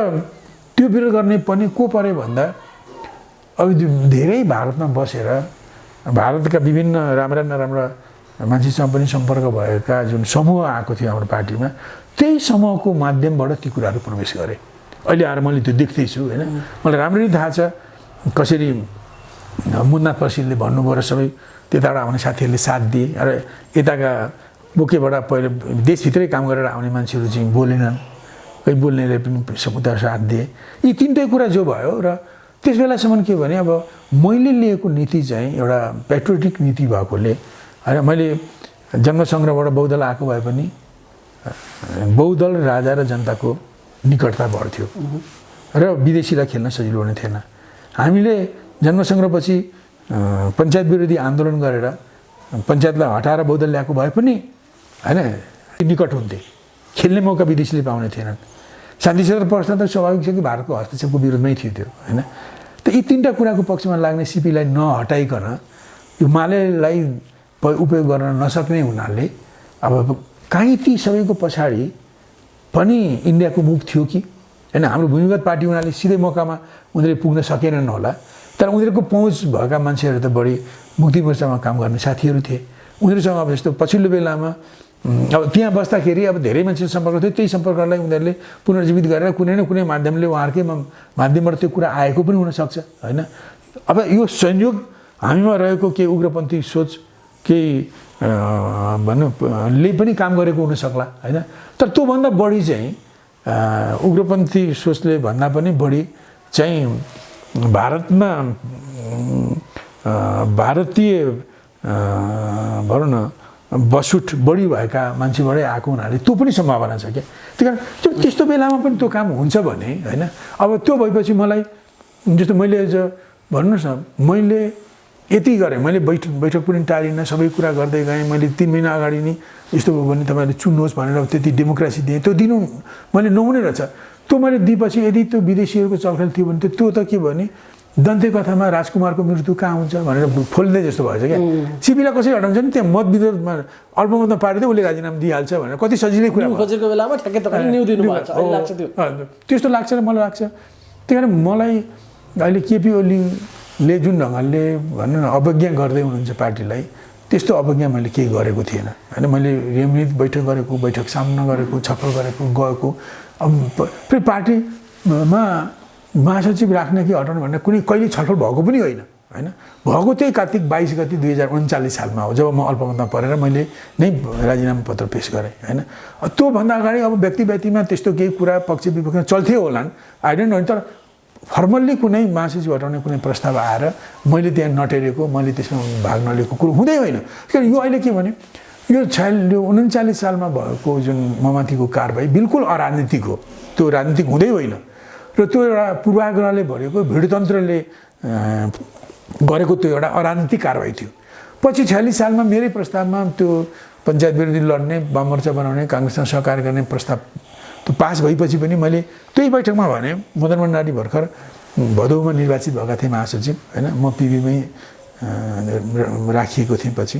त्यो विरोध गर्ने पनि को परे भन्दा अब धेरै भारतमा बसेर भारतका विभिन्न राम्रा नराम्रा मान्छेसँग पनि सम्पर्क भएका जुन समूह आएको थियो हाम्रो पार्टीमा, त्यही समूहको माध्यमबाट ती कुराहरू प्रवेश गरे। अहिले आएर मैले त्यो देख्दैछु होइन। मलाई राम्ररी थाहा छ कसरी मुन्ना प्रसिद्धले भन्नुभयो र सबै त्यताबाट आउने साथीहरूले साथ दिए, र यताका बोकेबाट पहिले देशभित्रै काम गरेर आउने मान्छेहरू चाहिँ बोलेनन्, कोही बोल्नेले पनि सपुता साथ दिए। यी 3टै कुरा जो भयो। र त्यस बेलासम्म के भने अब मैले लिएको नीति चाहिँ एउटा पेट्रियोटिक नीति भएकोले होइन, मैले जनमतसङ्ग्रहबाट बहुदल आएको भए पनि बहुदल राजा र जनताको निकटता बढ्थ्यो र विदेशीलाई खेल्न सजिलो हुने थिएन। हामीले जनमतसङ्ग्रहपछि पञ्चायत विरोधी आन्दोलन गरेर पञ्चायतलाई हटाएर बहुदल ल्याएको भए पनि होइन निकट हुन्थे, खेल्ने मौका विदेशीले पाउने थिएनन्। शान्ति क्षेत्र प्रश्न त स्वाभाविक छ कि भारतको हस्तक्षेपको विरोधमै थियो त्यो होइन। त यी 3टा कुराको पक्षमा लाग्ने सिपीलाई नहटाइकन यो मालेलाई उपयोग गर्न नसक्ने हुनाले अब काहीँ ती सबैको पछाडि पनि इन्डियाको मुभ थियो कि हैन। हाम्रो भूमिगत पार्टी हुनाले सिधै मौकामा उनीहरूले पुग्न सकेनन् होला, तर उनीहरूको पहुँच भएका मान्छेहरू त बढी मुक्ति मोर्चामा काम गर्ने साथीहरू थिए। उनीहरूसँग अब जस्तो पछिल्लो बेलामा अब त्यहाँ बस्दाखेरि अब धेरै मान्छेसँग सम्पर्क थियो, त्यही सम्पर्कलाई उनीहरूले पुनर्जीवित गरेर कुनै न कुनै माध्यमले उहाँहरूकै माध्यमबाट त्यो कुरा आएको पनि हुनसक्छ हैन। अब यो संयोग हामीमा रहेको केही उग्रपन्थी सोच केही भनौँ ले पनि काम गरेको हुनसक्ला हैन। तर त्योभन्दा बढी चाहिँ उग्रपन्थी सोचले भन्दा पनि बढी चाहिँ भारतमा भारतीय भनौँ न बसुट बढी भएका मान्छेबाटै आएको हुनाले त्यो पनि सम्भावना छ क्या। त्यही कारण त्यस्तो बेलामा पनि त्यो काम हुन्छ भने हैन। अब त्यो भएपछि मलाई जस्तो मैले आज भन्नुहोस् न, मैले यति गरेँ, मैले बैठक पनि टारिनँ, सबै कुरा गर्दै गएँ। मैले 3 महिना अगाडि नै यस्तो भयो भने तपाईँले चुन्नुहोस् भनेर त्यति डेमोक्रेसी दिएँ, त्यो दिनु मैले नहुने रहेछ। त्यो मैले दिएपछि यदि त्यो विदेशीहरूको चलखेल थियो भने त्यो त के भने दन्ते कथामा राजकुमारको मृत्यु कहाँ हुन्छ भनेर फोल्दै जस्तो भएछ क्या। सिपीलाई कसरी हटाउँछ नि त्यहाँ मत विरोधमा अल्पमतमा पार्टी उसले राजीनामा दिइहाल्छ भनेर कति सजिलै कुरा खोजेको बेलामा ठ्याक्कै तपाईले न्यु दिनु भएको छ अहिले लाग्छ त्यो। त्यस्तो लाग्छ र मलाई लाग्छ। त्यही कारण मलाई अहिले केपी ओलीले जुन ढङ्गले भनौँ न अवज्ञा गर्दै हुनुहुन्छ पार्टीलाई, त्यस्तो अवज्ञा मैले केही गरेको थिएन हैन। मैले नियमित बैठक गरेको, बैठक सामना गरेको, छलफल गरेको, गएको। अब फेरि पार्टीमा महासचिव राख्ने कि हटाउनु भनेर कुनै कहिले छलफल भएको पनि होइन हैन। भएको त्यही कार्तिक 22 गति 2039 सालमा हो, जब म अल्पमतमा परेर मैले नै राजीनामा पत्र पेश गरेँ हैन। त्योभन्दा अगाडि अब व्यक्तिमा त्यस्तो केही कुरा पक्ष विपक्ष चल्थ्यो होलान्, आई डोन्ट नो। तर फर्मल्ली कुनै महासचिव हटाउने कुनै प्रस्ताव आएर मैले त्यहाँ नटेरेको, मैले त्यसमा भाग नलिएको कुरो हुँदै होइन। किन यो अहिले के भने यो 39 सालमा भएको जुन ममाथिको कारबाही बिल्कुल अराजनीतिक हो, त्यो राजनीतिक हुँदै होइन। र त्यो एउटा पूर्वाग्रहले भरेको भिडतन्त्रले गरेको त्यो एउटा अराजनीतिक कारबाही थियो। पछि 46 सालमा मेरै प्रस्तावमा त्यो पञ्चायत विरोधी लड्ने, वाममोर्चा बनाउने, काङ्ग्रेससँग सहकार्य गर्ने प्रस्ताव त्यो पास भएपछि पनि मैले त्यही बैठकमा भने मदन भण्डारी भर्खर भदौमा निर्वाचित भएका थिए महासचिव हैन। म पिबीमै राखिएको थिएँ। पछि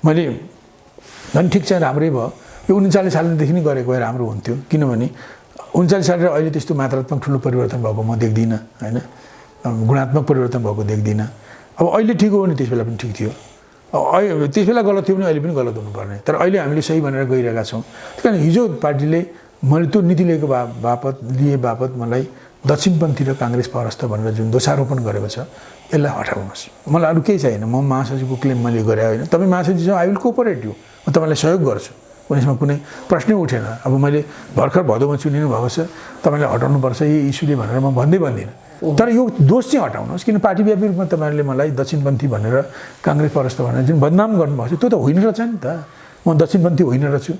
मैले झन् ठिक छ राम्रै भयो, यो 39 सालदेखि नै गरेको भए राम्रो हुन्थ्यो। किनभने 39 साल र अहिले त्यस्तो मात्रात्मक ठुलो परिवर्तन भएको म देख्दिनँ हैन, गुणात्मक परिवर्तन भएको देख्दिनँ। अब अहिले ठिक हो भने त्यस बेला पनि ठिक थियो, त्यस बेला गलत थियो भने अहिले पनि गलत हुनुपर्ने। तर अहिले हामीले सही भनेर गइरहेका छौँ। त्यही कारण हिजो पार्टीले मैले त्यो नीति लिएको बापत मलाई दक्षिणपन्थी र काङ्ग्रेस परस्त भनेर जुन दोषारोपण गरेको छ यसलाई हटाउनुहोस्। मलाई अरू केही छैन, म महासचिवको क्लेम मैले गरे होइन। तपाईँ महासचिव आई विल कोअपरेट यु, म तपाईँलाई सहयोग गर्छु, यसमा कुनै प्रश्नै उठेन। अब मैले भर्खर भदौमा चुनिनु भएको छ, तपाईँले हटाउनुपर्छ यही इस्युले भनेर म भन्दिनँ। तर यो दोष चाहिँ हटाउनुहोस्, किन पार्टीव्यापी रूपमा तपाईँहरूले मलाई दक्षिणपन्थी भनेर काङ्ग्रेस परस्त भनेर जुन बदनाम गर्नुभएको छ त्यो त होइन रहेछ नि त। म दक्षिणपन्थी होइन रहेछु,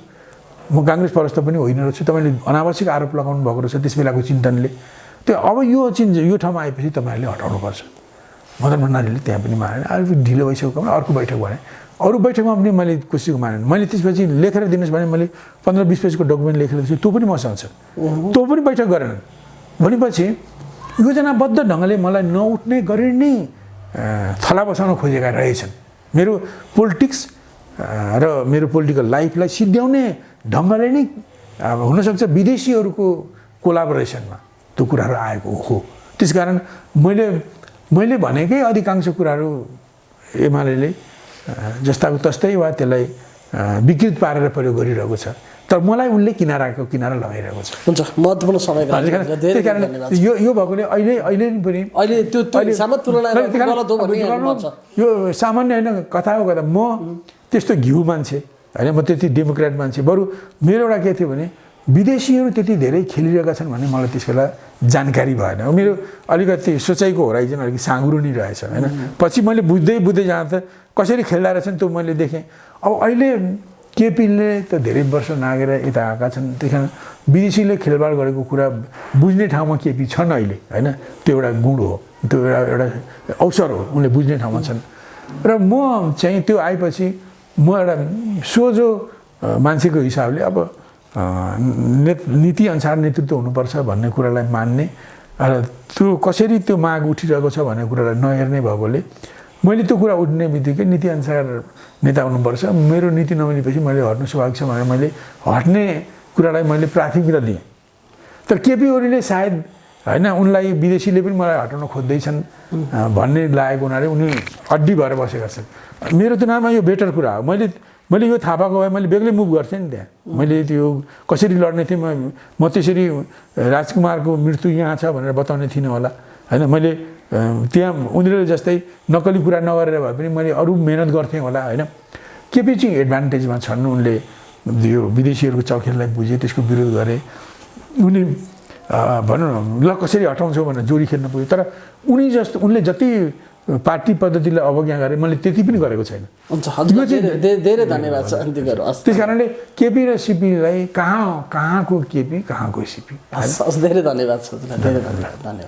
म काङ्ग्रेस परस्त पनि होइन रहेछु। तपाईँले अनावश्यक आरोप लगाउनु भएको रहेछ त्यस बेलाको चिन्तनले। त्यो अब यो ठाउँमा आएपछि तपाईँहरूले हटाउनुपर्छ। मदन भण्डारीले त्यहाँ पनि मानेन, अलिक ढिलो भइसक्यो अर्को बैठक भने। अरू बैठकमा पनि मैले कसैको मानेन। मैले त्यसपछि लेखेर दिनुहोस् भने मैले 15-20 पेजको डकुमेन्ट लेखेर दिन्छु, त्यो पनि मसँग छ। त्यो पनि बैठक गरेनन्। भनेपछि योजनाबद्ध ढङ्गले मलाई नउठ्ने गरी नै थला बसाउन खोजेका रहेछन्। मेरो पोलिटिक्स र मेरो पोलिटिकल लाइफलाई सिद्ध्याउने ढङ्गले नै हुनसक्छ विदेशीहरूको कोलाबोरेसनमा त्यो कुराहरू आएको हो। त्यसकारण मैले भनेकै अधिकांश कुराहरू एमाले जस्ताको तस्तै वा त्यसलाई विकृत पारेर प्रयोग गरिरहेको छ। तर मलाई उनले किनारा लगाइरहेको छ। हुन्छ, महत्त्वपूर्ण समय त्यही कारण यो भएकोले अहिले पनि त्यो हिसाबमा तुलना गलत हो भन्ने यो सामान्य होइन, कथा हो कथा। म त्यस्तो घिउ मान्छे होइन, म त्यति डेमोक्रेट मान्छे। बरु मेरो एउटा के थियो भने विदेशीहरू त्यति धेरै खेलिरहेका छन् भन्ने मलाई त्यस बेला जानकारी भएन। मेरो अलिकति सोचाइको होराइजन अलिकति साँघुरो नै रहेछ होइन। पछि मैले बुझ्दै जाँदा त कसरी खेल्दा रहेछन् त्यो मैले देखेँ। अब अहिले केपीले त धेरै वर्ष नागेर यता आएका छन्, त्यही कारण विदेशीले खेलबाड गरेको कुरा बुझ्ने ठाउँमा केपी छन् अहिले होइन। त्यो एउटा गुण हो, त्यो एउटा अवसर हो, उनले बुझ्ने ठाउँमा छन्। र म चाहिँ त्यो आएपछि म एउटा सोझो मान्छेको हिसाबले अब नीति अनुसार नेतृत्व हुनुपर्छ भन्ने कुरालाई मान्ने र त्यो कसरी त्यो माग उठिरहेको छ भन्ने कुरालाई नहेर्ने भएकोले मैले त्यो कुरा उठ्ने बित्तिकै नीतिअनुसार नेता हुनुपर्छ, मेरो नीति नमिलेपछि मैले हट्नु स्वाभाविक छ भनेर मैले हट्ने कुरालाई मैले प्राथमिकता दिएँ। तर केपी ओलीले सायद होइन उनलाई विदेशीले पनि मलाई हटाउन खोज्दैछन् भन्ने लागेको हुनाले उनी अड्डी भएर बसेका छन्। मेरो तुलनामा यो बेटर कुरा हो। मैले यो थाहा पाएको भए मैले बेग्लै मुभ गर्थेँ नि त्यहाँ। मैले त्यो कसरी लड्ने थिएँ म त्यसरी राजकुमारको मृत्यु यहाँ छ भनेर बताउने थिइनँ होला होइन। मैले त्यहाँ उनीहरूले जस्तै नक्कली कुरा नगरेर भए पनि मैले अरू मेहनत गर्थेँ होला होइन। केपी चाहिँ एडभान्टेजमा छन्, उनले यो विदेशीहरूको चलखेललाई बुझे, त्यसको विरोध गरे। उनी भनौँ न ल कसरी हटाउँछौ भनेर जोडी खेल्न पुग्यो। तर उनले जति पार्टी पद्धतिलाई अवज्ञा गरे मैले त्यति पनि गरेको छैन। हुन्छ, हजुर धेरै धन्यवाद छ अन्तिमहरू। त्यस कारणले केपी र सिपीलाई कहाँको केपी कहाँको सिपी। धेरै धन्यवाद छ, धेरै धन्यवाद।